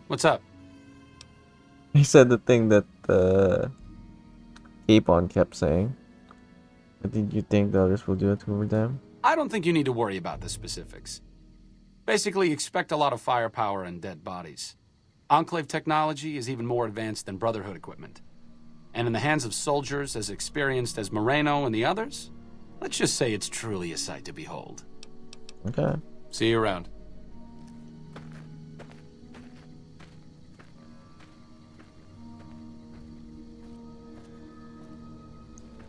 What's up? He said the thing that, Capon kept saying. But did you think the others will do it over them? I don't think you need to worry about the specifics. Basically, expect a lot of firepower and dead bodies. Enclave technology is even more advanced than Brotherhood equipment. And in the hands of soldiers as experienced as Moreno and the others, let's just say it's truly a sight to behold. Okay. See you around.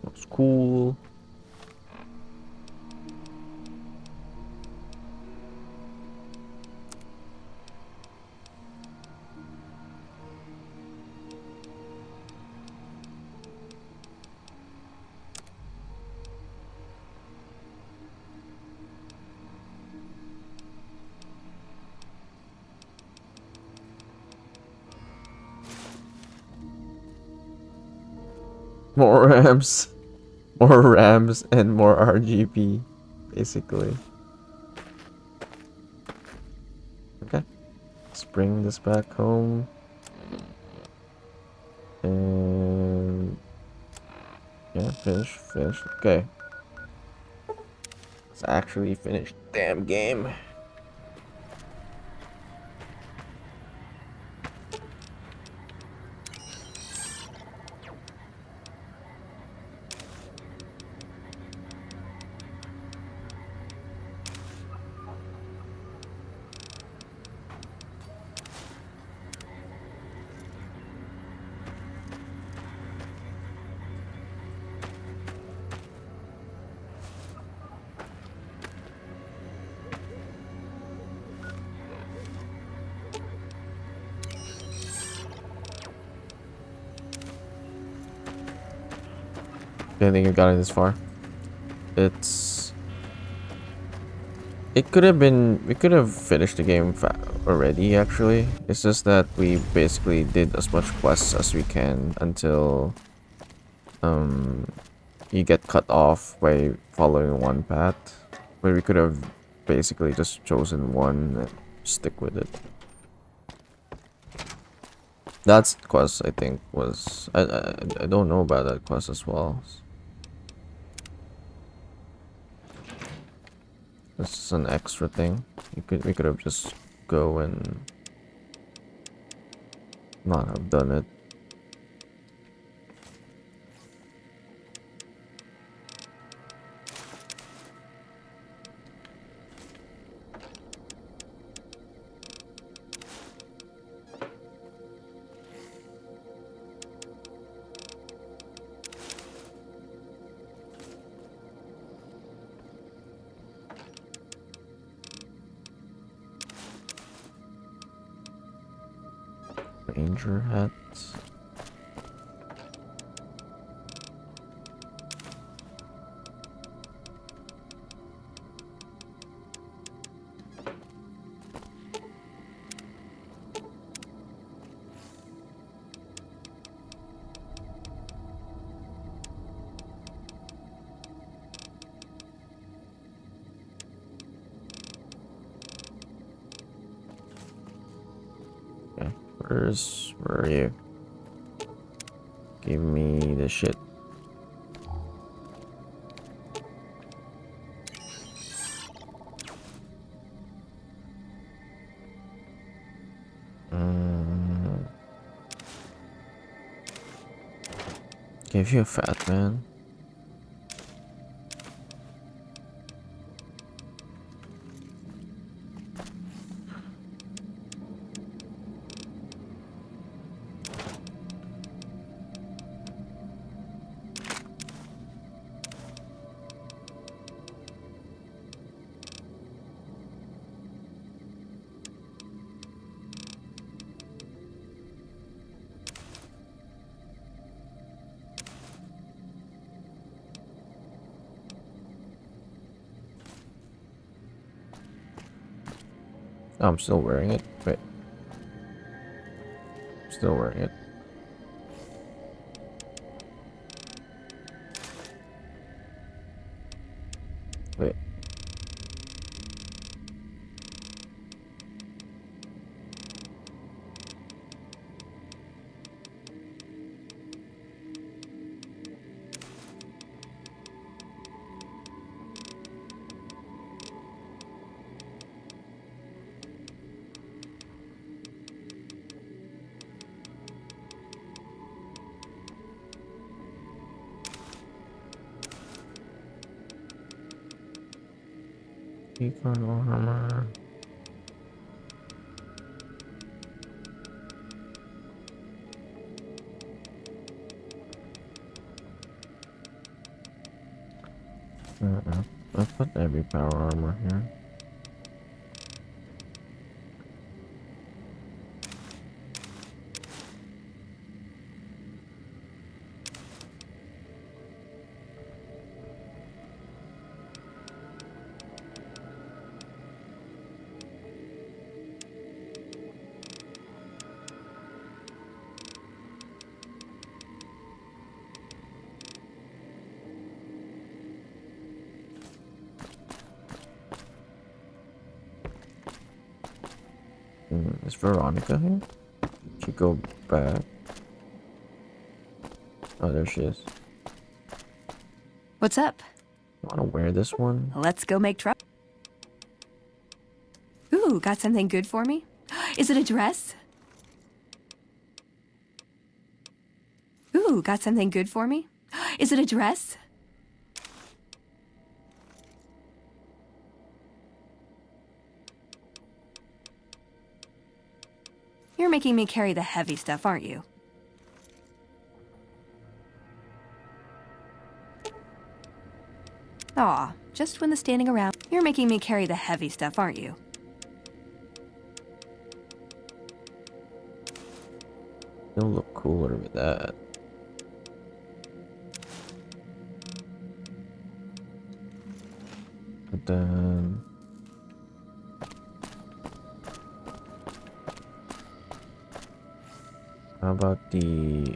Looks cool. More RAMs. More RAMs and more RGB, basically. Okay. Let's bring this back home. And yeah, finish. Okay. Let's actually finish the damn game. I think I've gotten this far. It could have been. We could have finished the game already, actually. It's just that we basically did as much quests as we can until you get cut off by following one path. Where we could have basically just chosen one and stick with it. That quest, I think, was I don't know about that quest as well. This is an extra thing. We could have just go and not have done it. Ranger hat. Where are you? Give me the shit. Give you a fat man. Oh, I'm still wearing it. Wait. Still wearing it. Wait. Beacon armor. I put every power armor here. Is Veronica here? She go back. Oh, there she is. What's up? You wanna wear this one? Let's go make trouble. Ooh, got something good for me? Is it a dress? Ooh, got something good for me? Is it a dress? You're making me carry the heavy stuff, aren't you? Aw, just when the standing around. You're making me carry the heavy stuff, aren't you? You'll look cooler with that. But then... how about the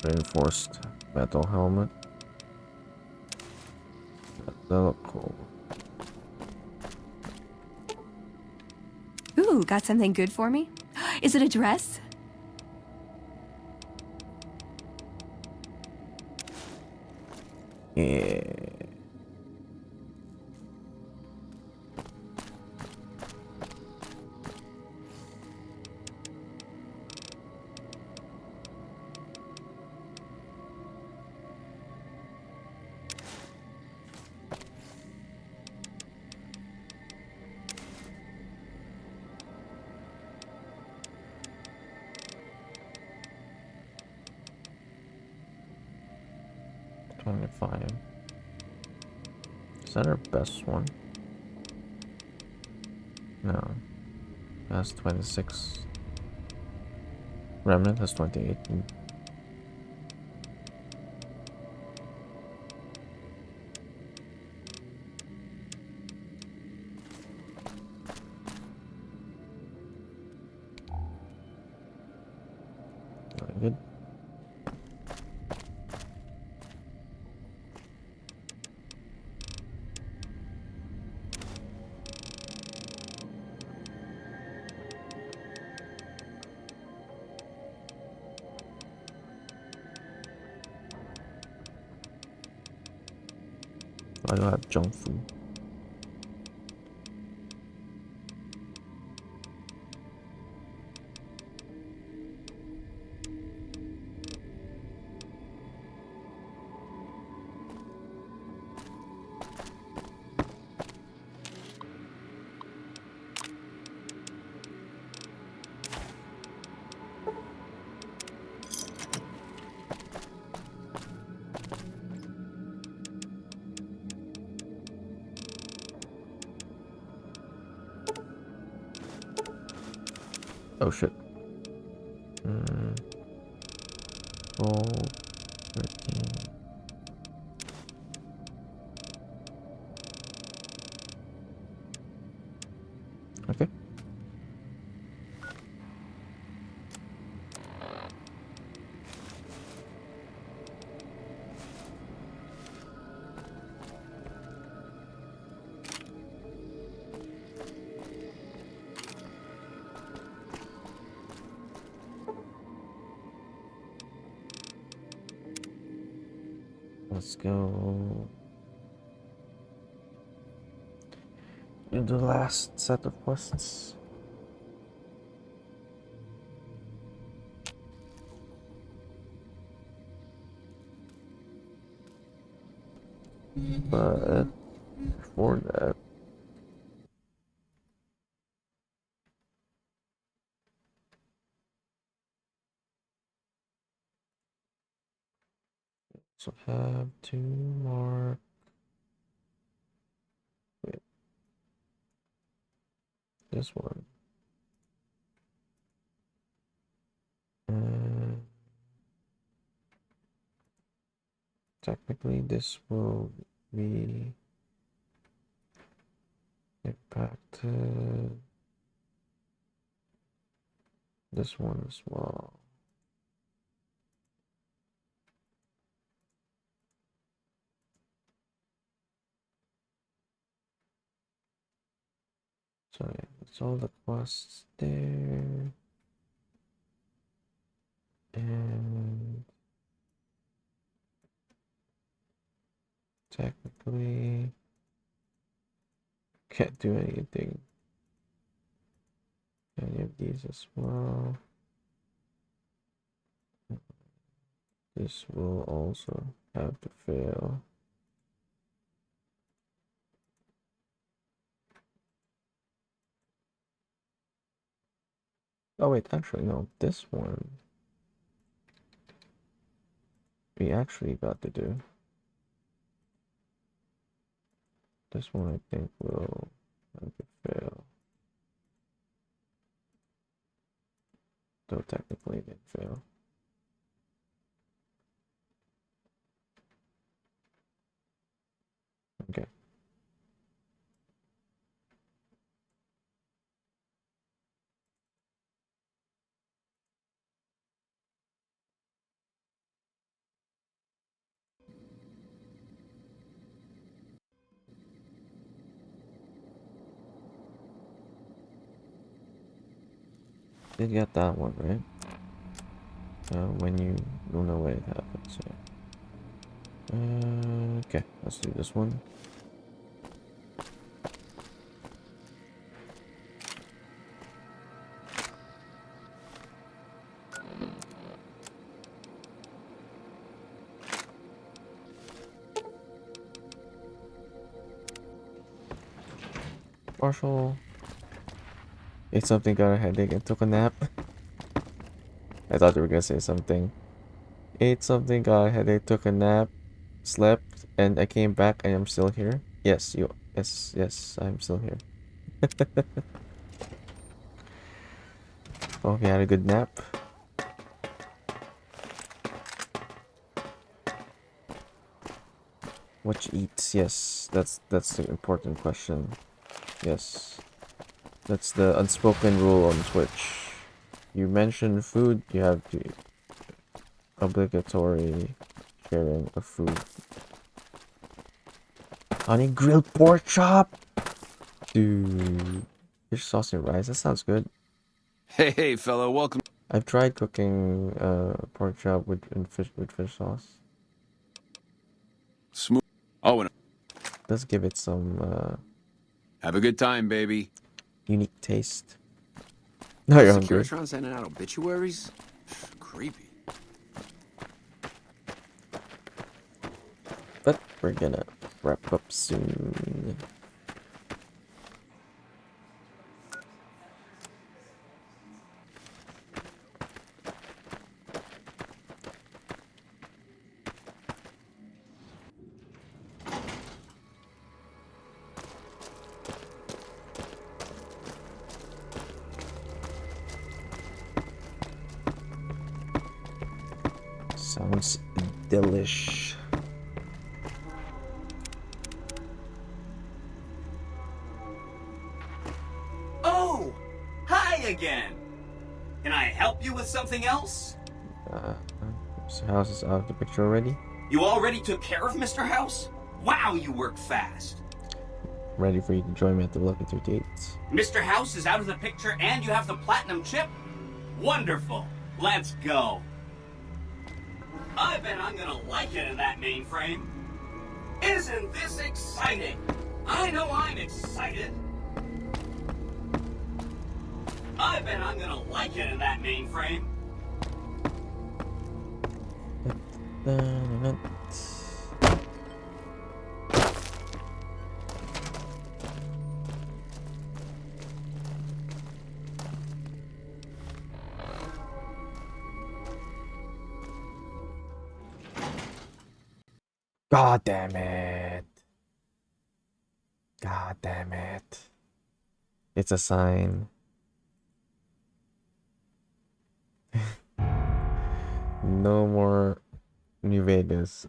reinforced metal helmet? That look cool. Ooh, got something good for me? Is it a dress? Yeah. $25. Is that our best one? No. That's 26. Remnant has 28. Very good. I don't have junk food. Oh shit. 12, 13. Okay. Let's go do the last set of quests. But before that, so have to mark. Wait, this one. Technically, this will be impacted. This one as well. So yeah, that's all the quests there. And technically can't do anything. Any of these as well. This will also have to fail. Oh wait, actually no, this one we actually got to do. This one I think will have to fail. Though technically it didn't fail. Okay. Did get that one, right? When you don't know when it happens. Yeah. Okay, let's do this one. Marshall ate something, got a headache, and took a nap. I thought you were gonna say something. Ate something, got a headache, took a nap, slept, and I came back and I'm still here. Yes, yes, I'm still here. Oh, you had a good nap? What you eat? Yes, that's the important question. Yes. That's the unspoken rule on Twitch. You mention food, you have to obligatory sharing of food. Honey grilled pork chop? Dude. Fish sauce and rice, that sounds good. Hey, fellow, welcome. I've tried cooking pork chop with fish sauce. Smooth. Oh, and does give it some Have a good time, baby. unique taste. No, you're hungry. Securitron sending out obituaries? Creepy. But we're gonna wrap up soon. Sounds delish. Oh! Hi again! Can I help you with something else? Mr. House is out of the picture already. You already took care of Mr. House? Wow, you work fast. Ready for you to join me at the Lucky 38. Mr. House is out of the picture and you have the platinum chip? Wonderful. Let's go. I bet I'm gonna like it in that mainframe. Isn't this exciting? I know I'm excited. I bet I'm gonna like it in that mainframe. God damn it. God damn it. It's a sign. No more New Vegas.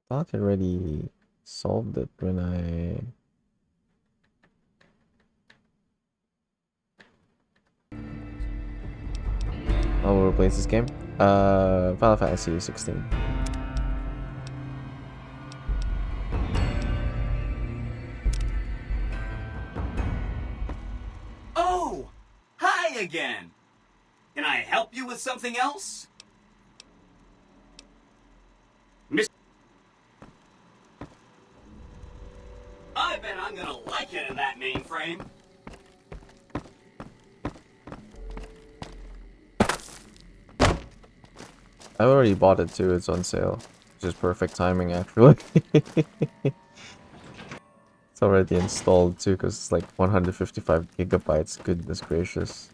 I thought I already solved it when I... I will replace this game. Final Fantasy 16. Oh! Hi again! Can I help you with something else? I bet I'm gonna like it in that mainframe. I already bought it too, it's on sale. Which is perfect timing actually. It's already installed too, because it's like 155 gigabytes, goodness gracious.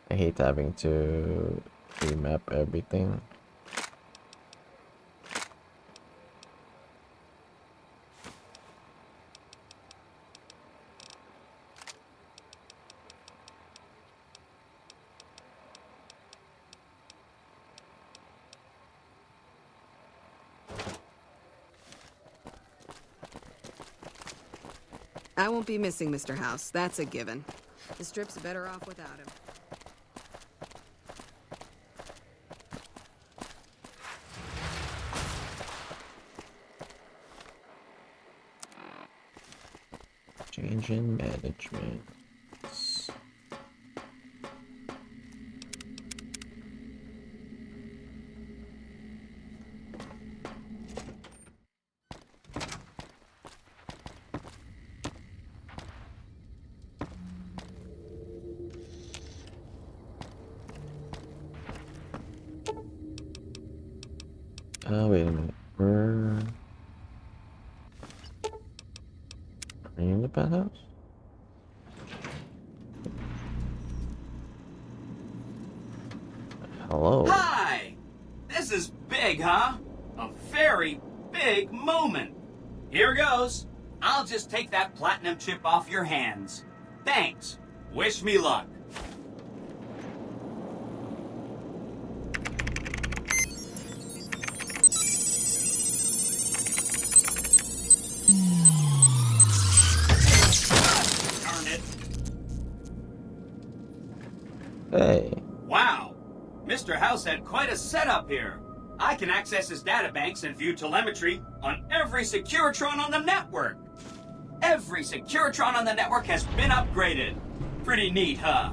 I hate having to remap everything. I won't be missing Mr. House, that's a given. The strip's better off without him. Change in management. Wait a minute. Are you in the penthouse? Hello. Hi! This is big, huh? A very big moment. Here goes. I'll just take that platinum chip off your hands. Thanks. Wish me luck. Darn it. Hey. Wow. Mr. House had quite a setup here. I can access his databanks and view telemetry on every Securitron on the network. Every Securitron on the network has been upgraded. Pretty neat, huh?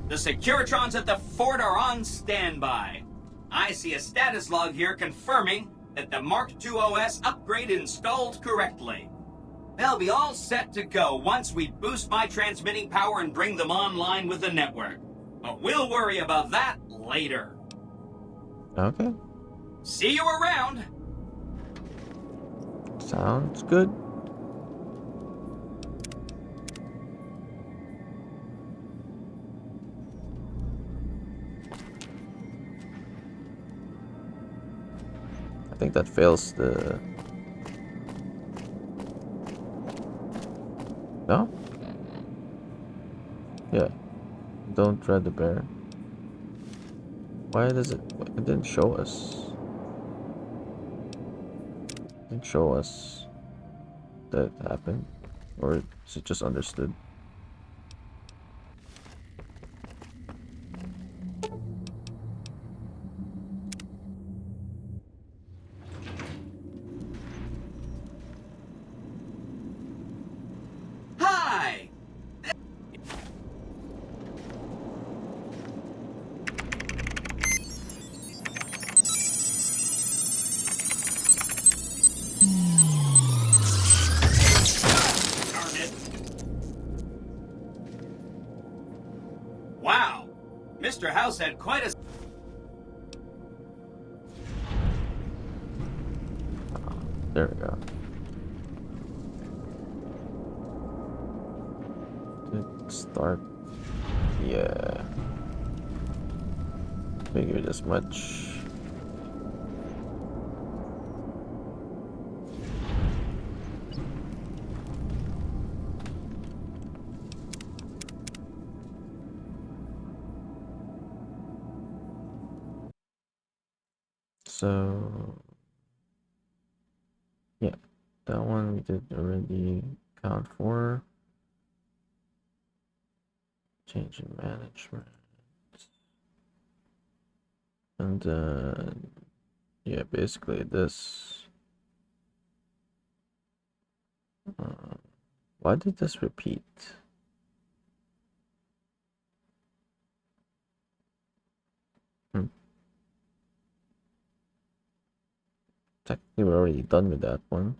The Securitrons at the fort are on standby. I see a status log here confirming that the Mark II OS upgrade installed correctly. They'll be all set to go once we boost my transmitting power and bring them online with the network. But we'll worry about that later. Okay. See you around. Sounds good. I think that fails the... No? Yeah. Don't dread the bear. Why does it... It didn't show us. It didn't show us that it happened. Or is it just understood? Hi! Darn it. Wow. Mr. House had quite a... There we go. Did start. Yeah. Figured as much. So yeah, that one we did already account for. Change in management. And then yeah, basically this. Why did this repeat? Technically, we're already done with that one.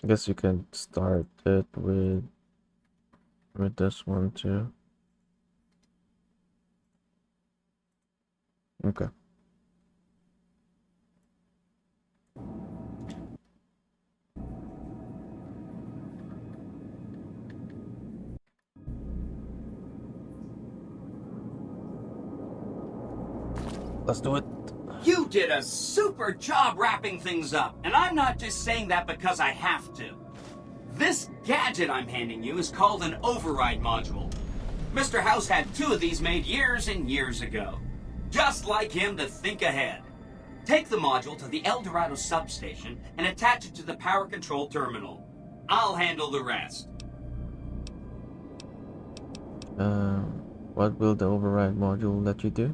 I guess you can start it with this one too. Okay. Let's do it. You did a super job wrapping things up, and I'm not just saying that because I have to. This gadget I'm handing you is called an override module. Mr. House had 2 of these made years and years ago. Just like him to think ahead. Take the module to the El Dorado substation and attach it to the power control terminal. I'll handle the rest. What will the override module let you do?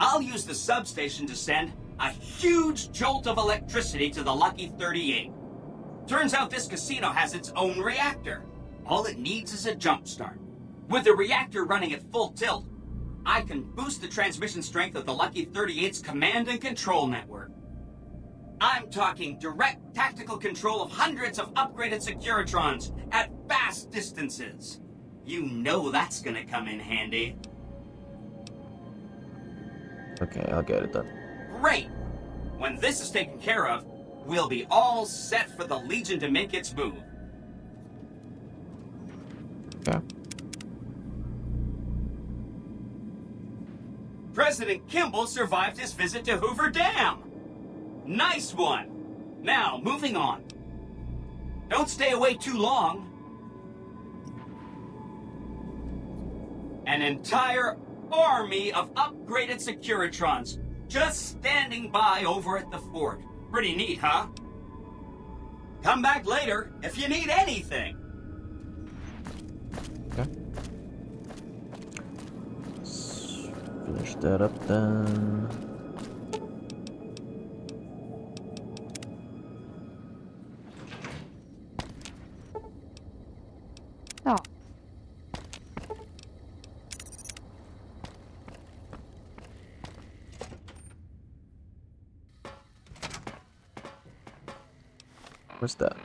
I'll use the substation to send a huge jolt of electricity to the Lucky 38. Turns out this casino has its own reactor. All it needs is a jump start. With the reactor running at full tilt, I can boost the transmission strength of the Lucky 38's command and control network. I'm talking direct tactical control of hundreds of upgraded Securitrons at vast distances. You know that's gonna come in handy. Okay, I'll get it done. Great! When this is taken care of, we'll be all set for the Legion to make its move. Yeah. President Kimball survived his visit to Hoover Dam. Nice one. Now, moving on. Don't stay away too long. An entire army of upgraded Securitrons just standing by over at the fort. Pretty neat, huh? Come back later if you need anything. Okay. Let's finish that up then. Oh. Where's that?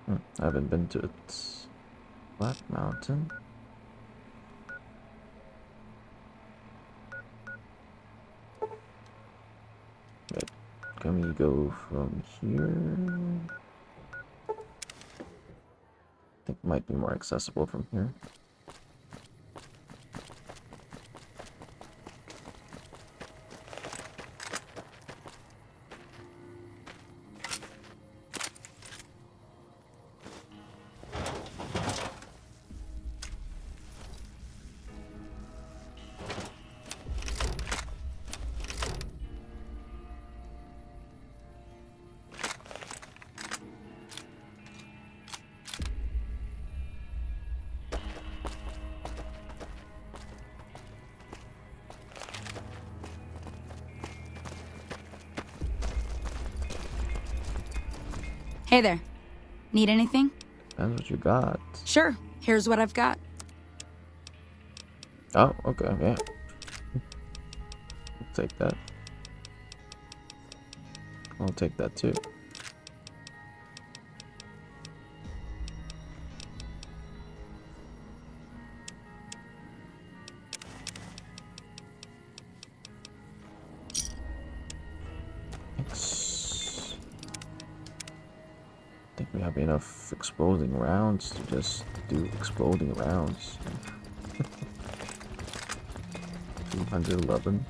I haven't been to it. Black Mountain. Wait, can we go from here? I think it might be more accessible from here. Hey there. Need anything? Depends what you got. Sure. Here's what I've got. Oh, okay, yeah. I'll take that. I'll take that too. I think we have enough exploding rounds to just do exploding rounds. 211.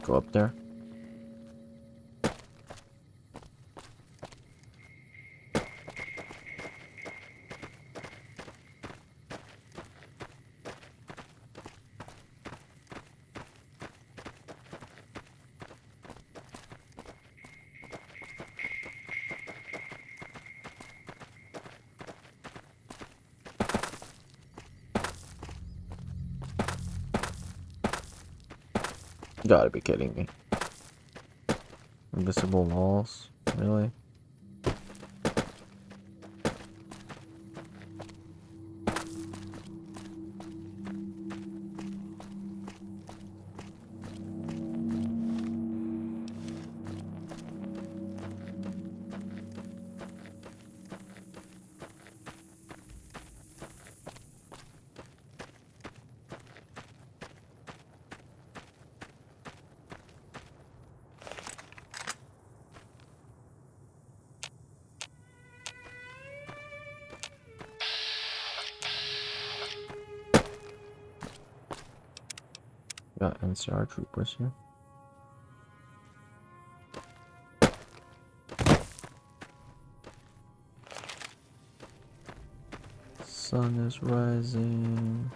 Go up there. You gotta be kidding me. Invisible walls? Really? Got NCR troopers here. Sun is rising.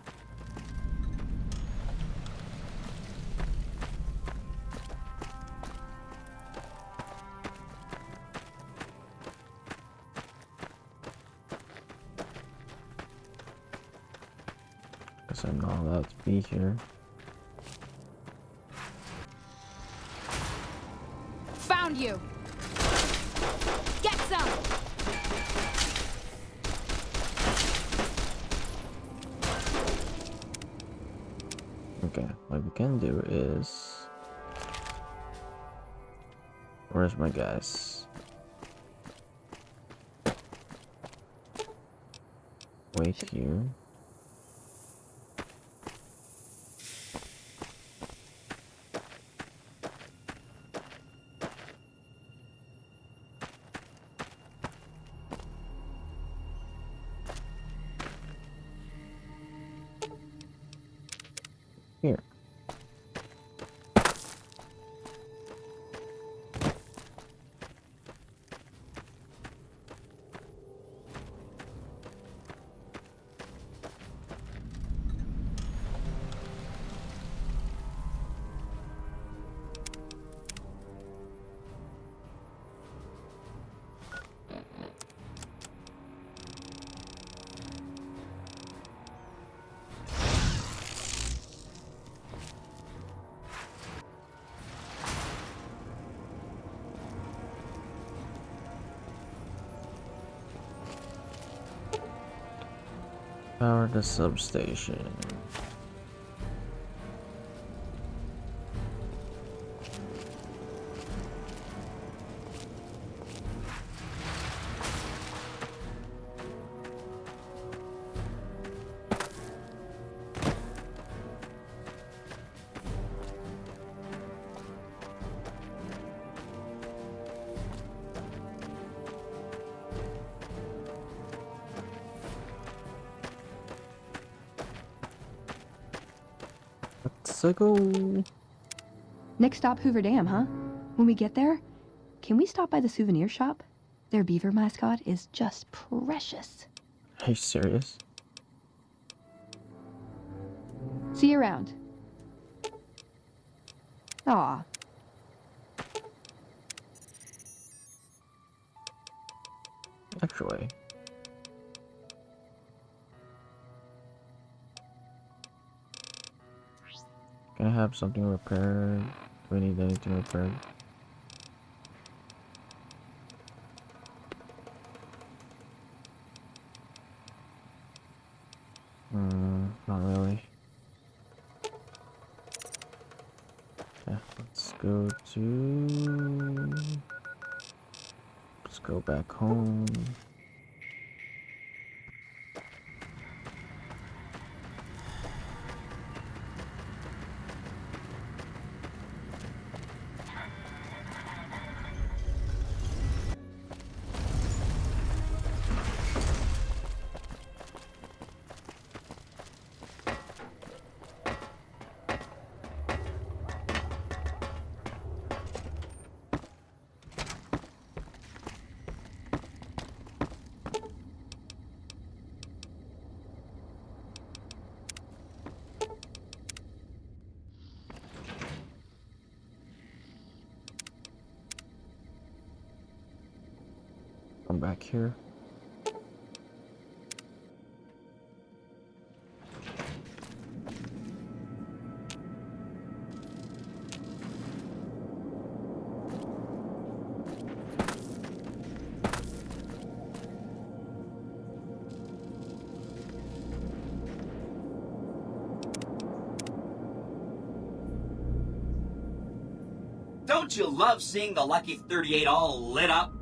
Guess I'm not allowed to be here. found you. Get some. Okay, what we can do is... Where's my guys? Wait here. Here. Power the substation. Let's go. Next stop, Hoover Dam, huh? When we get there, can we stop by the souvenir shop? Their beaver mascot is just precious. Are you serious? See you around. Aw. Actually. Can I have something repaired? Do we need anything repaired? Not really. Yeah, let's go to... Let's go back home. Come back here. Don't you love seeing the Lucky 38 all lit up?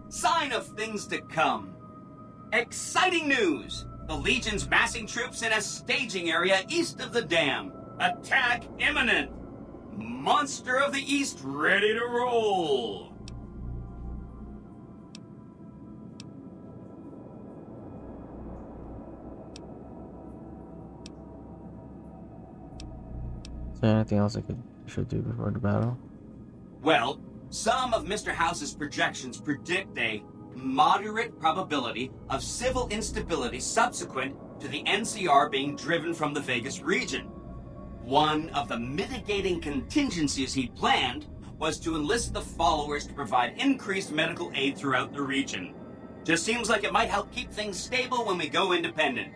Sign of things to come. Exciting news! The Legion's massing troops in a staging area east of the dam. Attack imminent! Monster of the East ready to roll! Is there anything else I should do before the battle? Well, some of Mr. House's projections predict a moderate probability of civil instability subsequent to the NCR being driven from the Vegas region. One of the mitigating contingencies he planned was to enlist the followers to provide increased medical aid throughout the region. Just seems like it might help keep things stable when we go independent.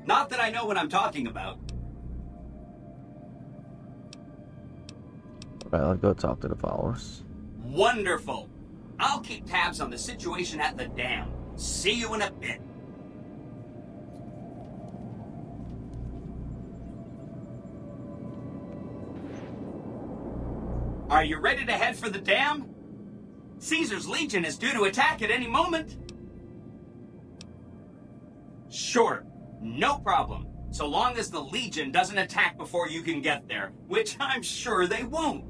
Not that I know what I'm talking about. Alright, let's go talk to the followers. Wonderful. I'll keep tabs on the situation at the dam. See you in a bit. Are you ready to head for the dam? Caesar's Legion is due to attack at any moment. Sure, no problem. So long as the Legion doesn't attack before you can get there, which I'm sure they won't.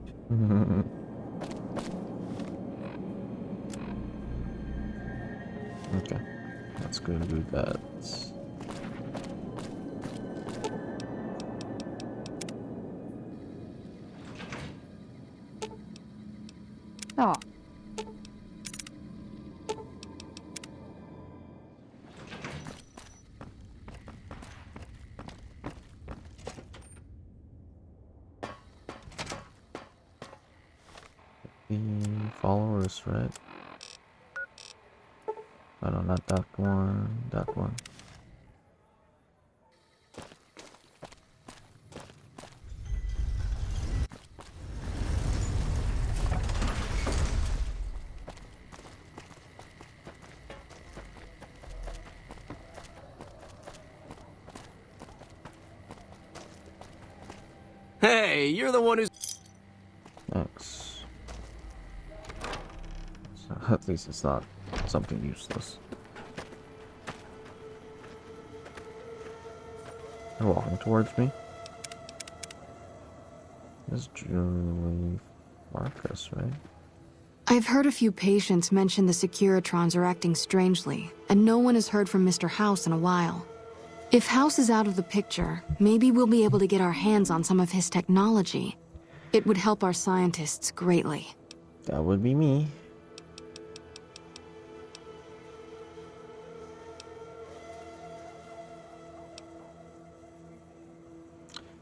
Okay, let's go do that. Oh. The followers, right? I don't, not that one, that one. Hey, you're the one who's... Thanks. So at least it's not something useless. They're walking towards me. This is Julie Marcus, right? I've heard a few patients mention the Securitrons are acting strangely, and no one has heard from Mr. House in a while. If House is out of the picture, maybe we'll be able to get our hands on some of his technology. It would help our scientists greatly. That would be me.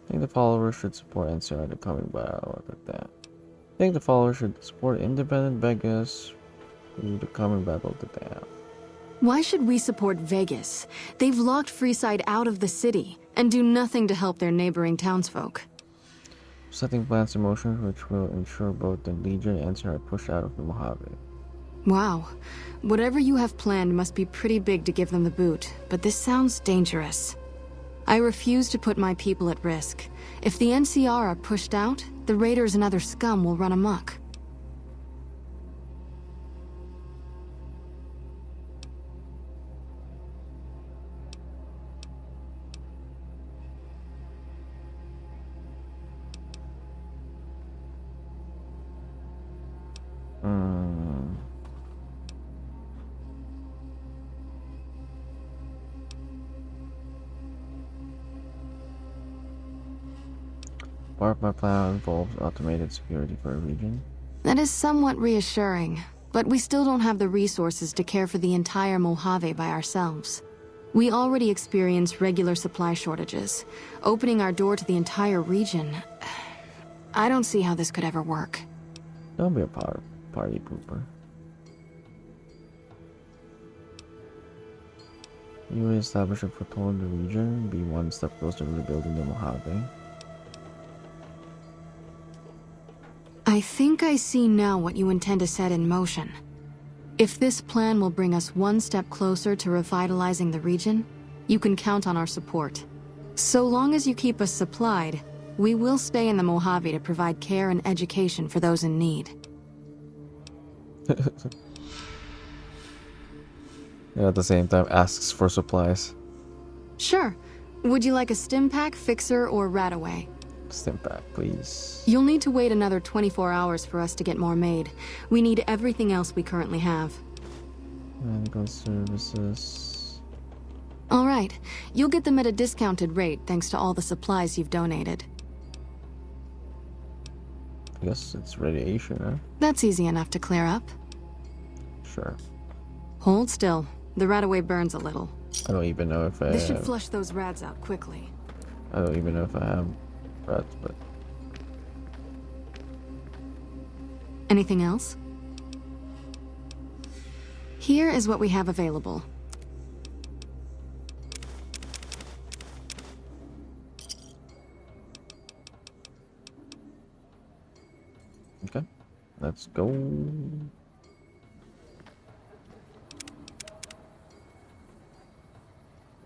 I think the followers should support NCR the coming battle. Look at that. I think the followers should support independent Vegas through the coming battle of the dam. Why should we support Vegas? They've locked Freeside out of the city and do nothing to help their neighboring townsfolk. Setting plans in motion which will ensure both the Legion and NCR are pushed out of the Mojave. Wow. Whatever you have planned must be pretty big to give them the boot, but this sounds dangerous. I refuse to put my people at risk. If the NCR are pushed out, the raiders and other scum will run amok. Part of my plan involves automated security for a region. That is somewhat reassuring, but we still don't have the resources to care for the entire Mojave by ourselves. We already experience regular supply shortages. Opening our door to the entire region... I don't see how this could ever work. Don't be a party pooper. You will establish a foothold in the region, be one step closer to rebuilding the Mojave. I think I see now what you intend to set in motion. If this plan will bring us one step closer to revitalizing the region, you can count on our support. So long as you keep us supplied, we will stay in the Mojave to provide care and education for those in need. And at the same time asks for supplies. Sure. Would you like a stim pack, fixer, or rataway? Stim pack, please. You'll need to wait another 24 hours for us to get more made. We need everything else we currently have. Medical services. All right. You'll get them at a discounted rate thanks to all the supplies you've donated. I guess it's radiation, huh? That's easy enough to clear up. Sure. Hold still. The rataway burns a little. I don't even know if I This should have... flush those rads out quickly. I don't even know if I have rats, but... Anything else? Here is what we have available. Okay. Let's go.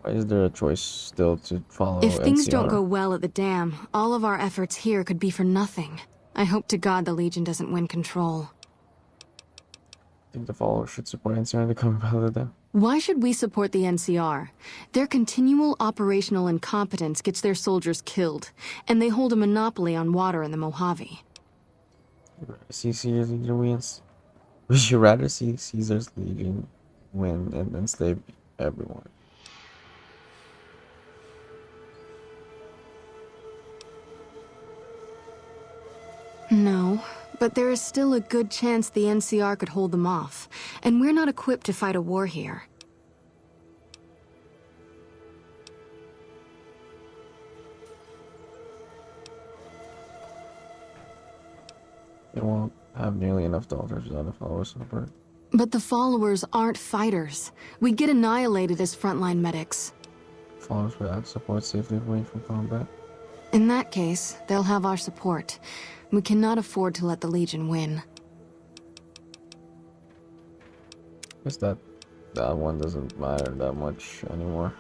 Why is there a choice still to follow If things NCR? don't go well at the dam, all of our efforts here could be for nothing. I hope to God the Legion doesn't win control. I think the followers should support NCR to come out of them. Why should we support the NCR? Their continual operational incompetence gets their soldiers killed, and they hold a monopoly on water in the Mojave. See Caesar's Legion wins. Would you rather see Caesar's Legion win and enslave everyone? No, but there is still a good chance the NCR could hold them off, and we're not equipped to fight a war here. They won't have nearly enough dollars without a follower support. But the followers aren't fighters. We get annihilated as frontline medics. Followers without support safely away from combat. In that case, they'll have our support. We cannot afford to let the Legion win. Guess that one doesn't matter that much anymore.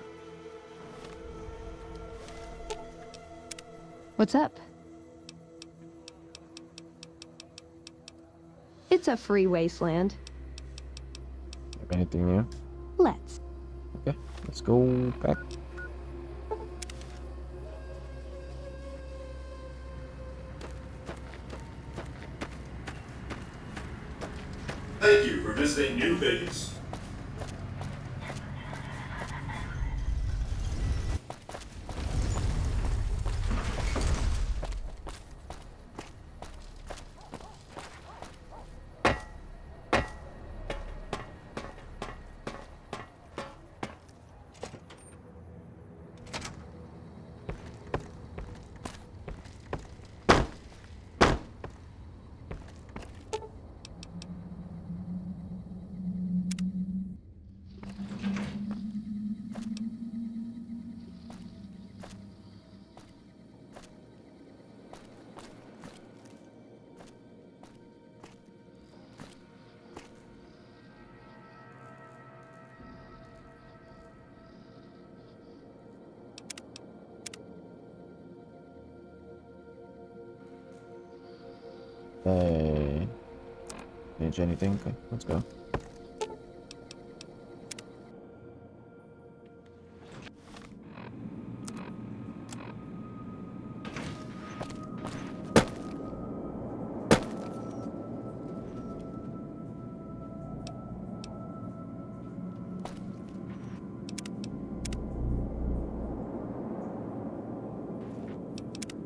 What's up? It's a free wasteland. Have anything new? Let's. Okay, let's go back. Thank you for visiting New Vegas. Hey. Change anything? Okay, let's go.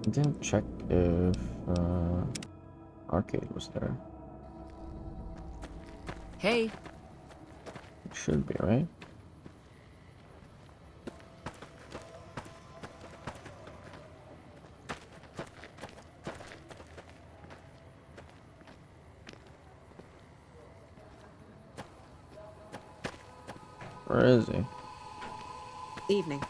I didn't check if arcade was there. Hey. It should be, right? Where is he? Evening.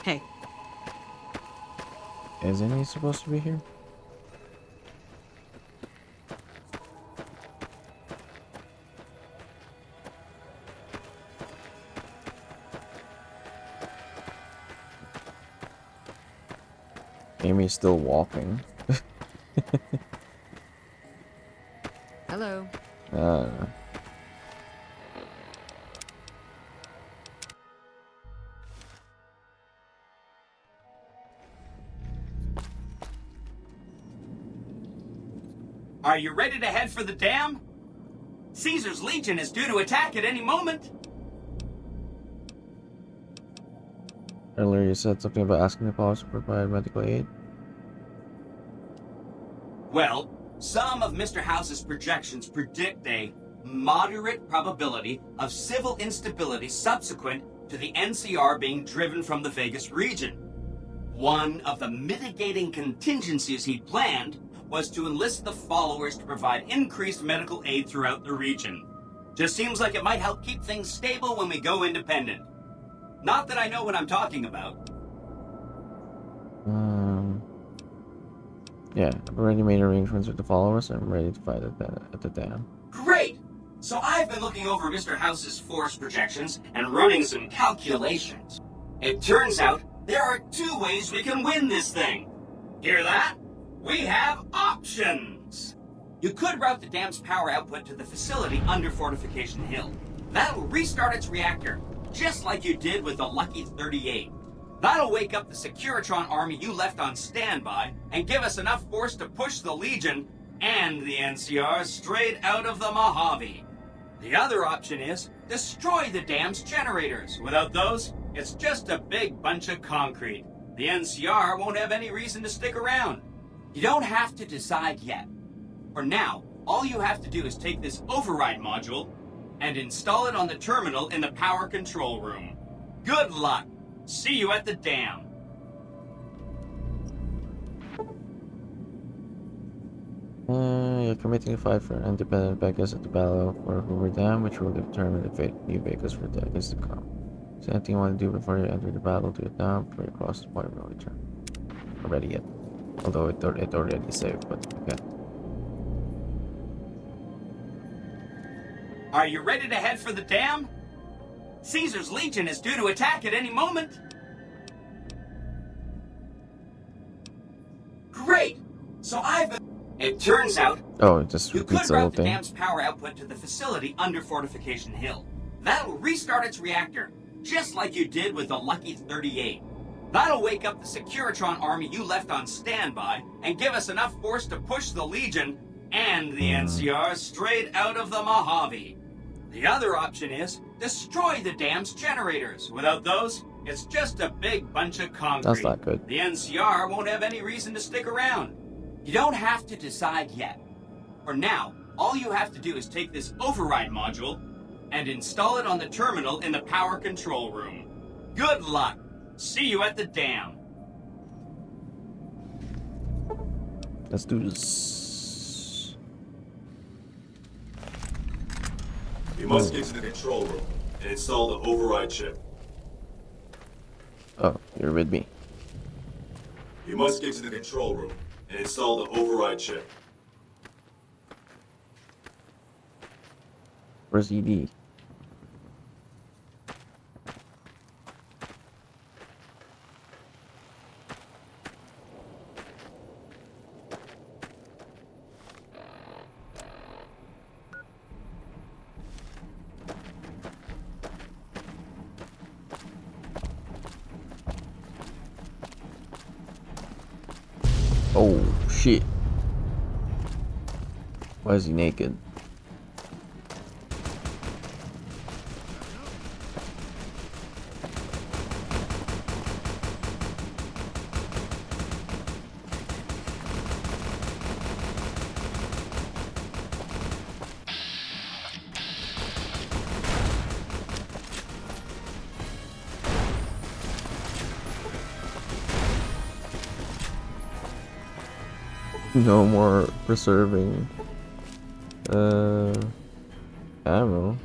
Hey. Isn't he supposed to be here? Amy's still walking. Hello. I don't know. Are you ready to head for the dam? Caesar's Legion is due to attack at any moment. Earlier you said something about asking the police to provide medical aid. Well, some of Mr. House's projections predict a moderate probability of civil instability subsequent to the NCR being driven from the Vegas region. One of the mitigating contingencies he planned was to enlist the followers to provide increased medical aid throughout the region. Just seems like it might help keep things stable when we go independent. Not that I know what I'm talking about. Yeah, I've already made arrangements with the followers. I'm ready to fight at the dam. Great! So I've been looking over Mr. House's force projections and running some calculations. It turns out there are 2 ways we can win this thing. Hear that? We have options! You could route the dam's power output to the facility under Fortification Hill. That'll restart its reactor, just like you did with the Lucky 38. That'll wake up the Securitron army you left on standby and give us enough force to push the Legion and the NCR straight out of the Mojave. The other option is destroy the dam's generators. Without those, it's just a big bunch of concrete. The NCR won't have any reason to stick around. You don't have to decide yet. For now, all you have to do is take this override module and install it on the terminal in the power control room. Good luck. See you at the dam. You're committing a fight for an independent Vegas at the Battle for Hoover Dam, which will determine the fate of New Vegas for decades to come. Is there anything you want to do before you enter the battle? Do it now before you cross the point of return. Not ready yet. Although it already saved, but okay. Are you ready to head for the dam? Caesar's Legion is due to attack at any moment. Great! So I've been... It turns out... Oh, it just you repeats could the whole route the thing. dam's power output to the facility under Fortification Hill. That'll restart its reactor, just like you did with the Lucky 38. That'll wake up the Securitron army you left on standby and give us enough force to push the Legion and the NCR straight out of the Mojave. The other option is destroy the dam's generators. Without those, it's just a big bunch of concrete. That's not good. The NCR won't have any reason to stick around. You don't have to decide yet. For now, all you have to do is take this override module and install it on the terminal in the power control room. Good luck. See you at the dam. Let's do this. You must get to the control room and install the override chip. Oh, you're with me. You must get to the control room and install the override chip. Where's ED? Oh shit. Why is he naked? No more preserving ammo.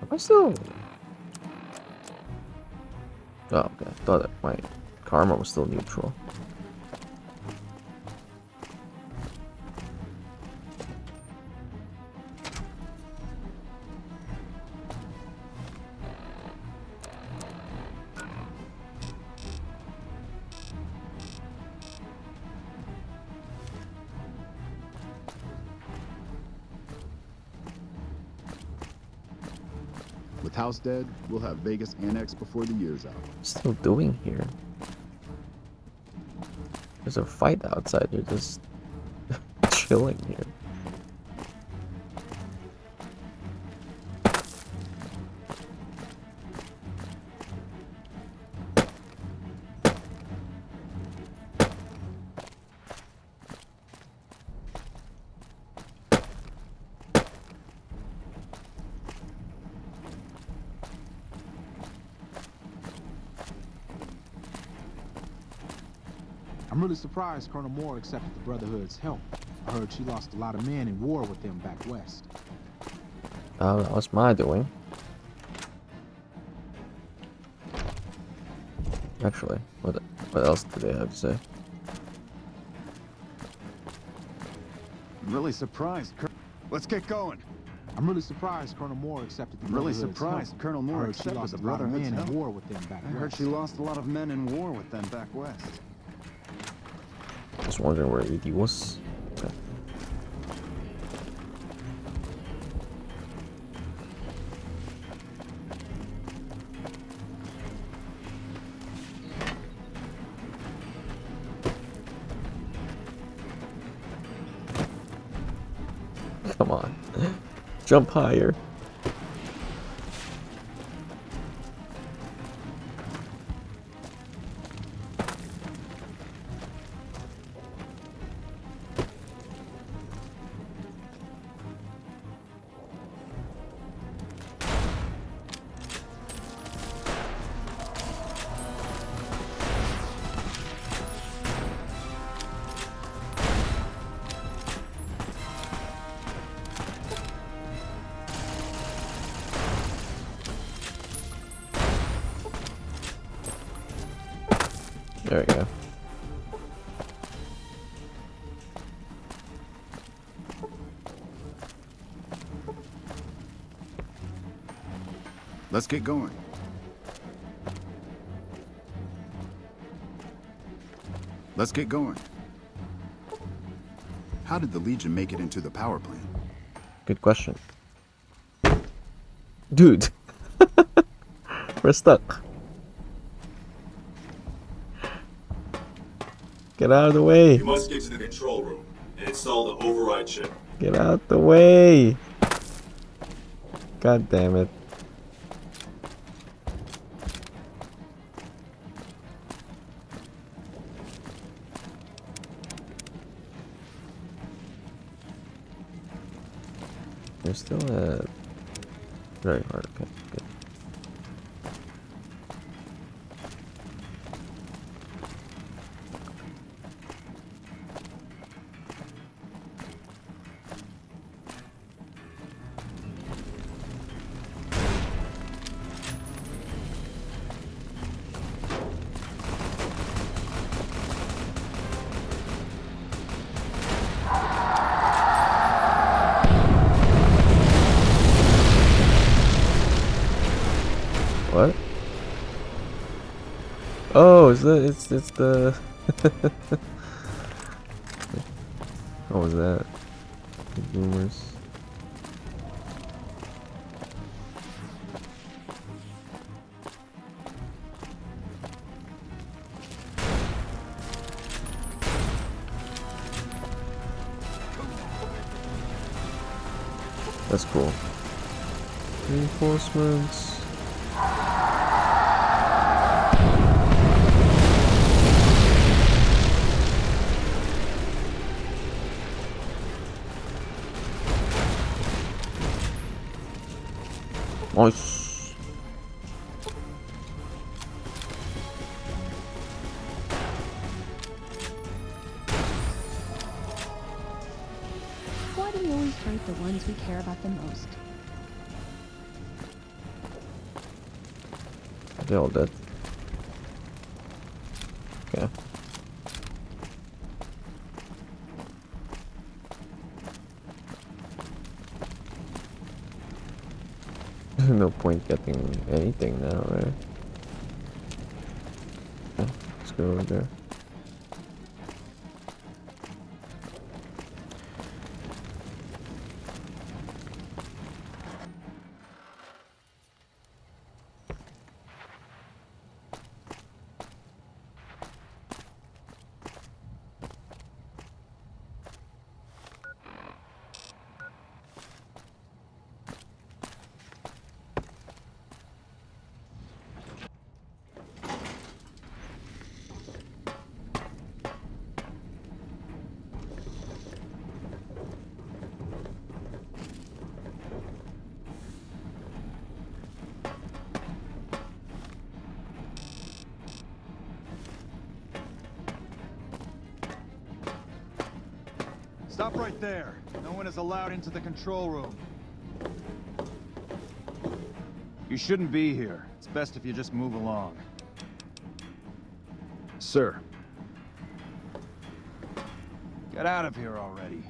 Am I still? Oh, okay. I thought that my karma was still neutral. With House dead, we'll have Vegas annexed before the year's out. Still doing here? There's a fight outside. They're just chilling here. I'm really surprised Colonel Moore accepted the Brotherhood's help. I heard she lost a lot of men in war with them back west. That was my doing. Actually, what else did they have to say? I'm really surprised. Let's get going. I'm really surprised Colonel Moore accepted the I'm really Brotherhood's surprised help. Colonel I Moore heard she accepted lost the a lot of Brotherhood's men help. in war with them back I heard west. she lost a lot of men in war with them back west. Just wondering where ED was. Okay. Come on. Jump higher. There we go. Let's get going. Let's get going. How did the Legion make it into the power plant? Good question. Dude. We're stuck. Get out of the way. You must get to the control room and install the override chip. Get out the way. God damn it. There's still a very hard. Okay, good. What? Oh, it's the what was that? The boomers. That's cool. Reinforcements. Nice. Why do we always fight the ones we care about the most? They all dead. Okay. No point getting anything now, right? Okay, let's go over there. Stop right there. No one is allowed into the control room. You shouldn't be here. It's best if you just move along. Sir. Get out of here already.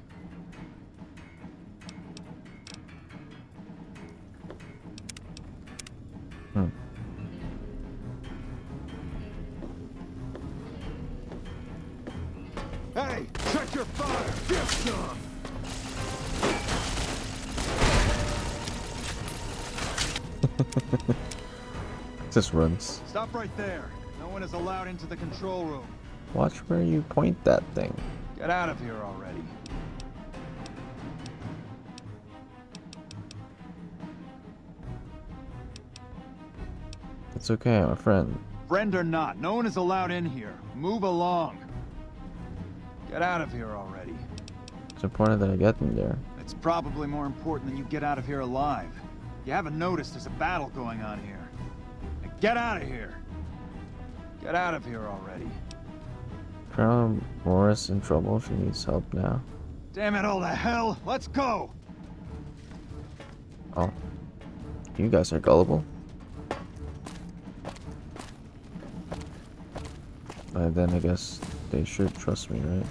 Hey, check your fire! Get some! Just runs. Stop right there. No one is allowed into the control room. Watch where you point that thing. Get out of here already. It's okay, my friend. Friend or not, no one is allowed in here. Move along. Get out of here already. It's important that I get in there. It's probably more important than you get out of here alive. You haven't noticed there's a battle going on here. Now get out of here. Get out of here already. Colonel Morris in trouble. She needs help now. Damn it all to hell. Let's go. Oh. You guys are gullible. Then I guess they should trust me, right?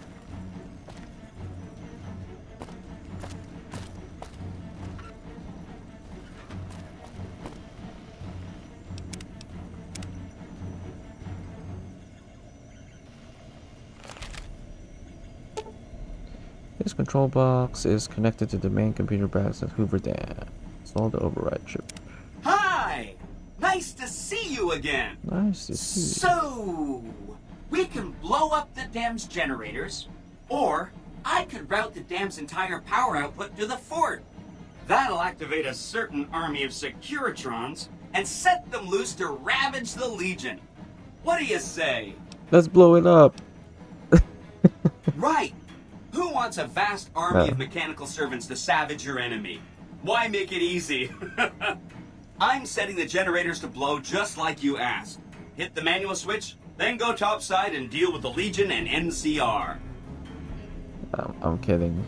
This control box is connected to the main computer box at Hoover Dam. Install the override chip. Hi! Nice to see you again! Nice to see you. So, we can blow up the dam's generators, or I could route the dam's entire power output to the fort. That'll activate a certain army of Securitrons and set them loose to ravage the Legion. What do you say? Let's blow it up. Right! Who wants a vast army of mechanical servants to savage your enemy? Why make it easy? I'm setting the generators to blow just like you asked. Hit the manual switch, then go topside and deal with the Legion and NCR. I'm kidding.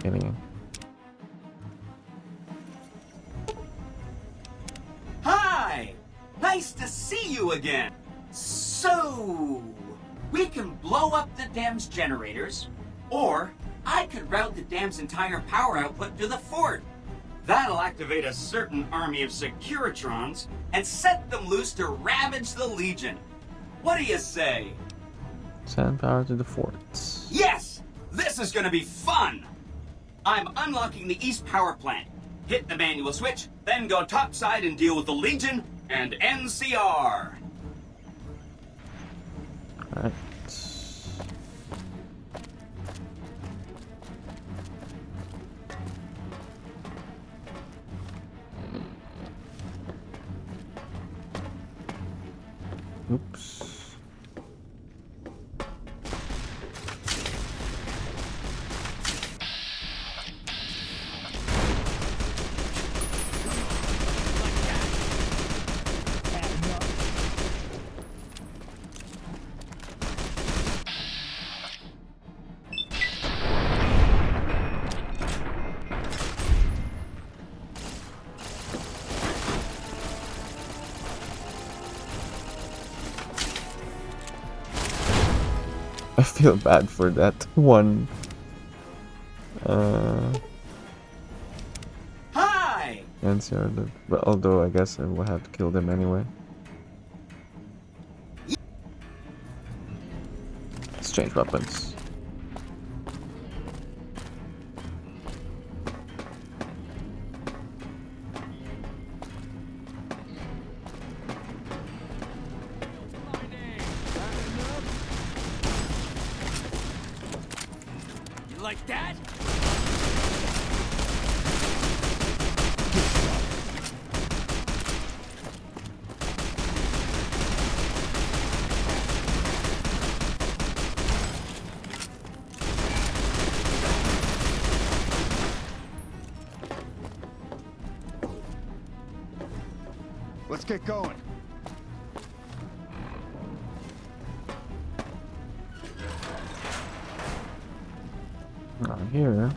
Kidding. Hi! Nice to see you again! So, we can blow up the dam's generators, or I could route the dam's entire power output to the fort. That'll activate a certain army of Securitrons and set them loose to ravage the Legion. What do you say? Send power to the forts. Yes! This is gonna be fun! I'm unlocking the East Power Plant. Hit the manual switch, then go topside and deal with the Legion and NCR. Alright. Oops. I feel bad for that one. Hi! NCR lived. But although I guess I will have to kill them anyway. Let's change weapons. Like that? Let's get going. Not here.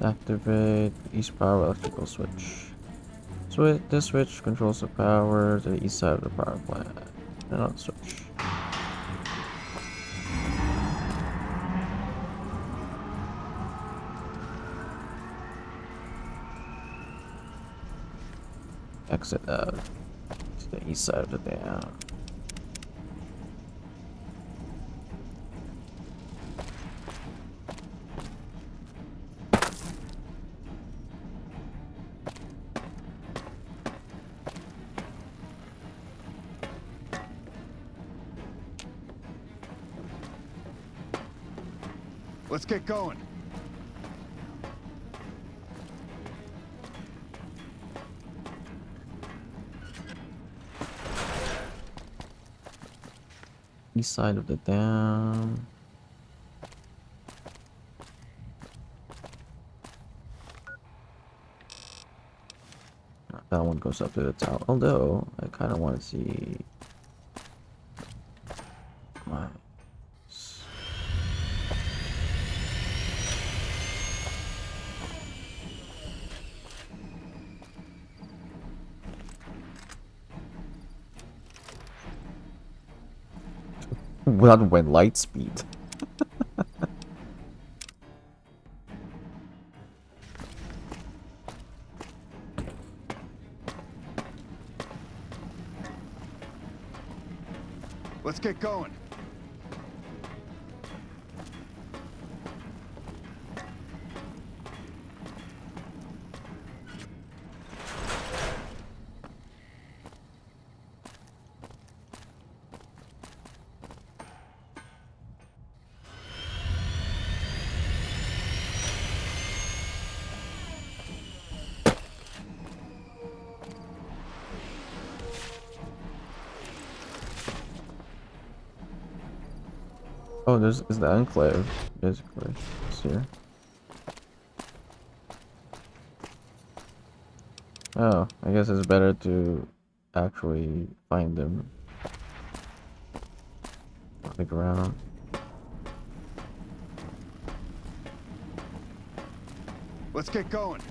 Activate east power electrical switch. This switch controls the power to the east side of the power plant. And on the switch. Exit out to the east side of the dam. Let's get going. East side of the dam. That one goes up to the tower. Although I kind of want to see my. That went light speed. Let's get going. Oh, is the enclave, basically. It's here. Oh, I guess it's better to actually find them on the ground. Let's get going.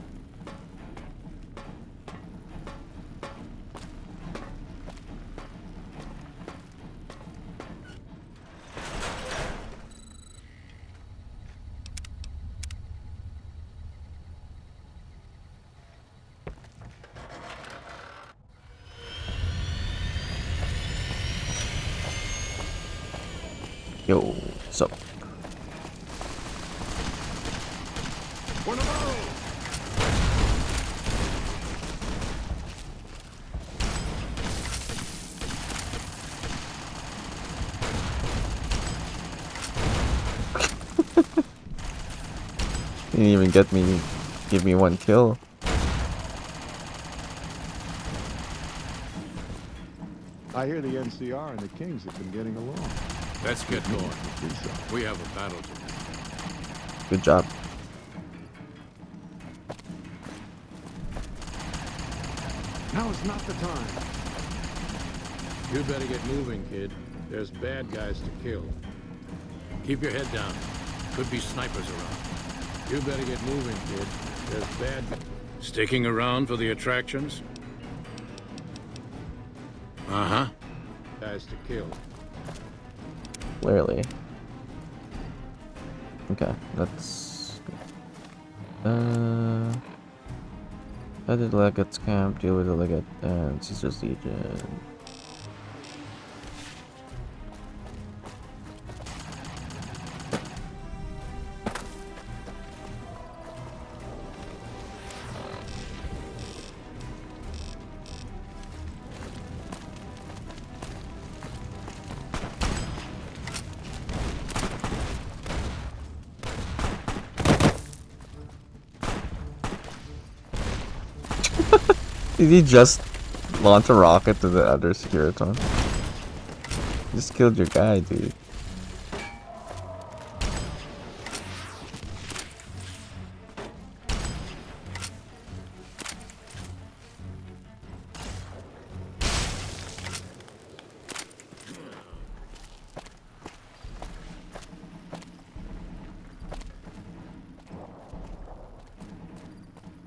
Yo, what's up? Didn't even give me one kill. I hear the NCR and the Kings have been getting along. Let's get going. We have a battle to do. Good job. Now is not the time. You better get moving, kid. There's bad guys to kill. Keep your head down. Could be snipers around. You better get moving, kid. There's bad... Sticking around for the attractions? Uh-huh. Guys to kill. Clearly. Okay, let's... Headed Legate's camp, deal with the Legate and Caesar's Legion. Did he just launch a rocket to the other Securiton? Just killed your guy, dude.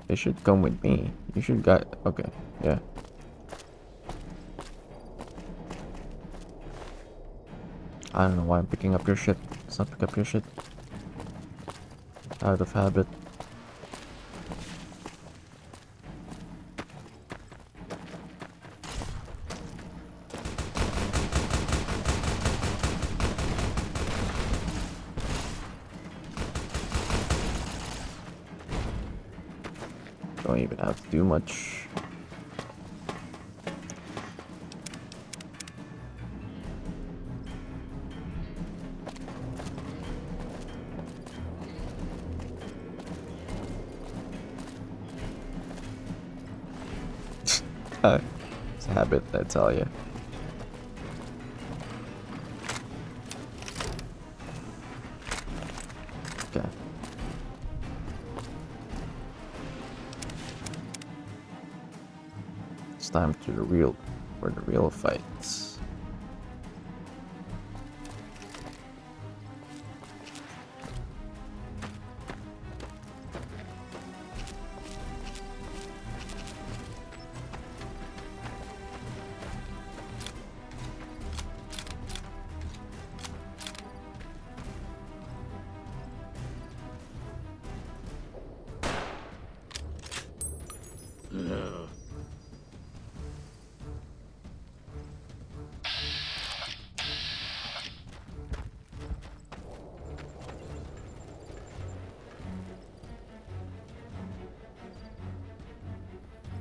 They should come with me. You should got okay, yeah. I don't know why I'm picking up your shit. Let's not pick up your shit. Out of habit. Don't even have to do much. It's a habit, I tell you. Okay. It's time for the real fights.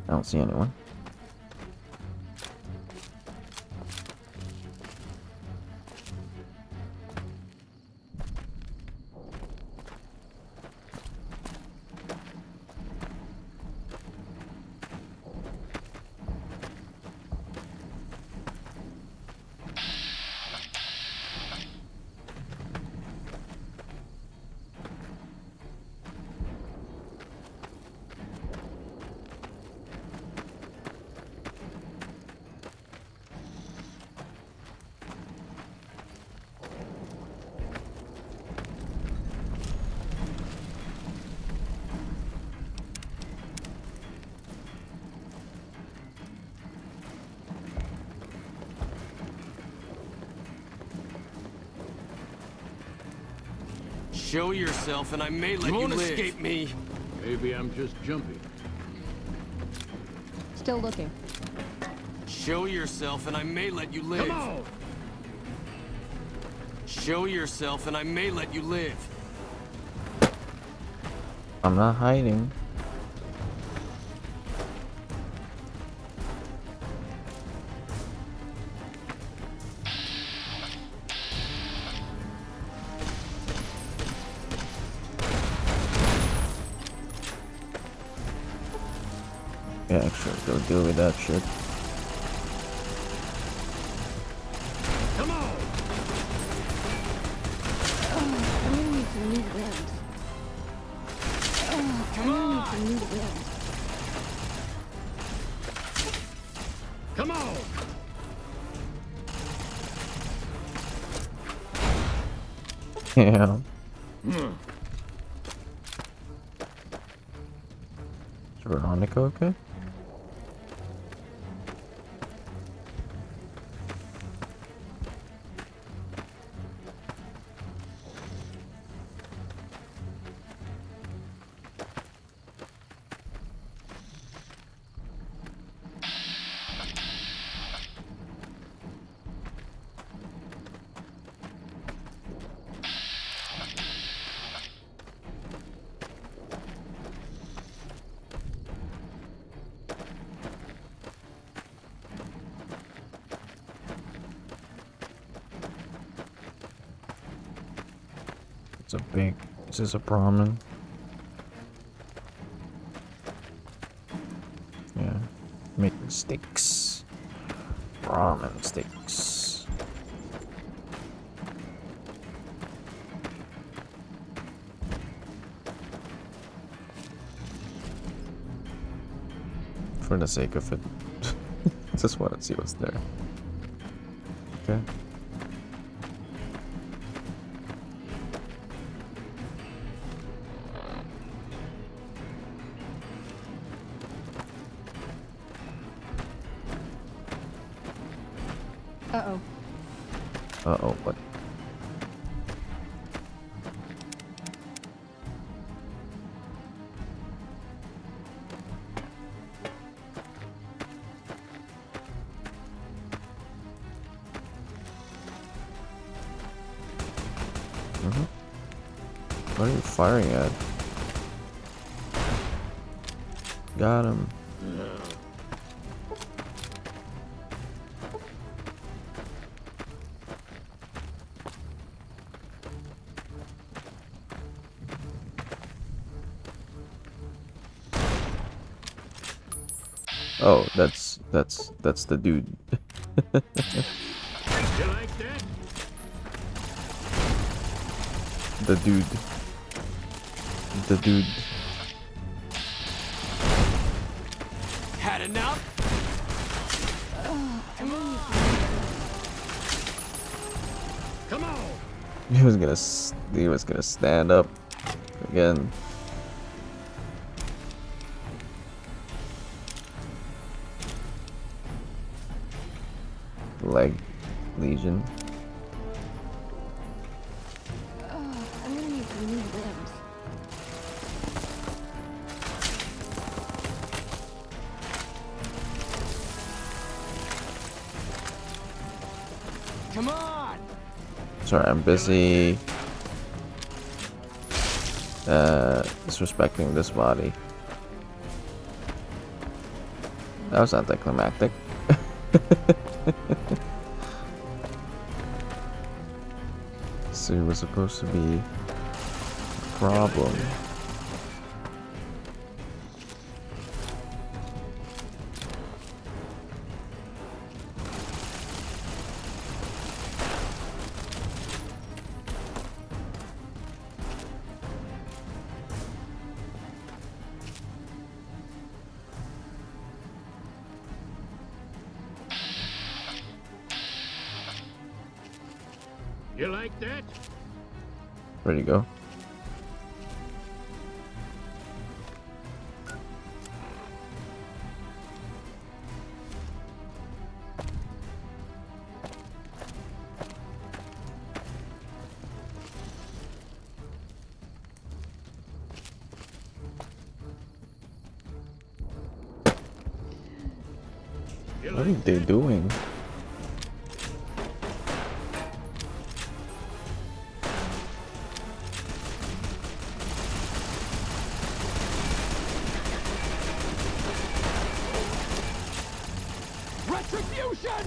I don't see anyone. Show yourself, and I may let you won't live. escape me. Maybe I'm just jumpy. Still looking. Show yourself, and I may let you live. Come on! Show yourself, and I may let you live. I'm not hiding. Yeah, sure, go deal with that shit. Come on! I really need some new limbs. I really need some new limbs. Come on! Yeah. Is Veronica okay? Is this a ramen? Yeah. Making steaks. Ramen steaks. for the sake of it. Just want to see what's there. Okay. Uh-oh. Uh-oh, what? What are you firing at? Got him. Oh, that's the dude. The dude. The dude. Had enough? Come on. He was gonna stand up again. Leg legion. I'm gonna need some new limbs. Come on. Sorry, I'm busy disrespecting this body. That was anticlimactic. So it was supposed to be a problem. You like that? Ready to go. What are they doing? Retribution!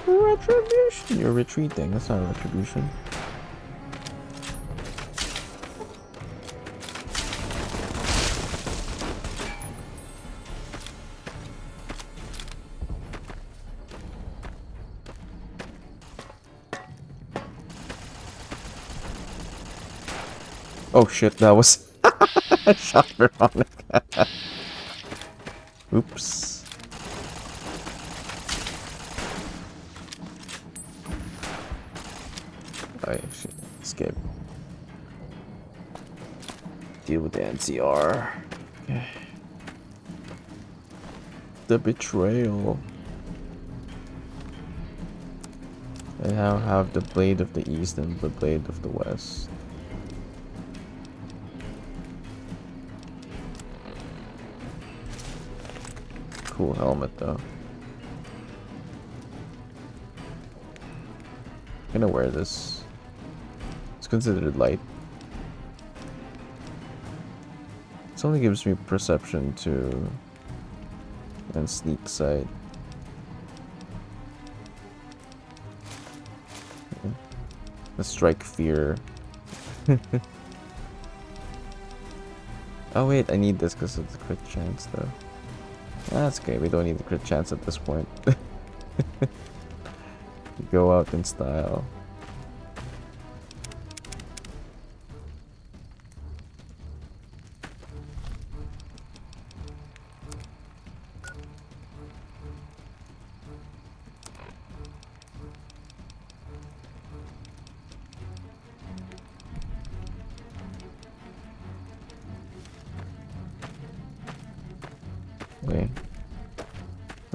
Retribution! You're retreating. That's not a retribution. Oh shit, that was I shot Veronica. Oops. Oh yeah, shit. Escape. Deal with the NCR. Okay. The betrayal. I now have the blade of the east and the blade of the west. Cool helmet though. I'm gonna wear this. It's considered light. This only gives me perception to and sneak sight. The strike fear. Oh wait, I need this because of the crit chance though. That's okay, we don't need the crit chance at this point. Go out in style.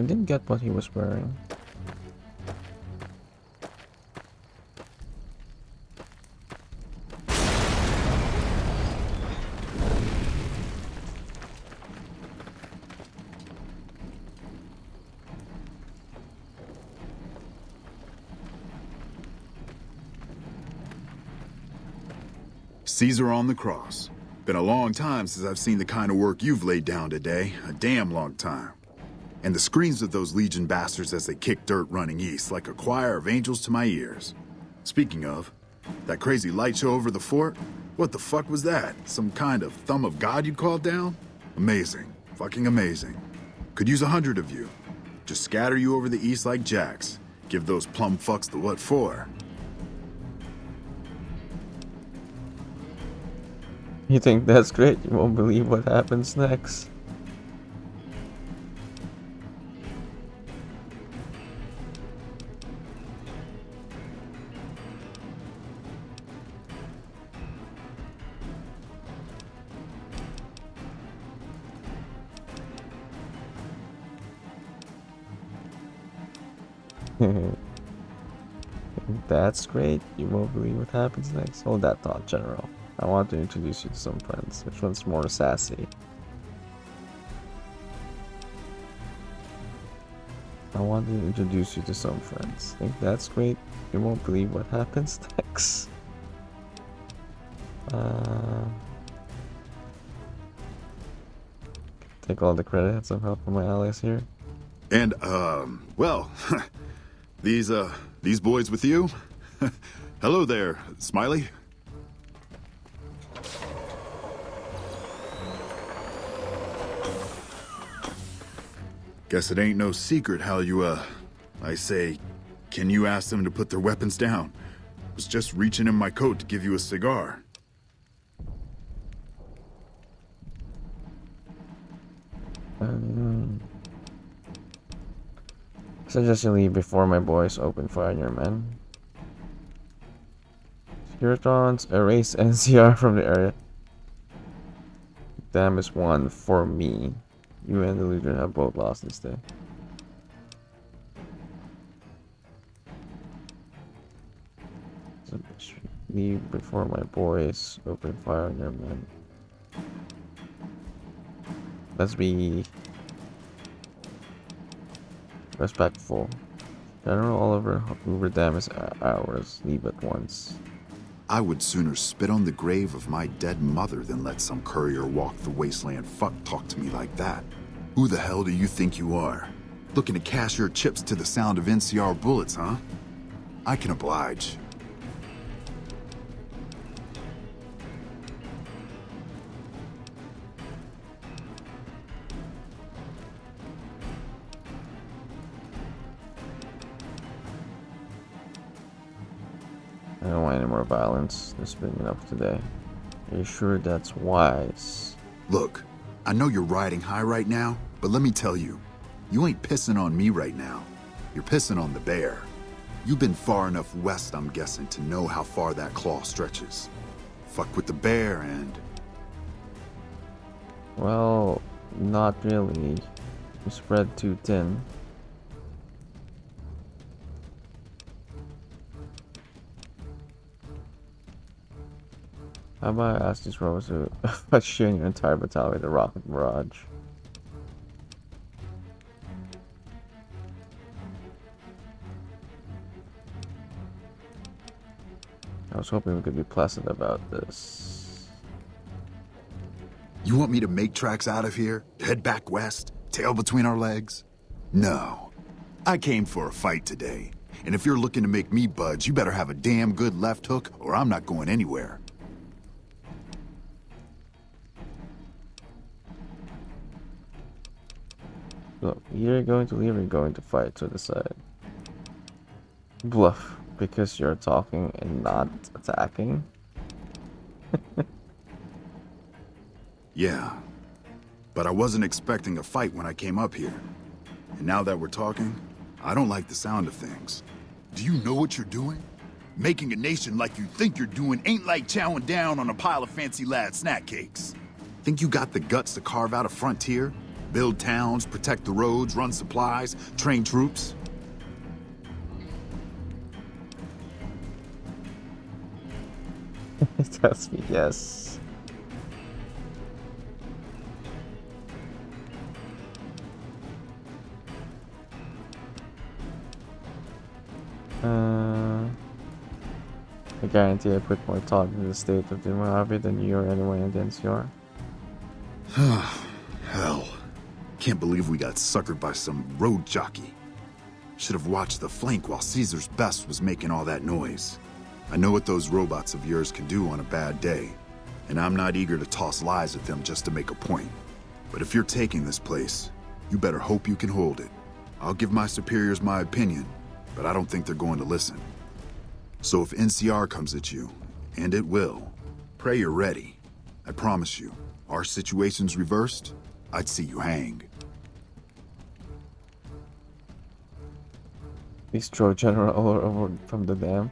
didn't get what he was wearing. Caesar on the cross. Been a long time since I've seen the kind of work you've laid down today. A damn long time. And the screams of those Legion bastards as they kick dirt running east like a choir of angels to my ears. Speaking of, that crazy light show over the fort? What the fuck was that? Some kind of thumb of God you called down? Amazing. Fucking amazing. Could use 100 of you. Just scatter you over the east like jacks. Give those plum fucks the what for. You think that's great? You won't believe what happens next. That's great. You won't believe what happens next. Hold that thought, General. I want to introduce you to some friends. Which one's more sassy? I want to introduce you to some friends. Think that's great? You won't believe what happens next. Take all the credit. Had some help from my allies here. And, well, these boys with you? Hello there, Smiley. Guess it ain't no secret how you, I say, can you ask them to put their weapons down? Was just reaching in my coat to give you a cigar. Suggest you leave before my boys open fire on your men. Skeletons, erase NCR from the area. Damn is 1 for me. You and the leader have both lost this day. Leave before my boys open fire on your men. Let's be respectful. General Oliver Hoover Dam is ours. Leave at once. I would sooner spit on the grave of my dead mother than let some courier walk the wasteland fuck talk to me like that. Who the hell do you think you are? Looking to cash your chips to the sound of NCR bullets, huh? I can oblige. I don't want any more violence. There's been enough today. Are you sure that's wise? Look, I know you're riding high right now, but let me tell you, you ain't pissing on me right now. You're pissing on the bear. You've been far enough west, I'm guessing, to know how far that claw stretches. Fuck with the bear and... Well, not really. You spread too thin. How about I ask these robots to shoot your entire battalion with a rocket barrage? I was hoping we could be pleasant about this. You want me to make tracks out of here? Head back west? Tail between our legs? No. I came for a fight today. And if you're looking to make me budge, you better have a damn good left hook or I'm not going anywhere. Look, you're going to leave or going to fight to decide. Bluff, because you're talking and not attacking. Yeah, but I wasn't expecting a fight when I came up here. And now that we're talking, I don't like the sound of things. Do you know what you're doing? Making a nation like you think you're doing ain't like chowing down on a pile of fancy lad snack cakes. Think you got the guts to carve out a frontier? Build towns, protect the roads, run supplies, train troops. Tells me yes. I guarantee I put more thought into the state of the Mojave than you or anyone in the NCR. Hell. Can't believe we got suckered by some road jockey. Should have watched the flank while Caesar's best was making all that noise. I know what those robots of yours can do on a bad day, and I'm not eager to toss lies at them just to make a point. But if you're taking this place, you better hope you can hold it. I'll give my superiors my opinion, but I don't think they're going to listen. So if NCR comes at you, and it will, pray you're ready. I promise you, our situation's reversed, I'd see you hang. Please throw General over from the dam.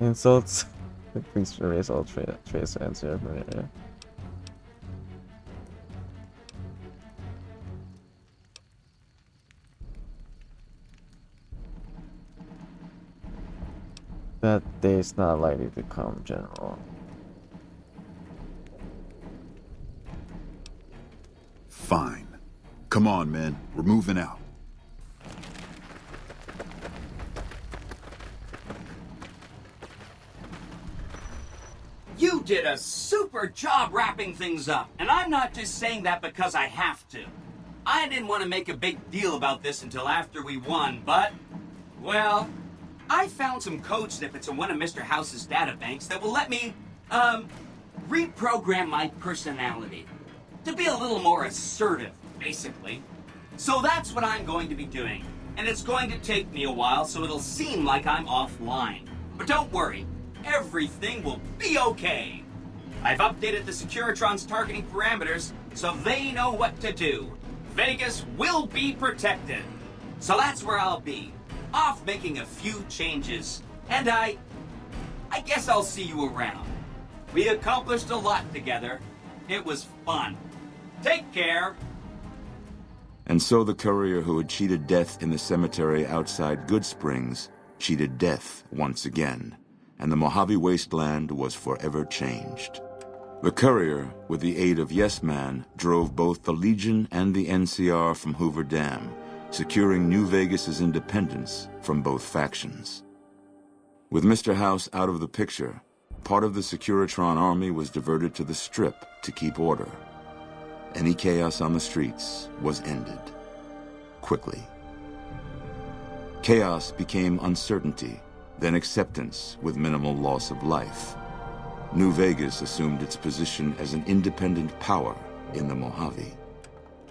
Insults. Please erase all trace answer from the area. That day is not likely to come, General. Fine. Come on, men. We're moving out. You did a super job wrapping things up, and I'm not just saying that because I have to. I didn't want to make a big deal about this until after we won, but, well, I found some code snippets in one of Mr. House's databanks that will let me, reprogram my personality to be a little more assertive, basically. So that's what I'm going to be doing, and it's going to take me a while, so it'll seem like I'm offline. But don't worry. Everything will be okay. I've updated the Securitron's targeting parameters so they know what to do. Vegas will be protected. So that's where I'll be. Off making a few changes. And I guess I'll see you around. We accomplished a lot together. It was fun. Take care. And so the courier who had cheated death in the cemetery outside Good Springs cheated death once again. And the Mojave wasteland was forever changed. The courier, with the aid of Yes Man, drove both the Legion and the NCR from Hoover Dam, securing New Vegas's independence from both factions. With Mr. House out of the picture, part of the Securitron army was diverted to the Strip to keep order. Any chaos on the streets was ended. Quickly. Chaos became uncertainty, then acceptance with minimal loss of life. New Vegas assumed its position as an independent power in the Mojave.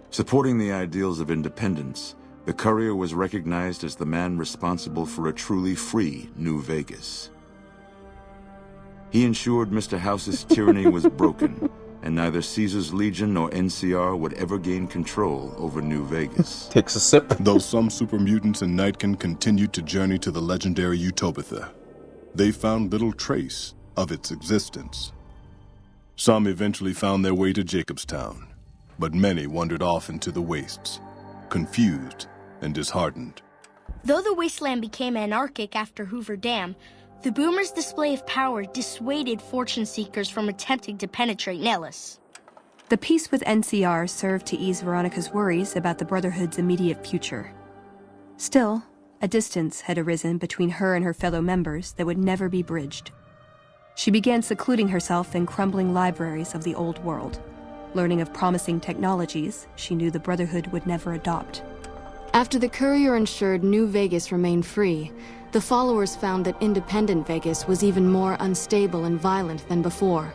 Supporting the ideals of independence, the courier was recognized as the man responsible for a truly free New Vegas. He ensured Mr. House's tyranny was broken, and neither Caesar's Legion nor NCR would ever gain control over New Vegas. Takes a sip. Though some super mutants in Nightkin continued to journey to the legendary Utopia, they found little trace of its existence. Some eventually found their way to Jacobstown, but many wandered off into the wastes, confused and disheartened. Though the wasteland became anarchic after Hoover Dam, the Boomers' display of power dissuaded fortune seekers from attempting to penetrate Nellis. The peace with NCR served to ease Veronica's worries about the Brotherhood's immediate future. Still, a distance had arisen between her and her fellow members that would never be bridged. She began secluding herself in crumbling libraries of the old world, learning of promising technologies she knew the Brotherhood would never adopt. After the courier ensured New Vegas remained free, the followers found that independent Vegas was even more unstable and violent than before.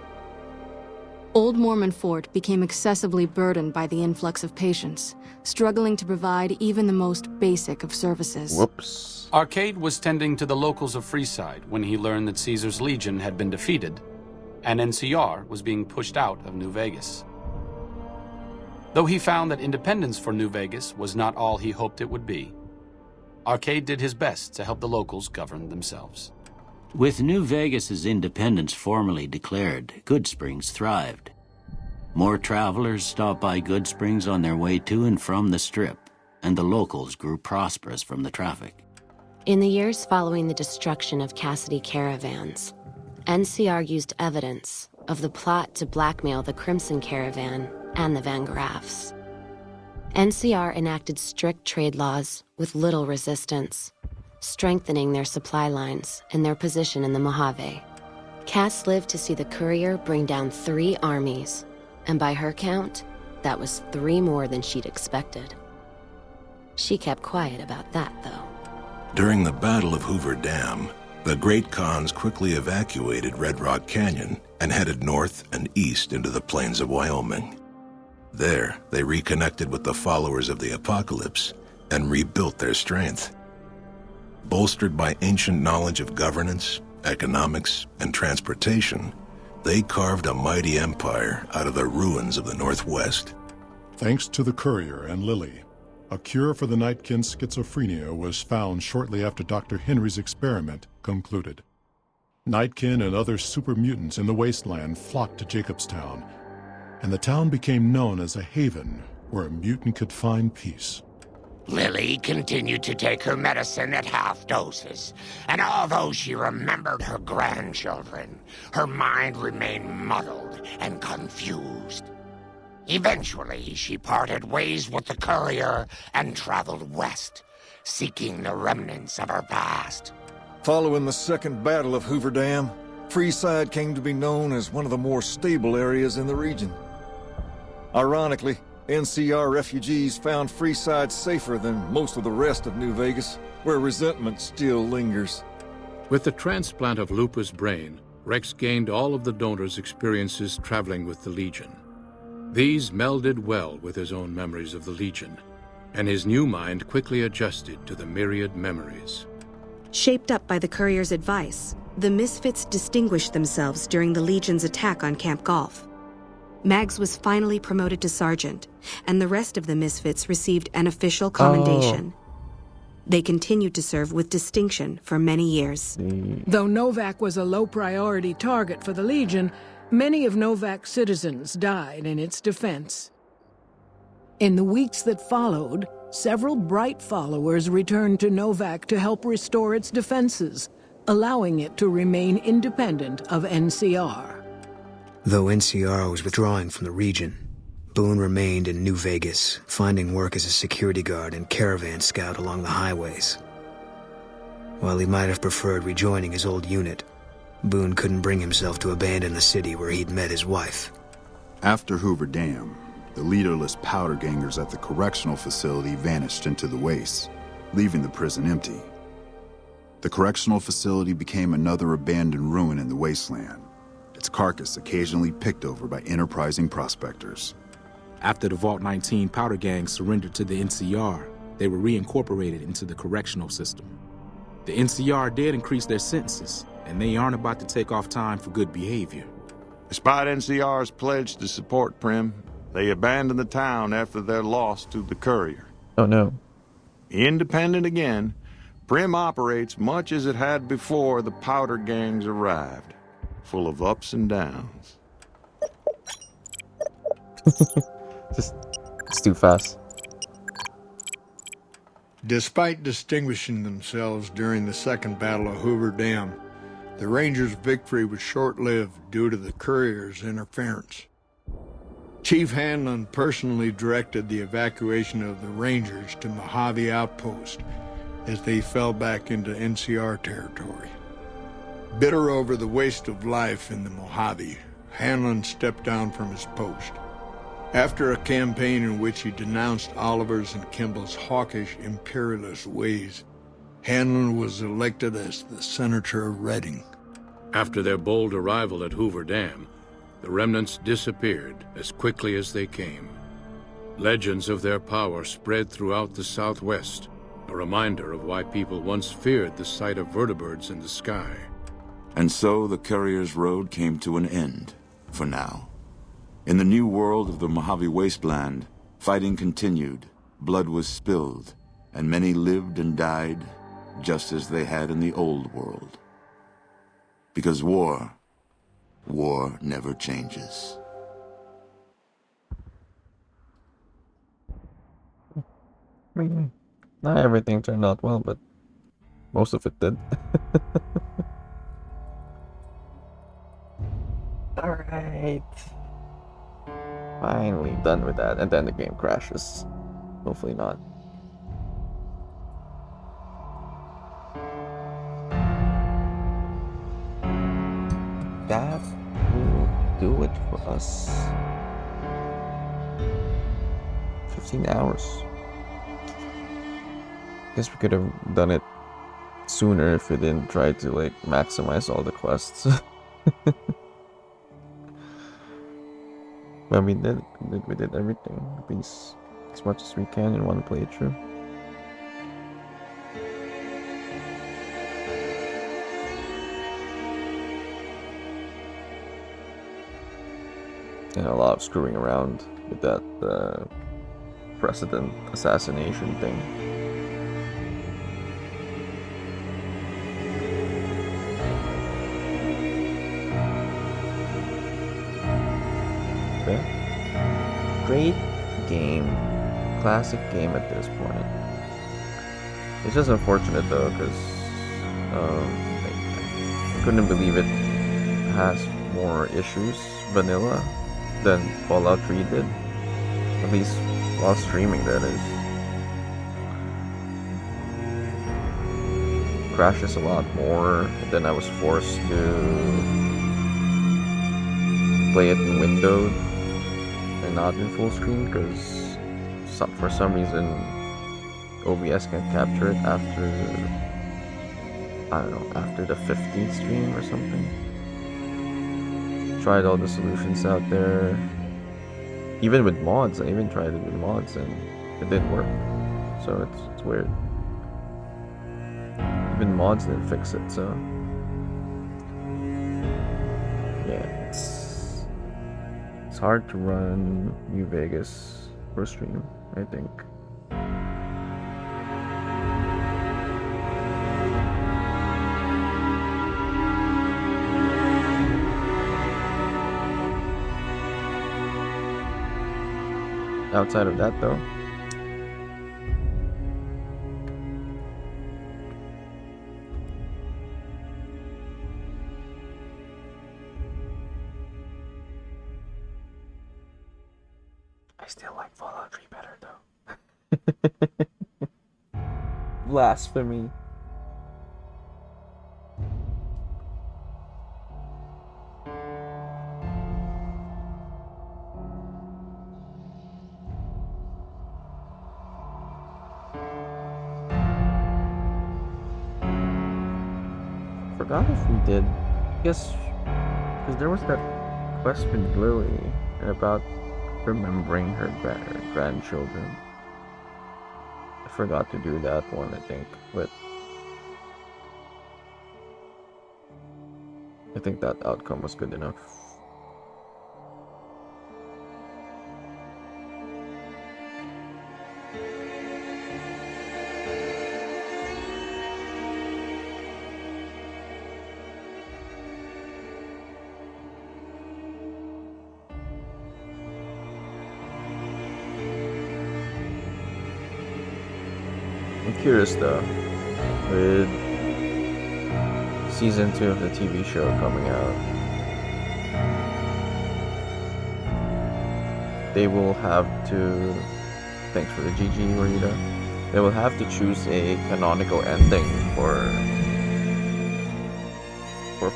Old Mormon Fort became excessively burdened by the influx of patients, struggling to provide even the most basic of services. Whoops. Arcade was tending to the locals of Freeside when he learned that Caesar's Legion had been defeated, and NCR was being pushed out of New Vegas. Though he found that independence for New Vegas was not all he hoped it would be, Arcade did his best to help the locals govern themselves. With New Vegas's independence formally declared, Good Springs thrived. More travelers stopped by Good Springs on their way to and from the Strip, and the locals grew prosperous from the traffic. In the years following the destruction of Cassidy caravans, NCR used evidence of the plot to blackmail the Crimson Caravan and the Van Graffs. NCR enacted strict trade laws with little resistance, strengthening their supply lines and their position in the Mojave. Cass lived to see the courier bring down 3 armies, and by her count, that was 3 more than she'd expected. She kept quiet about that, though. During the Battle of Hoover Dam, the Great Khans quickly evacuated Red Rock Canyon and headed north and east into the plains of Wyoming. There, they reconnected with the followers of the Apocalypse and rebuilt their strength. Bolstered by ancient knowledge of governance, economics, and transportation, they carved a mighty empire out of the ruins of the Northwest. Thanks to the courier and Lily, a cure for the Nightkin's schizophrenia was found shortly after Dr. Henry's experiment concluded. Nightkin and other super mutants in the wasteland flocked to Jacobstown, and the town became known as a haven where a mutant could find peace. Lily continued to take her medicine at half doses, and although she remembered her grandchildren, her mind remained muddled and confused. Eventually, she parted ways with the courier and traveled west, seeking the remnants of her past. Following the Second Battle of Hoover Dam, Freeside came to be known as one of the more stable areas in the region. Ironically, NCR refugees found Freeside safer than most of the rest of New Vegas, where resentment still lingers. With the transplant of Lupa's brain, Rex gained all of the donor's experiences traveling with the Legion. These melded well with his own memories of the Legion, and his new mind quickly adjusted to the myriad memories. Shaped up by the courier's advice, the Misfits distinguished themselves during the Legion's attack on Camp Golf. Mags was finally promoted to sergeant, and the rest of the Misfits received an official commendation. They continued to serve with distinction for many years. Though Novak was a low-priority target for the Legion, many of Novak's citizens died in its defense. In the weeks that followed, several bright followers returned to Novak to help restore its defenses, allowing it to remain independent of NCR. Though NCR was withdrawing from the region, Boone remained in New Vegas, finding work as a security guard and caravan scout along the highways. While he might have preferred rejoining his old unit, Boone couldn't bring himself to abandon the city where he'd met his wife. After Hoover Dam, the leaderless powder gangers at the correctional facility vanished into the wastes, leaving the prison empty. The correctional facility became another abandoned ruin in the wasteland, its carcass occasionally picked over by enterprising prospectors. After the Vault 19 powder gang surrendered to the NCR, they were reincorporated into the correctional system. The NCR did increase their sentences, and they aren't about to take off time for good behavior. Despite NCR's pledge to support Prim, they abandoned the town after their loss to the courier. Oh no. Independent again, Prim operates much as it had before the powder gangs arrived, full of ups and downs. It's too fast. Despite distinguishing themselves during the Second Battle of Hoover Dam, the Rangers' victory was short-lived due to the courier's interference. Chief Hanlon personally directed the evacuation of the Rangers to Mojave Outpost as they fell back into NCR territory. Bitter over the waste of life in the Mojave, Hanlon stepped down from his post. After a campaign in which he denounced Oliver's and Kimball's hawkish imperialist ways, Hanlon was elected as the Senator of Reading. After their bold arrival at Hoover Dam, the remnants disappeared as quickly as they came. Legends of their power spread throughout the Southwest, a reminder of why people once feared the sight of vertibirds in the sky. And so the courier's road came to an end, for now. In the new world of the Mojave Wasteland, fighting continued, blood was spilled, and many lived and died just as they had in the old world. Because war never changes. I mean, not everything turned out well, but most of it did. Alright. Finally done with that, and then the game crashes. Hopefully not. That will do it for us. 15 hours. Guess we could have done it sooner if we didn't try to like maximize all the quests. But we did everything, at least as much as we can in one playthrough. And a lot of screwing around with that president assassination thing. Okay. Great game. Classic game at this point. It's just unfortunate though, because I couldn't believe it has more issues, vanilla, than Fallout 3 did. At least while streaming, that is. Crashes a lot more, and then I was forced to play it in windowed and not in full screen because for some reason OBS can't capture it after, I don't know, after the 50th stream or something. Tried all the solutions out there. Even with mods, I even tried it with mods and it didn't work. So it's weird. Even mods didn't fix it, so yeah, it's hard to run New Vegas for stream, I think. Outside of that though, I still like Fallout 3 better though. Blasphemy. Forgot if we did. I guess because there was that quest with Lily about remembering her grandchildren. I forgot to do that one, I think, but I think that outcome was good enough. I'm curious though, with season 2 of the TV show coming out, they will have to, thanks for the GG Rita, they will have to choose a canonical ending for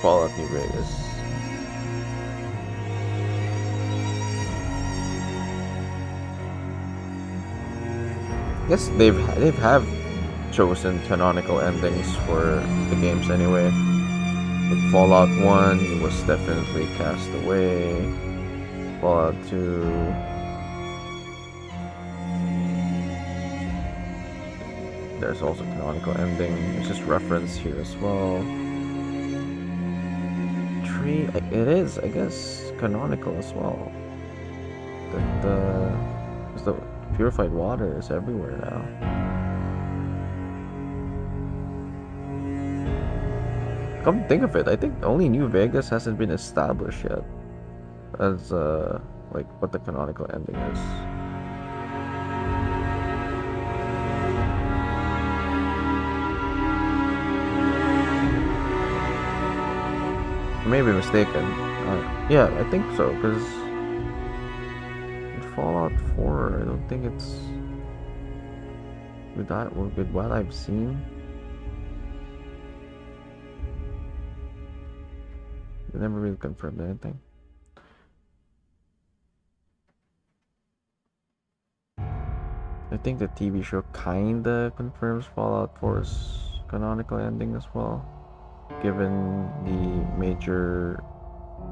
Fallout New Vegas. I guess they have chosen canonical endings for the games anyway. Like Fallout 1, it was definitely Cast Away. Fallout 2, there's also canonical ending. It's just referenced here as well. 3, it is, I guess, canonical as well. Because the purified water is everywhere now. Come to think of it, I think only New Vegas hasn't been established yet as like what the canonical ending is. I may be mistaken. Yeah, I think so, because in Fallout 4, I don't think it's with that or with what I've seen. They never really confirmed anything. I think the TV show kinda confirms Fallout 4's canonical ending as well, given the major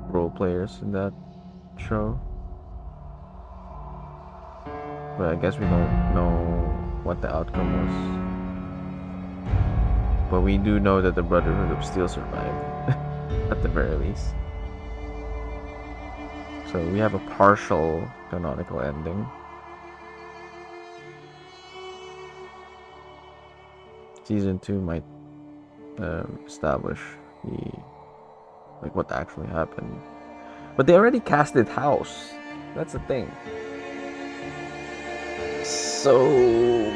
role players in that show. But I guess we don't know what the outcome was. But we do know that the Brotherhood of Steel survived, at the very least. So we have a partial canonical ending. Season 2 might establish what actually happened. But they already casted House. That's the thing. So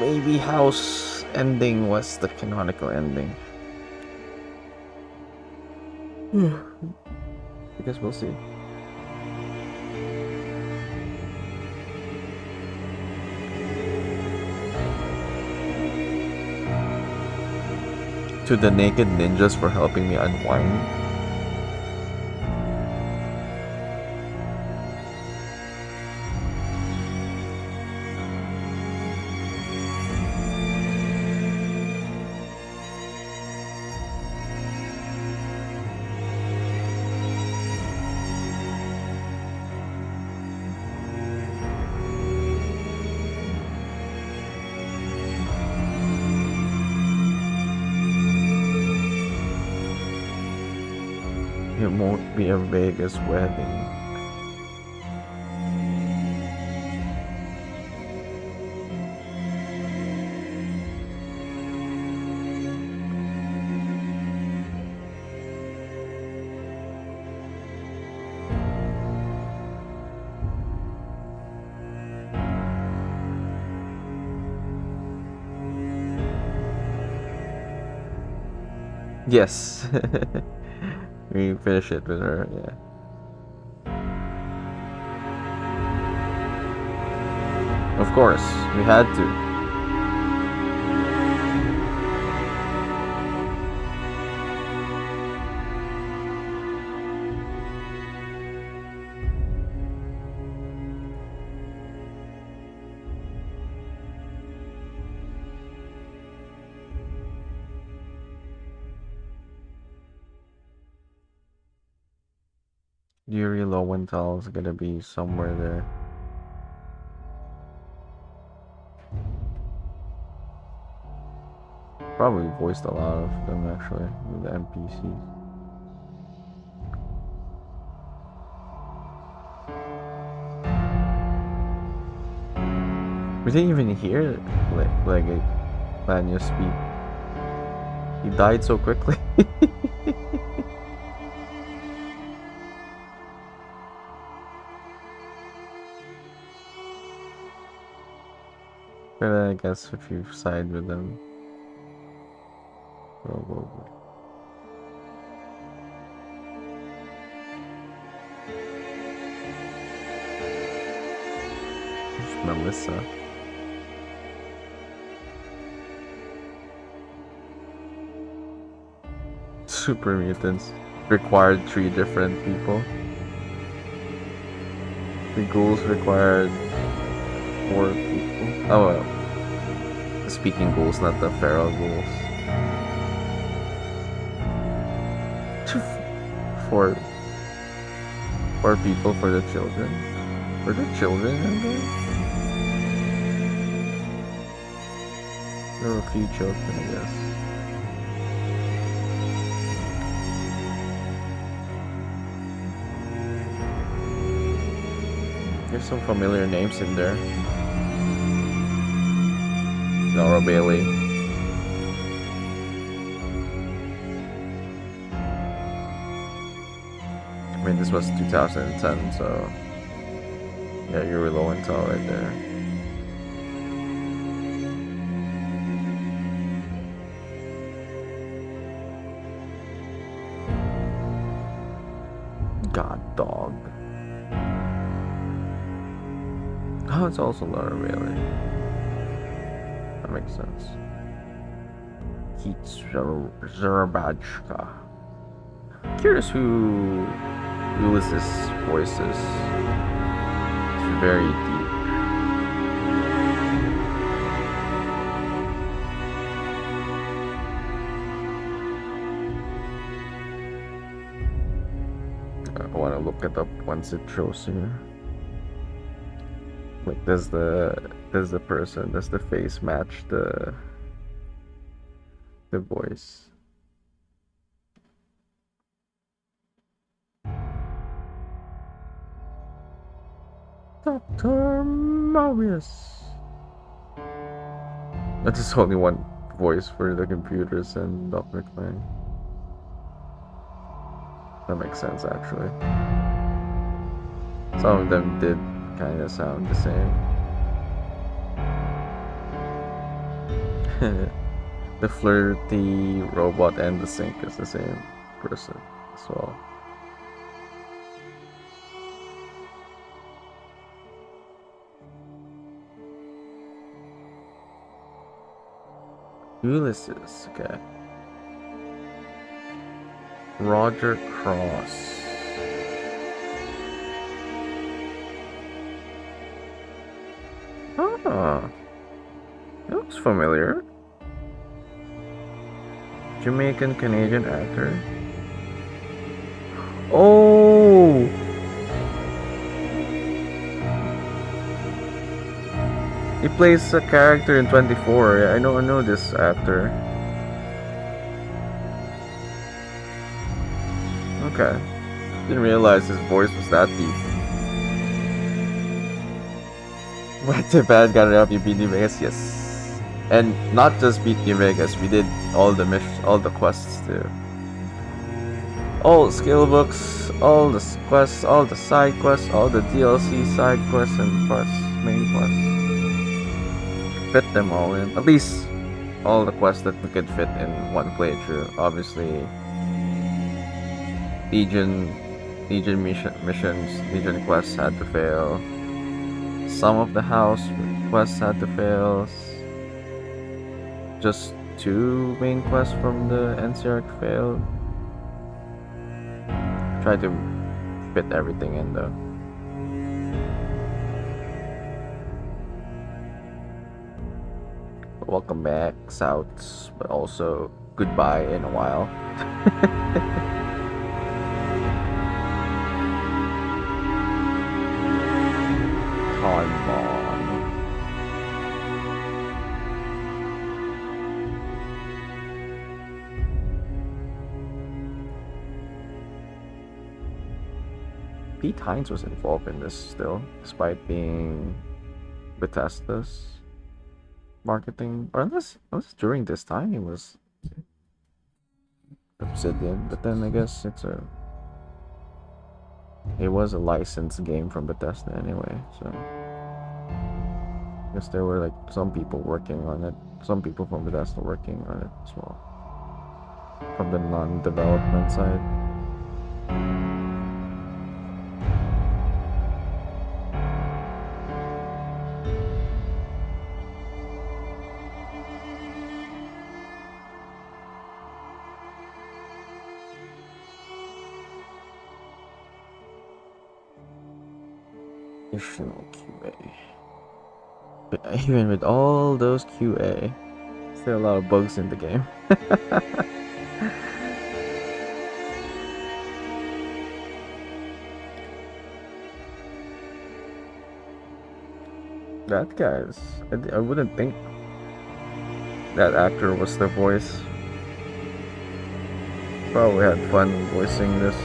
maybe House ending was the canonical ending. I guess we'll see. To the naked ninjas for helping me unwind. It won't be a Vegas wedding. Yes. We finish it with her, yeah. Of course, we had to. Yuri Lowenthal is gonna be somewhere there. Probably voiced a lot of them actually, the NPCs. We didn't even hear like Lanya speak. He died so quickly. But I guess if you side with them, probably. There's Melissa. Super mutants required 3 different people. The ghouls required 4 people. Oh well. The speaking ghouls, not the feral ghouls. 4 people for the children. Were there children in there? There were a few children, I guess. There's some familiar names in there. Laura Bailey. I mean, this was 2010, so yeah, you were Lowenthal right there. dog. Oh, it's also Laura Bailey. That makes sense. Keith Zerabajka. Curious who Ulysses' voice is. It's very deep. I want to look it up once it shows here. Like, does the face match the voice? Dr. Marius. That is only one voice for the computers and Dr. Clang. That makes sense, actually. Some of them did kind of sound the same. The flirty robot and the sink is the same person as well. Ulysses, okay. Roger Cross. Ah, it looks familiar. Jamaican Canadian actor. Oh! He plays a character in 24. Yeah, I know this actor. Okay. Didn't realize his voice was that deep. What the bad got it up, you beat New Vegas? Yes. And not just beat New Vegas, we did all the missions, all the quests too. All skill books, all the quests, all the side quests, all the DLC side quests and quests, main quests. Fit them all in. At least all the quests that we could fit in one playthrough. Obviously, Legion missions, Legion quests had to fail. Some of the house quests had to fail. Just 2 main quests from the NCR failed. Try to fit everything in though. Welcome back, Souths, but also goodbye in a while. Time bomb. Pete Hines was involved in this still, despite being Bethesda's marketing, or unless during this time he was Obsidian, but then I guess it was a licensed game from Bethesda anyway, so I guess there were like some people working on it, some people from Bethesda working on it as well, from the non-development side. Additional QA. But even with all those QA, still a lot of bugs in the game. That guy's... I wouldn't think that actor was the voice. Probably had fun voicing this.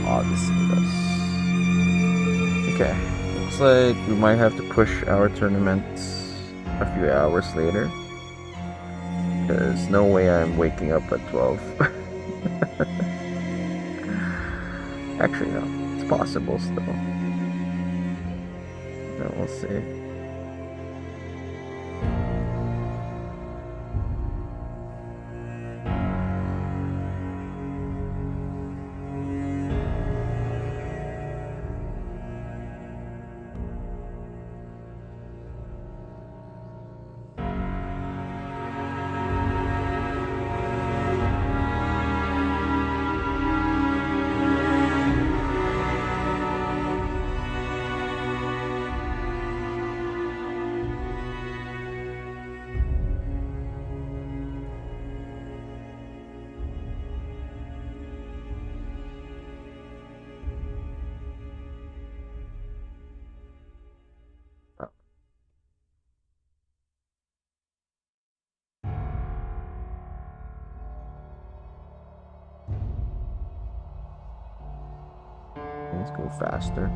Odyssey does. Okay, looks like we might have to push our tournament a few hours later. Because no way I'm waking up at 12. Actually, no. It's possible still. No, we'll see. Let's go faster.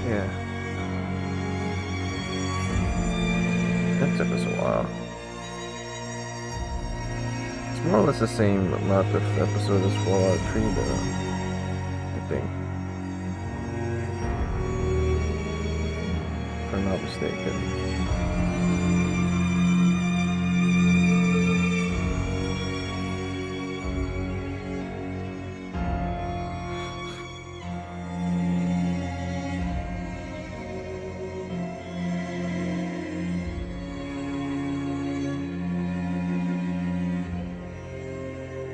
Yeah. That took us a while. It's more or less the same amount of episodes as Fallout 3 though, I think. If I'm not mistaken.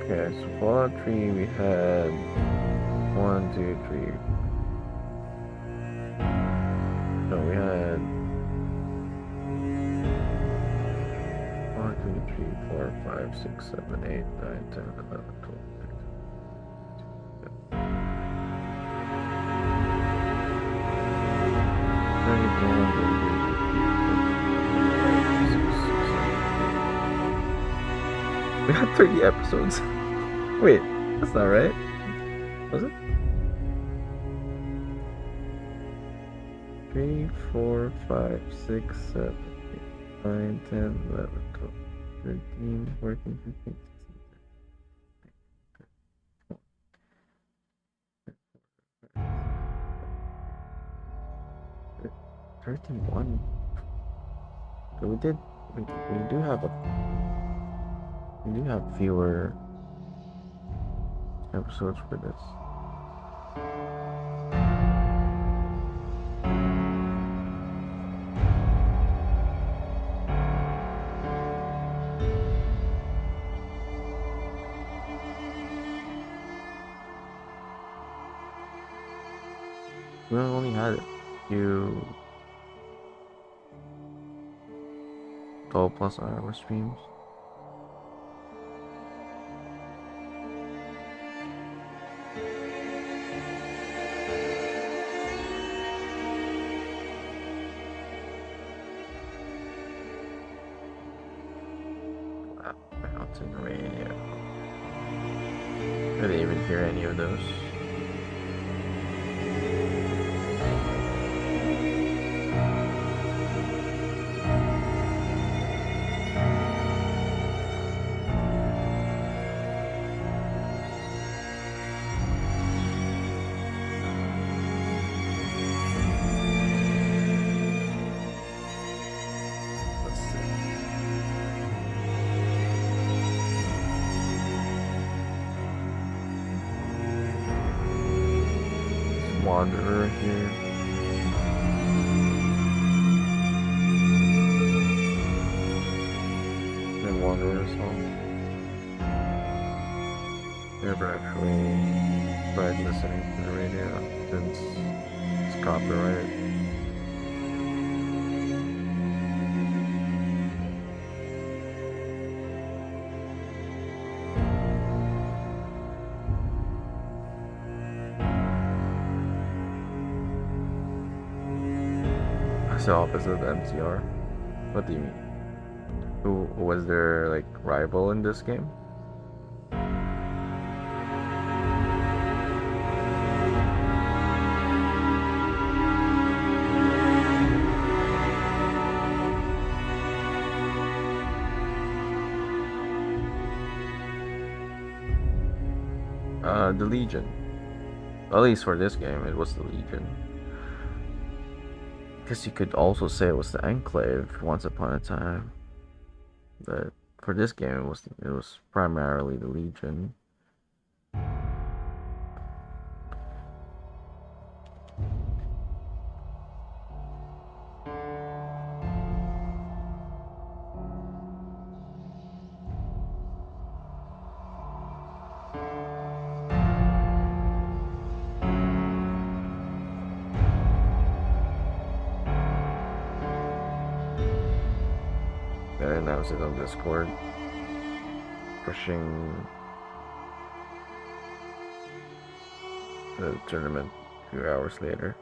Okay, so Fallout 3 we had 1, 2, 3. No, we had 1, 2, 3, 4, 5, 6, 7, 8, 9, 10, 11, 12, 13. We had 30 episodes. Wait, that's not right. Was it? 3, 4, 5, 6, 7, 8, 9, 10, 11, 12, 13, 14, 15, 16, 31. So we do have fewer episodes for this. We only had a few 12+ hour streams. Mountain Radio. I didn't even hear any of those. Wanderer here. The Wanderer song. Never actually tried listening to the radio since it's copyrighted. That's the opposite of MCR. What do you mean? Who was their like rival in this game? The Legion. At least for this game, it was the Legion. Guess you could also say it was the Enclave once upon a time, but for this game, it was primarily the Legion. They announced it on Discord, pushing the tournament a few hours later.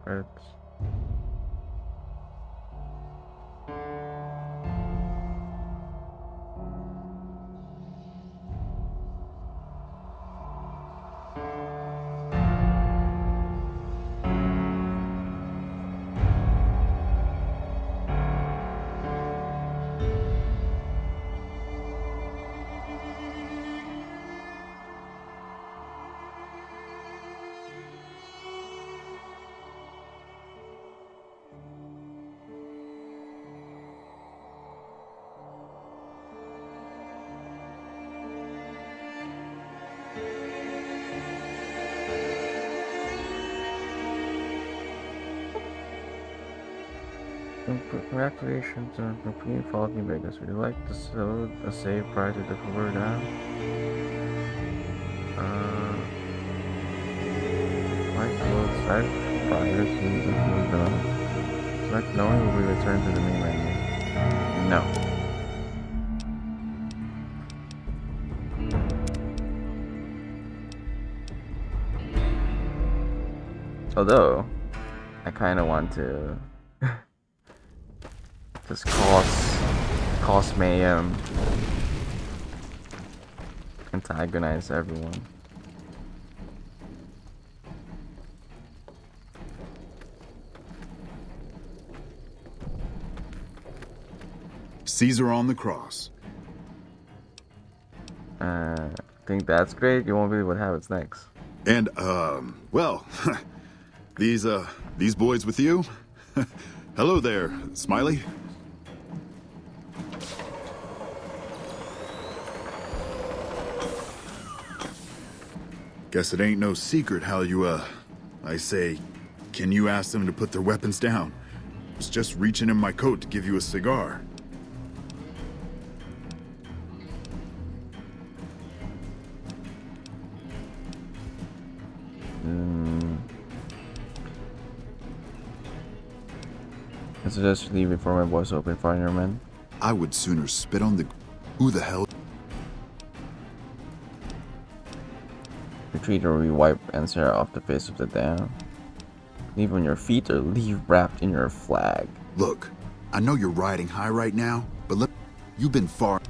Credits. Congratulations on completing Falcon Vegas. Would you like to sell a save prior to the cover now? Like to load site prior to the cover down. Correct knowing will we return to the main menu? No. Although, I kind of want to just cause mayhem, antagonize everyone. Caesar on the cross. I think that's great. You won't believe what happens next. And, well, these boys with you? Hello there, Smiley. Guess it ain't no secret how you, I say, can you ask them to put their weapons down? I was just reaching in my coat to give you a cigar. I suggest you leave before my boys open fire on your men. I would sooner spit on the... Who the hell? Retreat or rewipe Ansara off the face of the dam. Leave on your feet or leave wrapped in your flag. Look, I know you're riding high right now, but look, you've been far...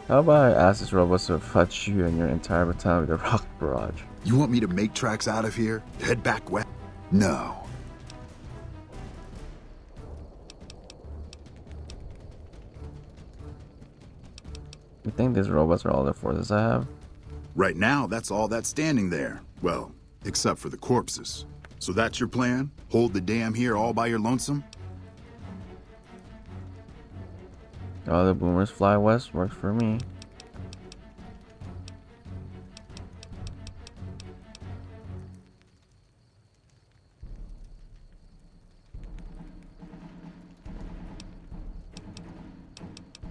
How about I ask this robot to fetch you and your entire battalion with a rocket barrage? You want me to make tracks out of here? Head back west? No. You think these robots are all the forces I have? Right now, that's all that's standing there. Well, except for the corpses. So that's your plan? Hold the dam here all by your lonesome? All the boomers fly west works for me.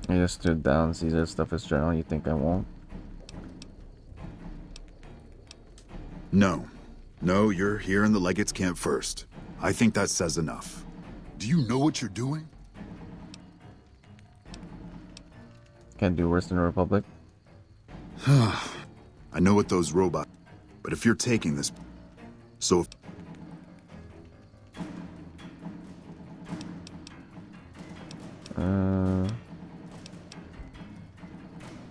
I just stood down, Caesar stuff is general, you think I won't? No. No, you're here in the Legates camp first. I think that says enough. Do you know what you're doing? Can't do worse than the Republic. I know what those robots... But if you're taking this... So if...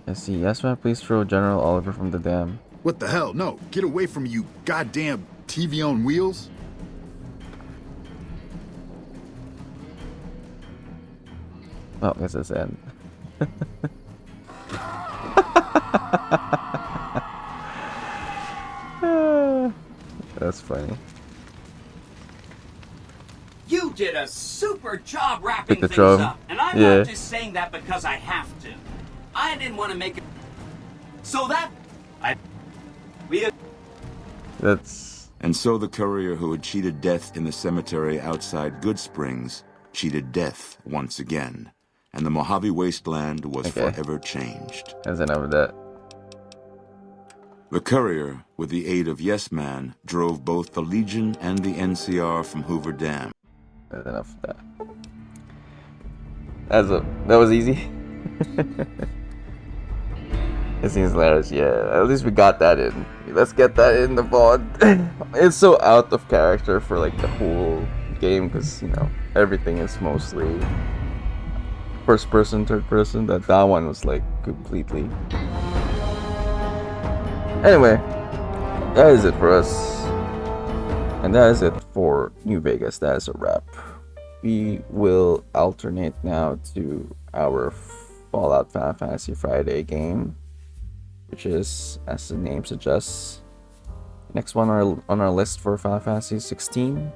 Let's see. Yes, ma'am. Please throw General Oliver from the dam. What the hell? No, get away from me, you goddamn TV on wheels. Oh, I guess it's end. That's funny. You did a super job wrapping the things drum. up, and I'm Yeah. not just saying that because I have to. I didn't want to make it so that That's... And so the courier who had cheated death in the cemetery outside Good Springs cheated death once again, and the Mojave Wasteland was forever changed. That's enough of that. The courier, with the aid of Yes Man, drove both the Legion and the NCR from Hoover Dam. That's enough of that. That was easy. It seems hilarious, yeah. At least we got that in. Let's get that in the VOD. It's so out of character for like the whole game because, you know, everything is mostly first person, third person. That one was like completely... Anyway, that is it for us. And that is it for New Vegas. That is a wrap. We will alternate now to our Fallout Final Fantasy Friday game, which is, as the name suggests, next one on our list for Final Fantasy 16.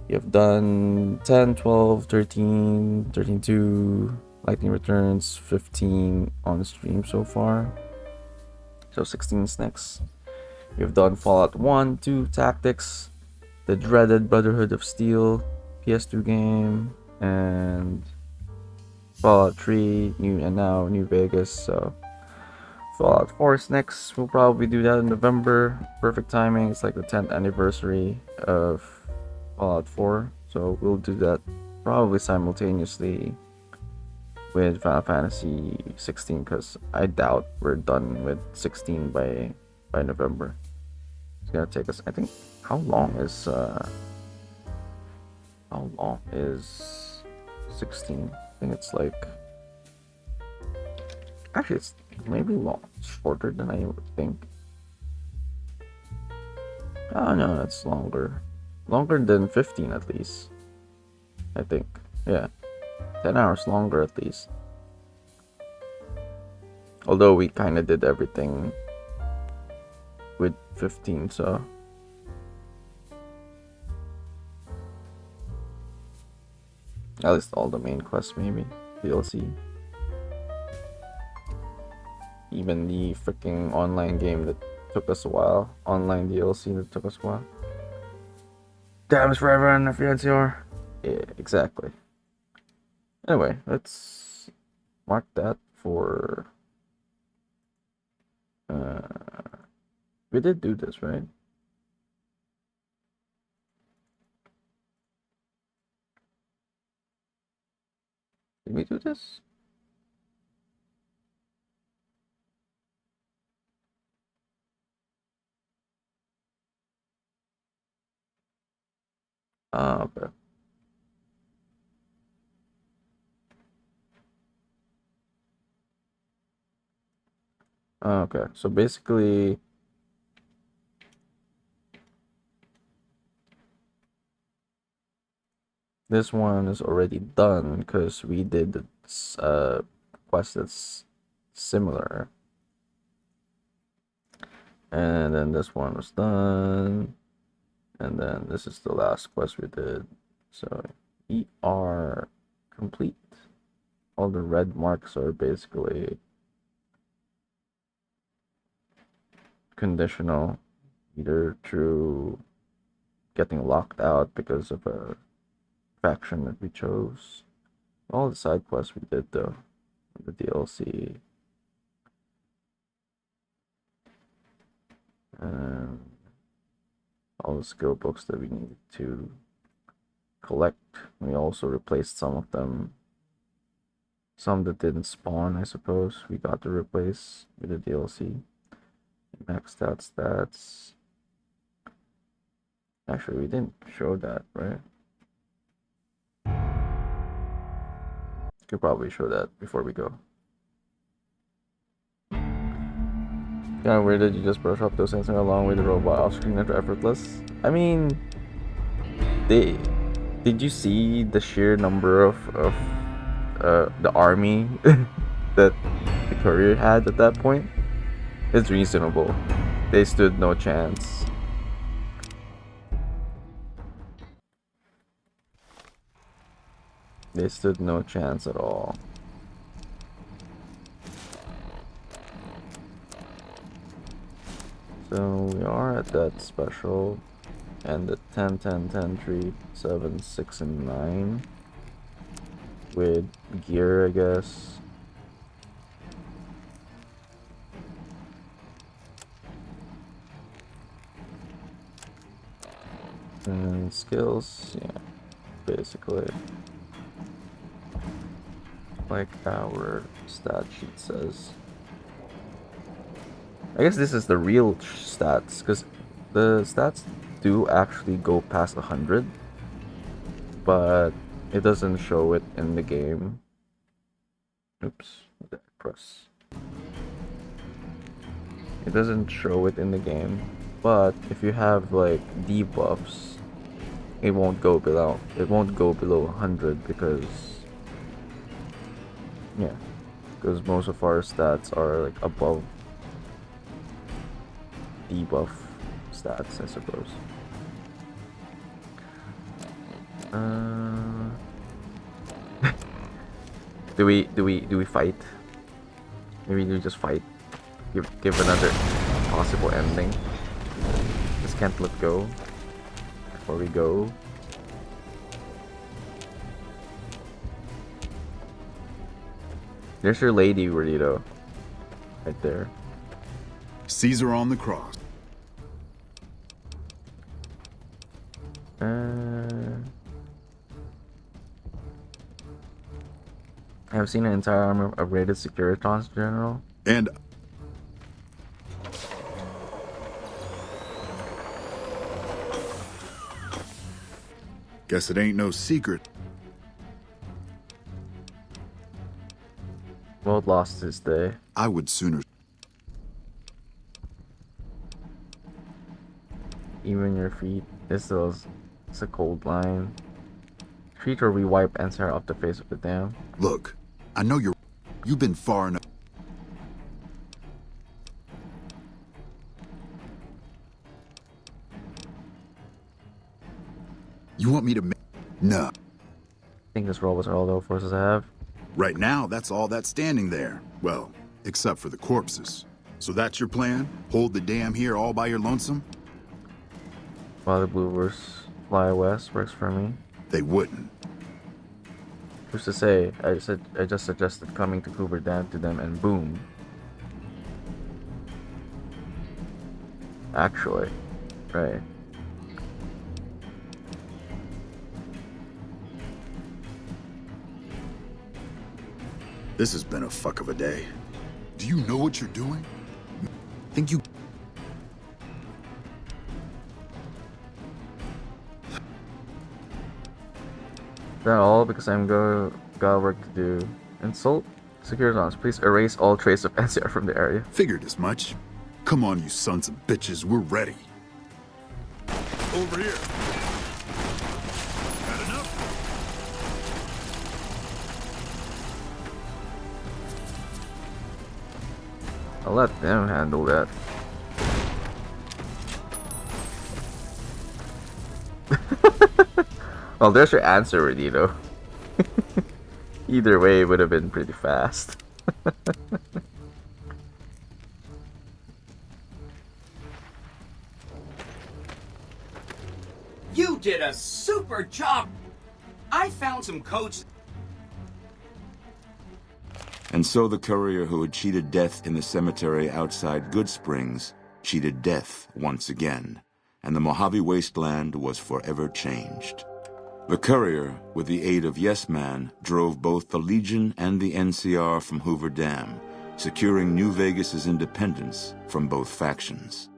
We have done 10, 12, 13, 13-2, Lightning Returns, 15 on stream so far. So 16 is next. We've done Fallout 1, 2, Tactics, the dreaded Brotherhood of Steel, PS2 game, and Fallout 3, and now New Vegas. So Fallout 4 is next. We'll probably do that in November. Perfect timing. It's like the 10th anniversary of Fallout 4. So we'll do that probably simultaneously with Final Fantasy 16 because I doubt we're done with 16 by November. It's gonna take us, I think, how long is 16? I think it's like, actually it's maybe shorter than I would think. Oh no, it's longer than 15 at least, I think. Yeah, 10 hours longer at least, although we kind of did everything with 15, so at least all the main quests, maybe DLC, even the freaking online game that took us a while, online DLC that took us a while. Damns for everyone if you're NCR. Yeah, exactly. Anyway, let's mark that for we did do this, right? Did we do this? Okay. Okay, so basically this one is already done because we did this quest that's similar, and then this one was done, and then this is the last quest we did, so we are complete. All the red marks are basically conditional, either through getting locked out because of a faction that we chose. All the side quests we did though, the DLC, and all the skill books that we needed to collect. We also replaced some of them. Some that didn't spawn, I suppose, we got to replace with the DLC. Maxed out stats. Actually, we didn't show that, right? Could probably show that before we go. Yeah, where did you just brush up those things along with the robot off screen and effortless? I mean, did you see the sheer number of the army that the courier had at that point? It's reasonable. They stood no chance. They stood no chance at all. So we are at that special, and the 10, 10, 10, 3, 7, 6, and 9 with gear, I guess. And skills, yeah, basically. Like our stat sheet says. I guess this is the real stats, because the stats do actually go past 100, but it doesn't show it in the game. Oops, what did I press? It doesn't show it in the game, but if you have like debuffs, it won't go below 100 because most of our stats are like above debuff stats, I suppose. Do we fight? Maybe we just fight. Give another possible ending. Just can't let go before we go. There's your lady, Rito. Right there. Caesar on the cross. I've seen an entire army of upgraded Securitrons, General. And guess it ain't no secret. World lost his day. I would sooner. Even your feet. It's a cold line. Treat or we wipe NCR off the face of the dam. Look, I know you've been far enough. You want me to No. I think this role was all the forces have. Right now, that's all that's standing there. Well, except for the corpses. So that's your plan? Hold the dam here all by your lonesome? While the Bluebirds fly west works for me. They wouldn't. Who's to say? I just suggested coming to Hoover Dam to them and boom. Actually, right. This has been a fuck of a day. Do you know what you're doing? Think you... That all because got work to do. Insult Securitrons. Please erase all trace of NCR from the area. Figured as much. Come on, you sons of bitches. We're ready. Over here. Got enough? I'll let them handle that. Well, there's your answer, Renito. Either way, it would have been pretty fast. You did a super job. I found some codes. And so the courier who had cheated death in the cemetery outside Good Springs cheated death once again, and the Mojave Wasteland was forever changed. The courier, with the aid of Yes Man, drove both the Legion and the NCR from Hoover Dam, securing New Vegas's independence from both factions.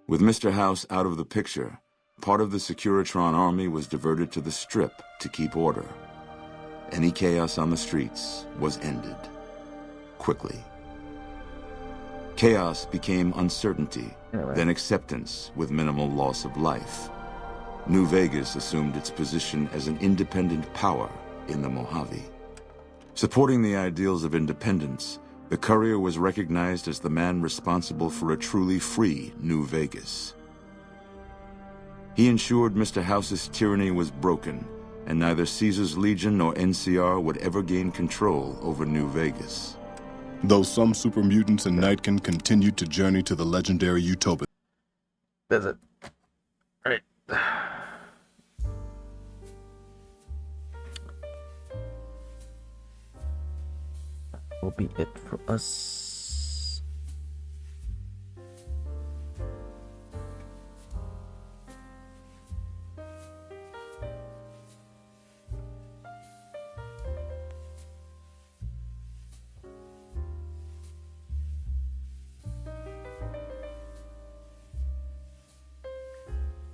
With Mr. House out of the picture, part of the Securitron army was diverted to the Strip to keep order. Any chaos on the streets was ended. Quickly. Chaos became uncertainty, then acceptance with minimal loss of life. New Vegas assumed its position as an independent power in the Mojave. Supporting the ideals of independence, the courier was recognized as the man responsible for a truly free New Vegas. He ensured Mr. House's tyranny was broken, and neither Caesar's Legion nor NCR would ever gain control over New Vegas. Though some super mutants and Nightkin continued to journey to the legendary Utopia. That's it. Alright. Will be it for us.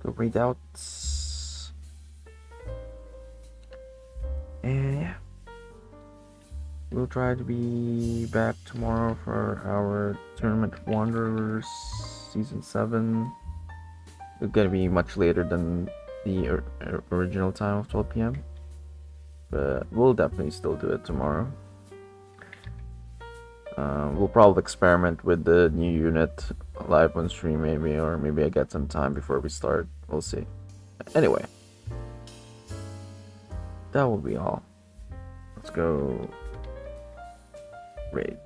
Go readouts. And yeah. We'll try to be back tomorrow for our Tournament Wanderers Season 7. It's gonna be much later than the original time of 12 p.m. But we'll definitely still do it tomorrow. We'll probably experiment with the new unit live on stream maybe, or maybe I get some time before we start. We'll see. Anyway. That will be all. Let's go. Great.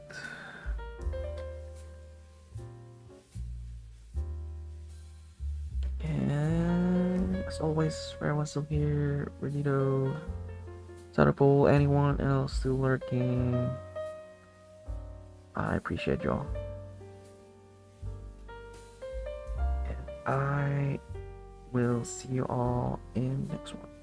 And as always, Rare still here, Renito, Satterpole, anyone else still lurking. I appreciate y'all. I will see you all in next one.